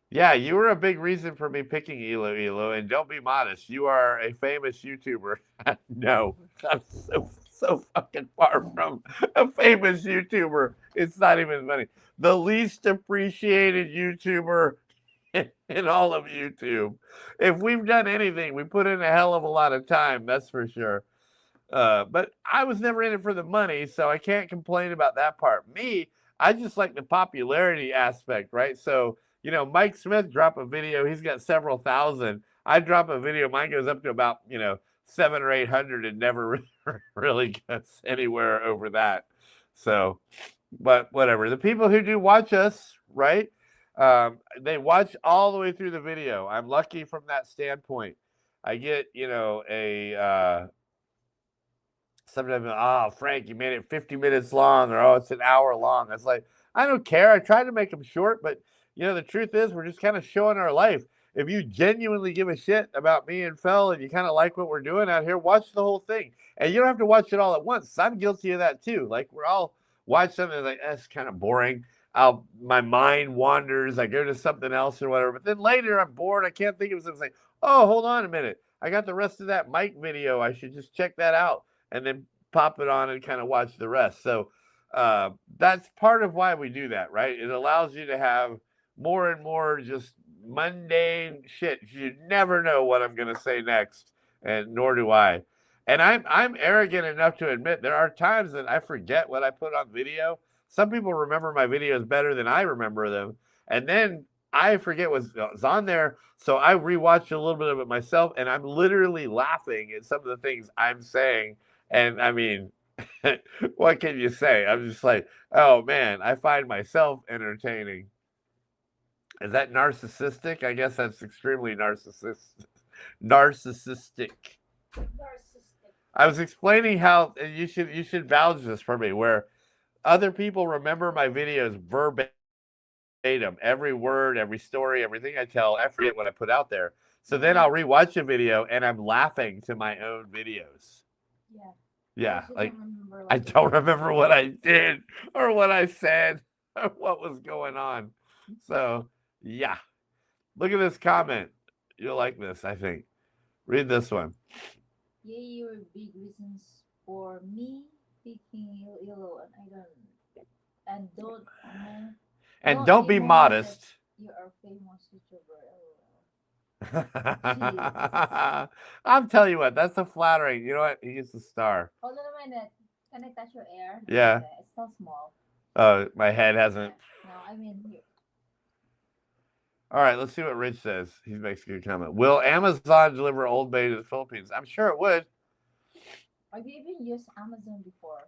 Yeah, you were a big reason for me picking Elo, and don't be modest. You are a famous YouTuber. No, I'm so fucking far from a famous YouTuber. It's not even funny. The least appreciated YouTuber in all of YouTube. If we've done anything, we put in a hell of a lot of time. That's for sure. But I was never in it for the money, so I can't complain about that part. Me, I just like the popularity aspect, right? So, you know, Mike Smith drop a video, he's got several thousand. I drop a video, mine goes up to about, you know, 700 or 800 and never really gets anywhere over that. So, but whatever. The people who do watch us, right? They watch all the way through the video. I'm lucky from that standpoint. I get, you know, sometimes, oh, Frank, you made it 50 minutes long, or oh, it's an hour long. It's like, I don't care. I try to make them short, but you know, the truth is we're just kind of showing our life. If you genuinely give a shit about me and Fel and you kind of like what we're doing out here, watch the whole thing. And you don't have to watch it all at once. I'm guilty of that too. Like, we're all watch something like, that's kind of boring. My mind wanders. I go to something else or whatever. But then later I'm bored. I can't think of something. Like, oh, hold on a minute. I got the rest of that Mike video. I should just check that out and then pop it on and kind of watch the rest. So that's part of why we do that, right? It allows you to have more and more just mundane shit. You never know what I'm going to say next, and nor do I. And I'm arrogant enough to admit there are times that I forget what I put on video. Some people remember my videos better than I remember them, and then I forget what's on there. So I rewatched a little bit of it myself, and I'm literally laughing at some of the things I'm saying. And I mean, what can you say? I'm just like, oh man, I find myself entertaining. Is that narcissistic? I guess that's extremely narcissistic. Narcissistic. I was explaining how you should vouch this for me, where other people remember my videos verbatim, every word, every story, everything I tell. I forget what I put out there. So then I'll rewatch a video and I'm laughing to my own videos. Yeah. Yeah, like I don't remember what I did or what I said or what was going on. So, yeah. Look at this comment. You'll like this, I think. Read this one. Yeah, your big reasons for me picking Elo, and don't be modest. You are famous YouTuber. I'm telling you what, that's a flattering. You know what? He gets a star. Hold on a minute. Can I touch your hair? Yeah. Okay, it's still small. Oh, my head hasn't. No, I mean here. All right, let's see what Rich says. He makes a good comment. Will Amazon deliver Old Bay to the Philippines? I'm sure it would. Have you even used Amazon before?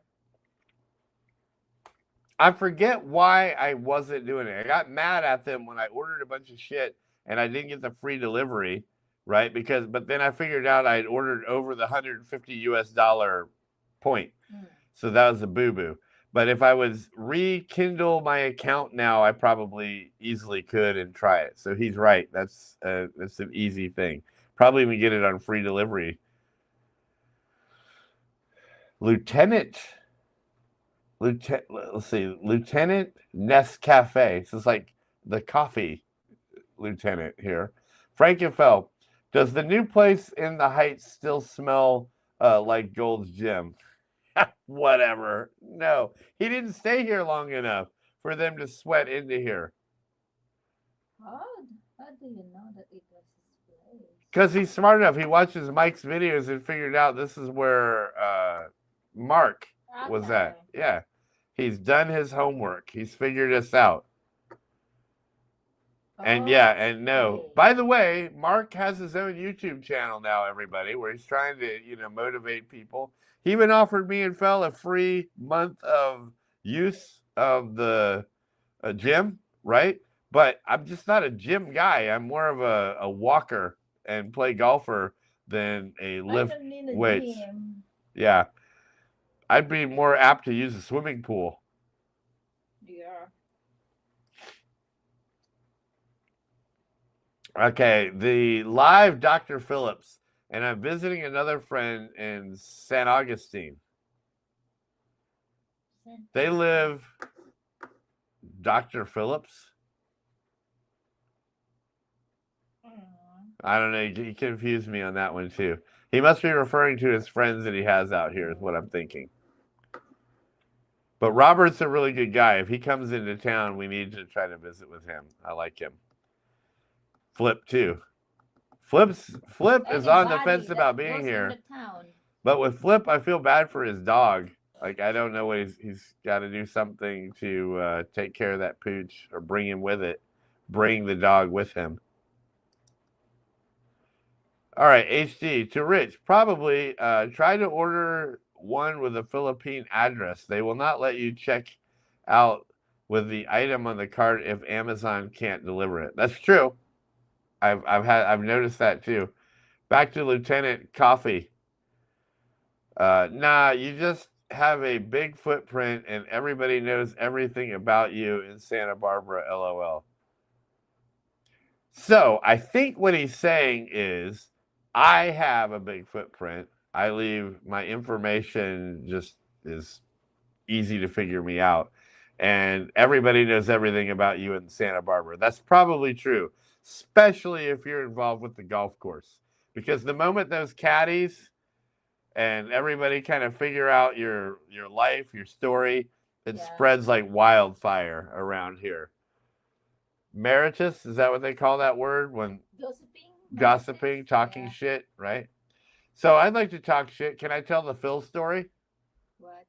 I forget why I wasn't doing it. I got mad at them when I ordered a bunch of shit and I didn't get the free delivery, right? But then I figured out I had ordered over the $150 point. So that was a boo-boo. But if I was rekindle my account now, I probably easily could and try it. So he's right. That's an easy thing. Probably even get it on free delivery. Lieutenant, let's see, Lieutenant Nescafe. So it's like the coffee lieutenant here. Frankenfeld, does the new place in the Heights still smell like Gold's Gym? Whatever. No, he didn't stay here long enough for them to sweat into here. How, how do you know that it was his place? Because he's smart enough. He watches Mike's videos and figured out this is where Mark was at. Okay. Yeah. He's done his homework. He's figured us out. And yeah, and no. Okay. By the way, Mark has his own YouTube channel now, everybody, where he's trying to, motivate people. He even offered me and Phil a free month of use of the gym, right? But I'm just not a gym guy. I'm more of a walker and play golfer than a I lift don't need a weights. gym. Yeah. I'd be more apt to use a swimming pool. Yeah. Okay, the live Dr. Phillips, and I'm visiting another friend in San Augustine. They live, Dr. Phillips? I don't know. He confused me on that one too. He must be referring to his friends that he has out here, is what I'm thinking. But Robert's a really good guy. If he comes into town, we need to try to visit with him. I like him. Flip too. Flip is on the fence about being here. But with Flip, I feel bad for his dog. Like, I don't know what he's got to do something to take care of that pooch or bring him with it. Bring the dog with him. All right, HD to Rich. Probably try to order one with a Philippine address. They will not let you check out with the item on the cart if Amazon can't deliver it. That's true. I've noticed that too. Back to Lieutenant Coffee. Nah, you just have a big footprint and everybody knows everything about you in Santa Barbara, LOL. So I think what he's saying is, I have a big footprint. I leave my information just is easy to figure me out. And everybody knows everything about you in Santa Barbara. That's probably true, especially if you're involved with the golf course. Because the moment those caddies and everybody kind of figure out your life, your story, it spreads like wildfire around here. Meritus, is that what they call that word? When gossiping, talking shit, right? So I'd like to talk shit. Can I tell the Phil story? What?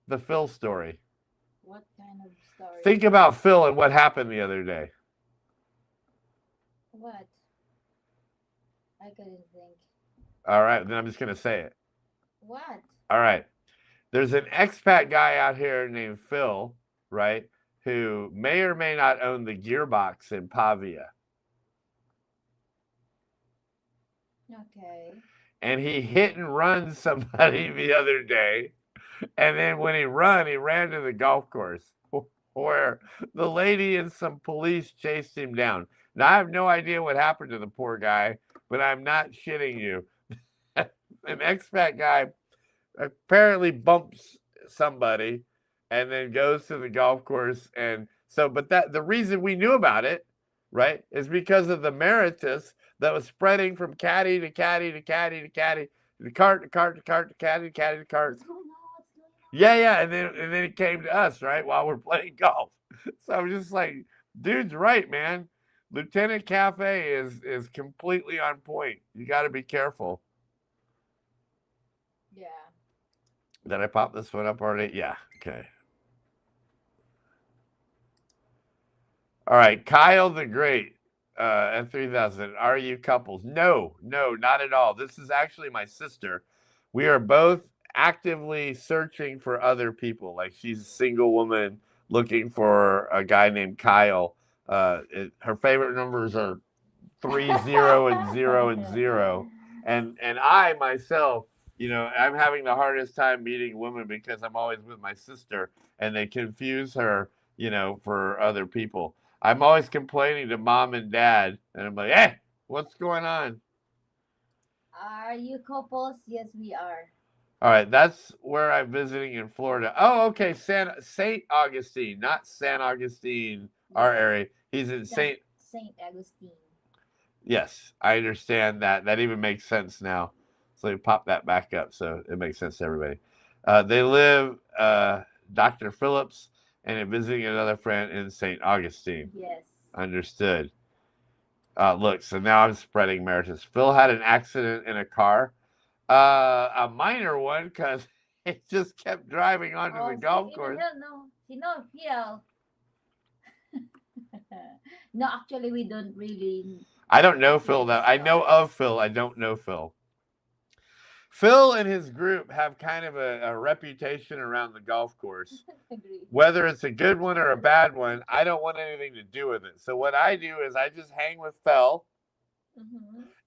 The Phil story. What kind of story? Think about Phil and what happened the other day. What? I couldn't think. All right, then I'm just going to say it. What? All right. There's an expat guy out here named Phil, right, who may or may not own the Gearbox in Pavia. Okay. And he hit and run somebody the other day. And then when he ran to the golf course where the lady and some police chased him down. Now, I have no idea what happened to the poor guy, but I'm not shitting you. An expat guy apparently bumps somebody and then goes to the golf course. And so, but the reason we knew about it, right, is because of the Meritus that was spreading from caddy to caddy to caddy to caddy, to cart to cart to cart to caddy to caddy to cart. What's going on? Yeah, and then it came to us, right, while we're playing golf. So I'm just like, dude's right, man. Lieutenant Cafe is completely on point. You got to be careful. Yeah. Did I pop this one up already? Yeah. Okay. All right, Kyle the Great. At 3,000. Are you couples? No, not at all. This is actually my sister. We are both actively searching for other people. Like, she's a single woman looking for a guy named Kyle. Her favorite numbers are 3, 0, and 0 and 0. And I myself I'm having the hardest time meeting women because I'm always with my sister and they confuse her, for other people. I'm always complaining to mom and dad and I'm like, hey, what's going on? Are you couples? Yes, we are. All right, that's where I'm visiting in Florida. Oh, okay, St. Augustine, not San Augustine, our Yes. area. He's in St. Saint Augustine. Yes, I understand that. That even makes sense now. So they pop that back up, so it makes sense to everybody. They live, Dr. Phillips, and visiting another friend in St. Augustine. Yes. Understood. Look, so now I'm spreading Meritus. Phil had an accident in a car, a minor one, because it just kept driving onto the golf course. No, Phil. No, actually, we don't really. I don't know Phil, though. I know of Phil. I don't know Phil. Phil and his group have kind of a reputation around the golf course. Agree. Whether it's a good one or a bad one, I don't want anything to do with it. So what I do is I just hang with Phil,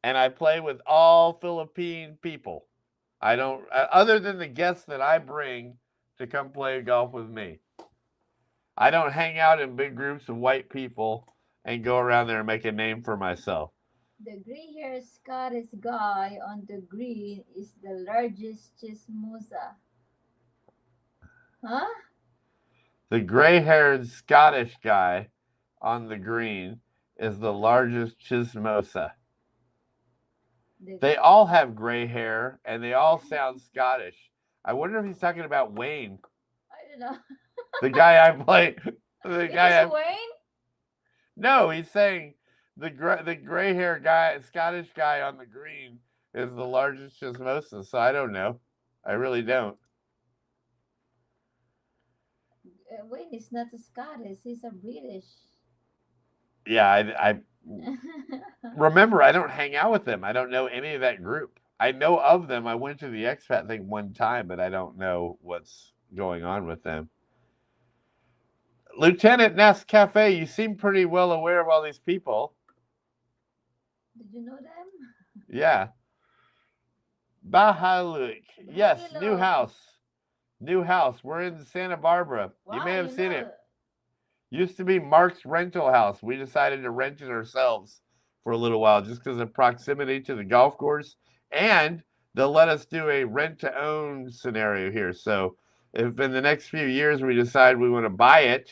and I play with all Philippine people. I don't, other than the guests that I bring to come play golf with me. I don't hang out in big groups of white people and go around there and make a name for myself. The gray-haired Scottish guy on the green is the largest chismosa. Huh? The gray-haired Scottish guy on the green is the largest chismosa. They all have gray hair and they all sound Scottish. I wonder if he's talking about Wayne. I don't know. The guy I play. The guy Wayne? No, he's saying the gray hair guy, Scottish guy on the green is the largest chismosa. So I don't know. I really don't. Wayne is not a Scottish. He's a British. Yeah, I remember I don't hang out with them. I don't know any of that group. I know of them. I went to the expat thing one time, but I don't know what's going on with them. Lieutenant Nest Cafe, you seem pretty well aware of all these people. Did you know them? Yeah. Bahaluk. Yes, new house. New house. We're in Santa Barbara. Wow, you may have seen it. Used to be Mark's rental house. We decided to rent it ourselves for a little while just because of proximity to the golf course. And they'll let us do a rent-to-own scenario here. So if in the next few years we decide we want to buy it,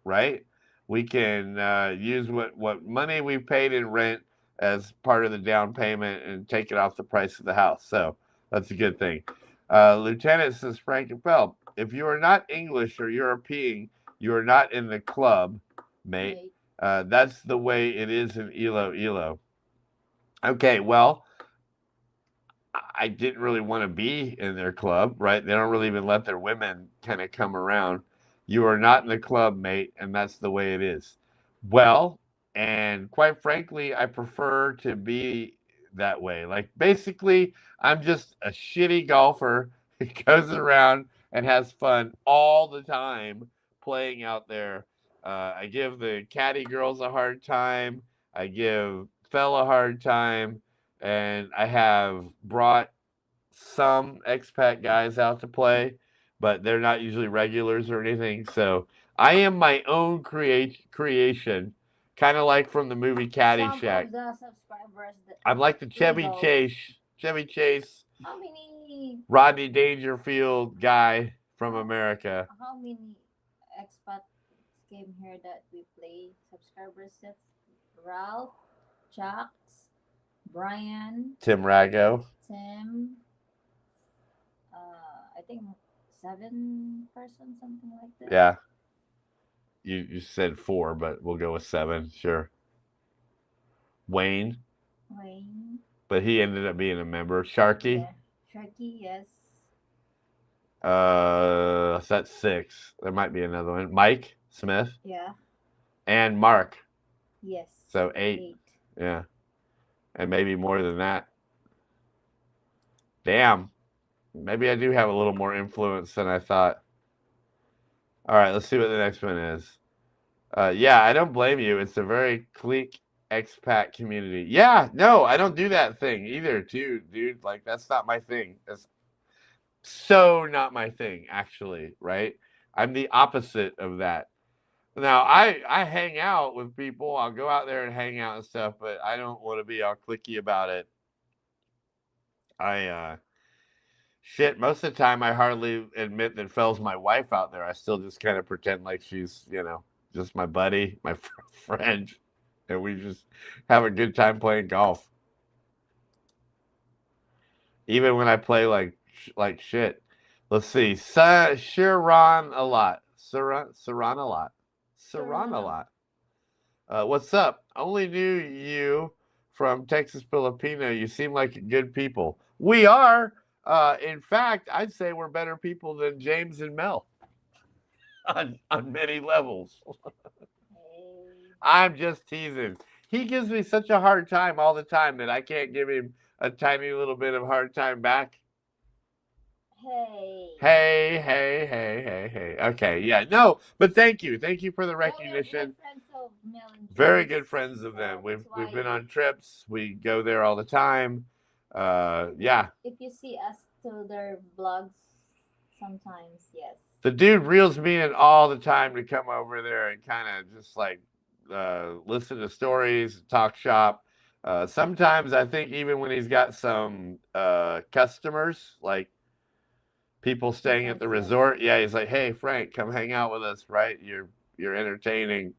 right, we can use what money we paid in rent as part of the down payment and take it off the price of the house. So that's a good thing. Lieutenant says, Frank and Phelps, if you are not English or European, you are not in the club, mate. That's the way it is in Ilo. Okay, well, I didn't really want to be in their club, right? They don't really even let their women kind of come around. You are not in the club, mate, and that's the way it is. Well, and quite frankly, I prefer to be that way. Like, basically, I'm just a shitty golfer who goes around and has fun all the time playing out there. I give the caddy girls a hard time. I give Phil a hard time. And I have brought some expat guys out to play, but they're not usually regulars or anything. So I am my own creation, kind of like from the movie Caddyshack. I'm like the Chevy Chase. How many Rodney Dangerfield guy from America. How many expats came here that we play subscribers sets? Ralph, Chuck, Brian, Tim Rago. Tim, I think 7 persons, something like that. Yeah. You said 4, but we'll go with 7, sure. Wayne. But he ended up being a member. Sharky. Yeah. Sharky, yes. So that's 6. There might be another one. Mike Smith. Yeah. And Mark. Yes. So 8. Yeah. And maybe more than that. Damn. Maybe I do have a little more influence than I thought. All right, let's see what the next one is. Yeah, I don't blame you. It's a very clique expat community. Yeah, no, I don't do that thing either, too, dude. Like, that's not my thing. That's so not my thing, actually, right? I'm the opposite of that. Now, I hang out with people. I'll go out there and hang out and stuff, but I don't want to be all cliquey about it. Shit, most of the time I hardly admit that Fell's my wife out there. I still just kind of pretend like she's, just my buddy, my friend, and we just have a good time playing golf. Even when I play like shit. Let's see. Sharon a lot. Saran a lot. Saran a lot. What's up? Only knew you from Texas Filipino. You seem like good people. We are. In fact, I'd say we're better people than James and Mel on many levels. I'm just teasing. He gives me such a hard time all the time that I can't give him a tiny little bit of hard time back. Hey. Okay, yeah, no, but thank you for the recognition. Very good friends of them. We've been on trips. We go there all the time. Yeah. If you see us to their vlogs, sometimes yes. The dude reels me in all the time to come over there and kind of just like listen to stories, talk shop. Sometimes I think even when he's got some customers, like people staying at the resort, yeah, he's like, "Hey, Frank, come hang out with us, right? You're entertaining."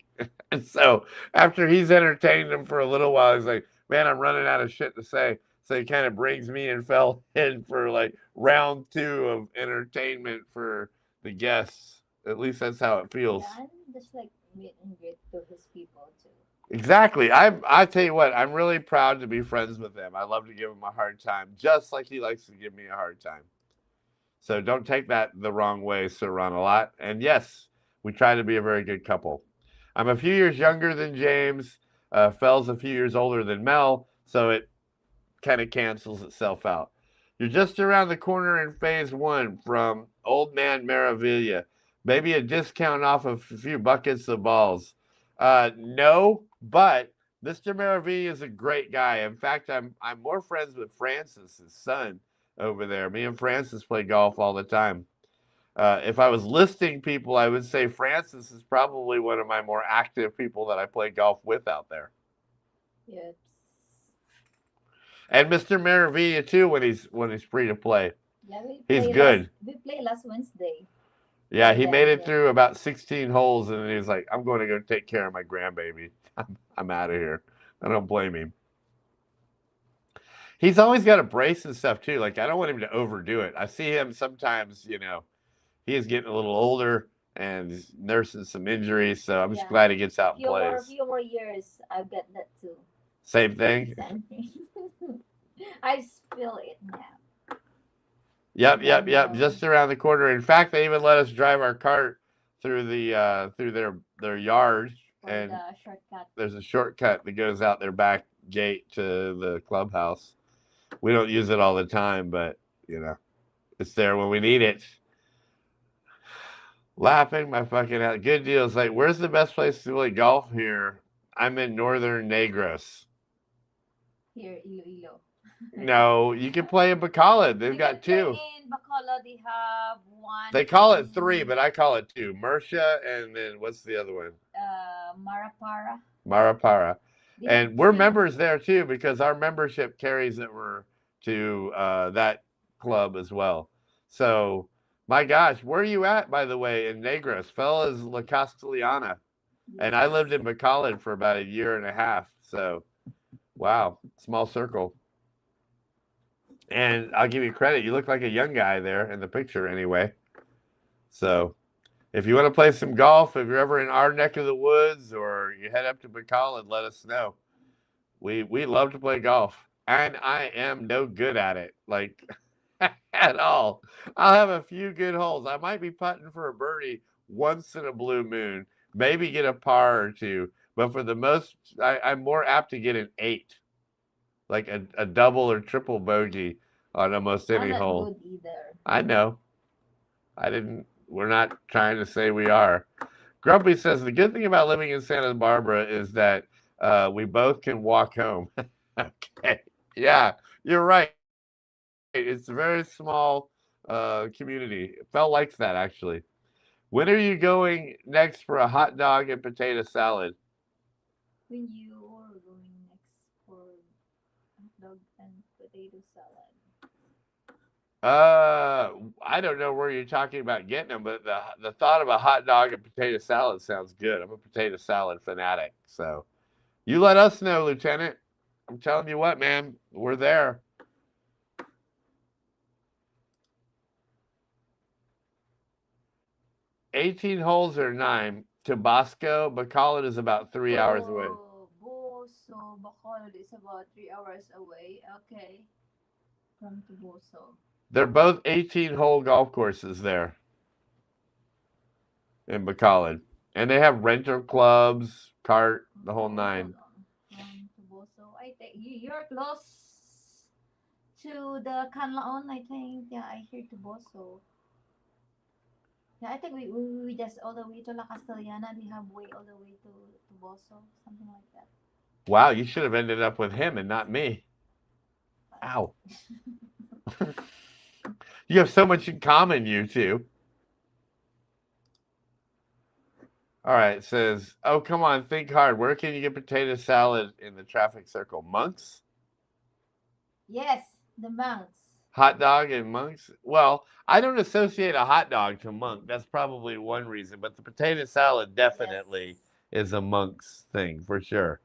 And so after he's entertained them for a little while, he's like, "Man, I'm running out of shit to say." So he kind of brings me and Fell in for like round 2 of entertainment for the guests. At least that's how it feels. Yeah, I'm just like meet and greet to his people too. Exactly. I tell you what, I'm really proud to be friends with him. I love to give him a hard time, just like he likes to give me a hard time. So don't take that the wrong way, Saran a lot. And yes, we try to be a very good couple. I'm a few years younger than James. Fell's a few years older than Mel, so it kind of cancels itself out. You're just around the corner in phase 1 from Old Man Maravilla. Maybe a discount off of a few buckets of balls. No, but Mr. Maravilla is a great guy. In fact, I'm more friends with Francis, his son, over there. Me and Francis play golf all the time. If I was listing people, I would say Francis is probably one of my more active people that I play golf with out there. Yes. And Mr. Maravilla too when he's free to play. Yeah, he's good. We played last Wednesday. Yeah, he made it through about 16 holes, and then he was like, "I'm going to go take care of my grandbaby. I'm out of here." I don't blame him. He's always got a brace and stuff too. Like I don't want him to overdo it. I see him sometimes. He is getting a little older and he's nursing some injuries. So I'm just glad he gets out and plays. A few more years, I've got that too. Same thing. I feel it now. Yep. Just around the corner. In fact, they even let us drive our cart through their yard, and there's a shortcut that goes out their back gate to the clubhouse. We don't use it all the time, but it's there when we need it. Laughing my fucking out. Good deals. Like, where's the best place to play golf here? I'm in Northern Negros. Here, Iloilo. No, you can play in Bacolod. They've got 2. In Bacolod, they have 1. They call it 3, but I call it 2. Murcia, and then what's the other one? Marapara. And we're members there too because our membership carries it to that club as well. So, my gosh, where are you at, by the way, in Negros? Fell is La Castellana. And I lived in Bacolod for about a year and a half. So, wow, small circle. And I'll give you credit. You look like a young guy there in the picture anyway. So if you want to play some golf, if you're ever in our neck of the woods or you head up to Bacolod, let us know. We love to play golf. And I am no good at it, like at all. I'll have a few good holes. I might be putting for a birdie once in a blue moon, maybe get a par or 2. But for the most, I'm more apt to get an 8. Like a double or triple bogey on almost any hole. Not good either. I know. We're not trying to say we are. Grumpy says the good thing about living in Santa Barbara is that we both can walk home. Okay. Yeah, you're right. It's a very small community. Phil likes that actually. When are you going next for a hot dog and potato salad? When you are going next for hot dog and potato salad. I don't know where you're talking about getting them, but the thought of a hot dog and potato salad sounds good. I'm a potato salad fanatic, so you let us know, Lieutenant. I'm telling you what, man, we're there. 18 holes or 9. Tabasco, Bacolod is about 3 hours away. Oh, Boso, Bacolod is about 3 hours away. Okay, from Tuboso. They're both 18-hole golf courses there in Bacolod. And they have rental clubs, cart, the whole nine. From Tuboso. I think you're close to the Canlaon, I think. Yeah, I hear Tuboso. Yeah, I think we just all the way to La Castellana. They have way all the way to Boso, something like that. Wow, you should have ended up with him and not me. Ow. You have so much in common, you two. All right, it says, oh, come on, think hard. Where can you get potato salad in the traffic circle? Monks? Yes, the monks. Hot dog and Monks? Well, I don't associate a hot dog to Monk. That's probably one reason, but the potato salad definitely is a Monk's thing for sure.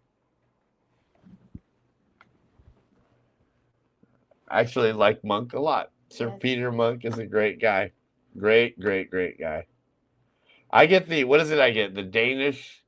I actually like Monk a lot. Sir Yes. Peter Monk is a great guy. Great, great, great guy. I get what is it I get? The Danish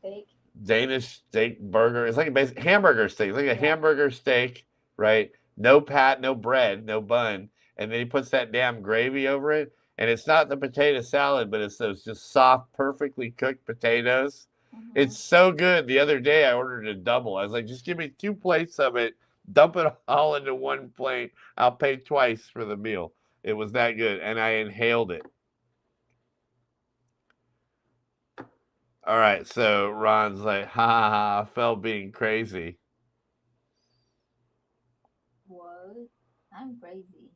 Steak. Danish steak burger. It's like a basic hamburger steak. It's like a Yeah. hamburger steak, right? No pat, no bread, no bun. And then he puts that damn gravy over it. And it's not the potato salad, but it's those just soft, perfectly cooked potatoes. It's so good. The other day I ordered a double. I was like, just give me 2 plates of it. Dump it all into one plate. I'll pay twice for the meal. It was that good. And I inhaled it. All right, so Ron's like, ha ha ha, Phil being crazy. What? I'm crazy.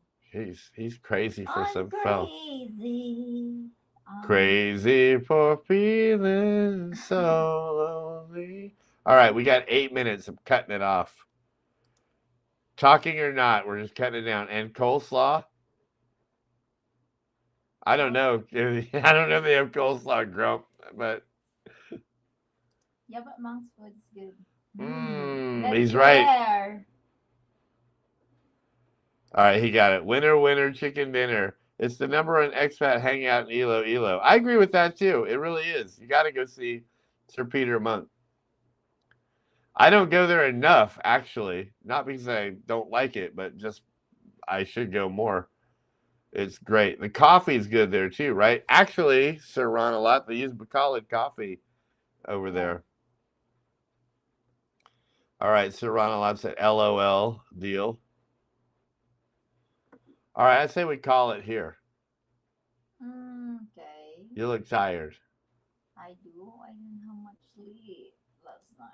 He's crazy for I'm some Phil. crazy. Crazy for feeling so lonely. All right, we got 8 minutes. I'm cutting it off. Talking or not, we're just cutting it down. And coleslaw? I don't know. I don't know if they have coleslaw, Grump, but Yeah, but monk's food is good. he's right. There. All right, he got it. Winner, winner, chicken dinner. It's the number one expat hangout in Iloilo. I agree with that too. It really is. You got to go see Sir Peter Monk. I don't go there enough, actually. Not because I don't like it, but just I should go more. It's great. The coffee's good there too, right? Actually, Sir Ron, a lot they use Bacolod coffee over there. All right, Sir Ron, a lot said LOL deal. All right, I'd say we call it here. Okay. You look tired. I do. I didn't have much sleep last night.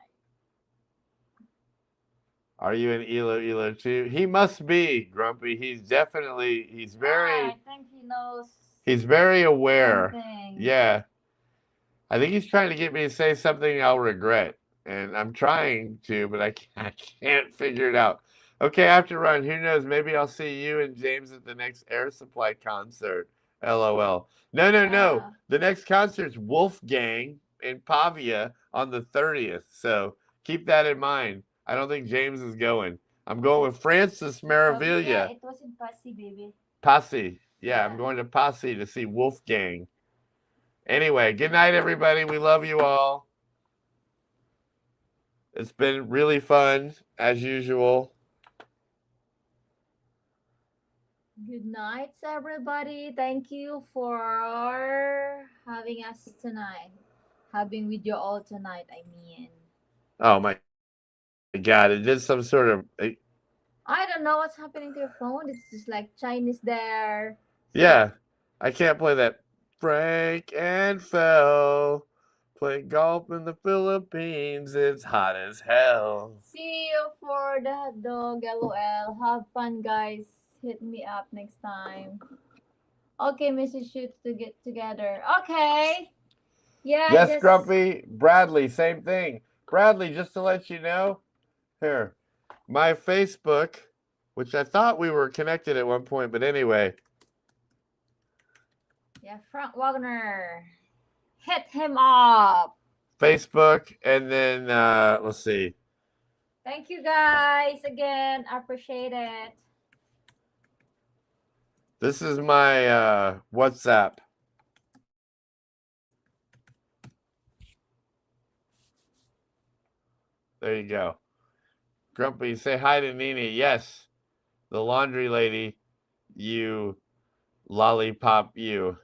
Are you in Iloilo too? He must be, Grumpy. He's very I think he knows. He's very aware. Something. Yeah. I think he's trying to get me to say something I'll regret. And I'm trying to, but I can't figure it out. Okay, I have to run. Who knows? Maybe I'll see you and James at the next Air Supply concert. LOL. No. The next concert's Wolfgang in Pavia on the 30th. So keep that in mind. I don't think James is going. I'm going with Francis Maravilla. Yeah, it was in Passy, baby. Passy. Yeah, I'm going to Passy to see Wolfgang. Anyway, good night, everybody. We love you all. It's been really fun, as usual. Good night, everybody. Thank you for having us tonight. Having with you all tonight, I mean. Oh, my God. It did some sort of... I don't know what's happening to your phone. It's just like Chinese there. Yeah. I can't play that Frank and Phil playing golf in the Philippines. It's hot as hell. See you for the hot dog, LOL. Have fun, guys. Hit me up next time. Okay, Mrs. Shoot to get together. Okay. Yeah. Yes, just... Grumpy. Bradley, same thing. Bradley, just to let you know, here, my Facebook, which I thought we were connected at one point, but anyway. Yeah, Frank Wagner. Hit him up. Facebook, and then let's see. Thank you, guys. Again, appreciate it. This is my WhatsApp. There you go. Grumpy, say hi to Nene. Yes, the laundry lady. You lollipop, you.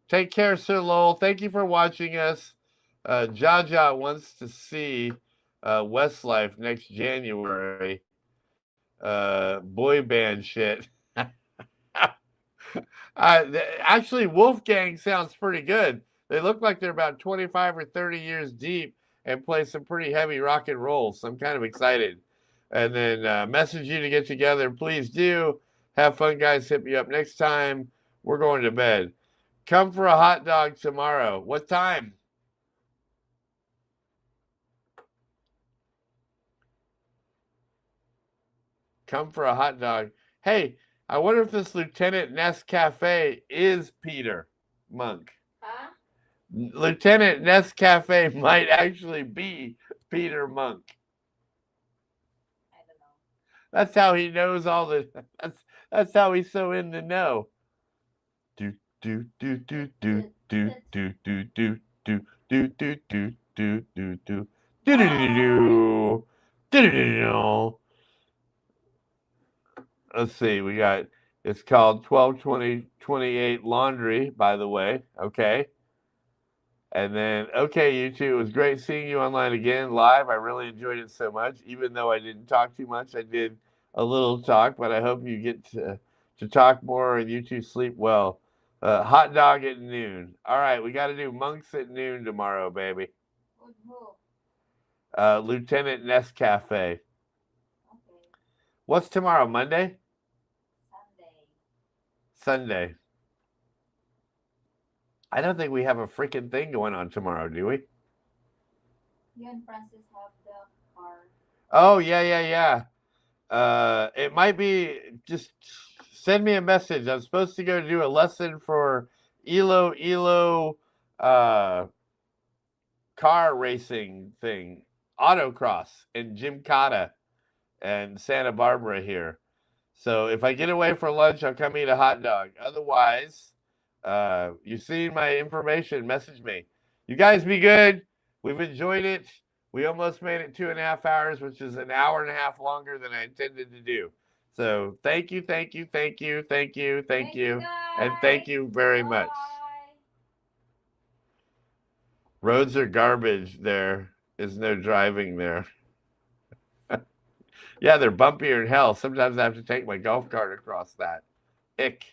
Take care, Sir Lowell. Thank you for watching us. Jaja wants to see Westlife next January. Boy band shit. Actually, Wolfgang sounds pretty good. They look like they're about 25 or 30 years deep and play some pretty heavy rock and roll. So I'm kind of excited. And then message you to get together. Please do. Have fun, guys. Hit me up next time. We're going to bed. Come for a hot dog tomorrow. What time? Come for a hot dog. Hey, I wonder if this Lieutenant Nescafe is Peter Monk. Huh? Lieutenant Nescafe might actually be Peter Monk. I don't know. That's how he knows all the. That's how he's so in the know. Do do do do do do do do do do do do do do do do do do do do. Let's see. We got. It's called 12/20/28 Laundry, by the way. Okay. And then, okay, you two, it was great seeing you online again, live. I really enjoyed it so much. Even though I didn't talk too much, I did a little talk, but I hope you get to talk more and you two sleep well. Hot dog at noon. All right, we got to do Monks at noon tomorrow, baby. Lieutenant Nescafe. Okay. What's tomorrow, Monday? Sunday. Sunday. I don't think we have a freaking thing going on tomorrow, do we? You and Francis have the car. Oh, yeah. It might be, just send me a message. I'm supposed to go do a lesson for Elo car racing thing, autocross in Gymkhana and Santa Barbara here. So if I get away for lunch, I'll come eat a hot dog. Otherwise, you've seen my information, message me. You guys be good. We've enjoyed it. We almost made it 2.5 hours, which is an hour and a half longer than I intended to do. So thank you. Thank you, And thank you very much. Bye. Roads are garbage. There is no driving there. Yeah, they're bumpier than hell. Sometimes I have to take my golf cart across that. Ick.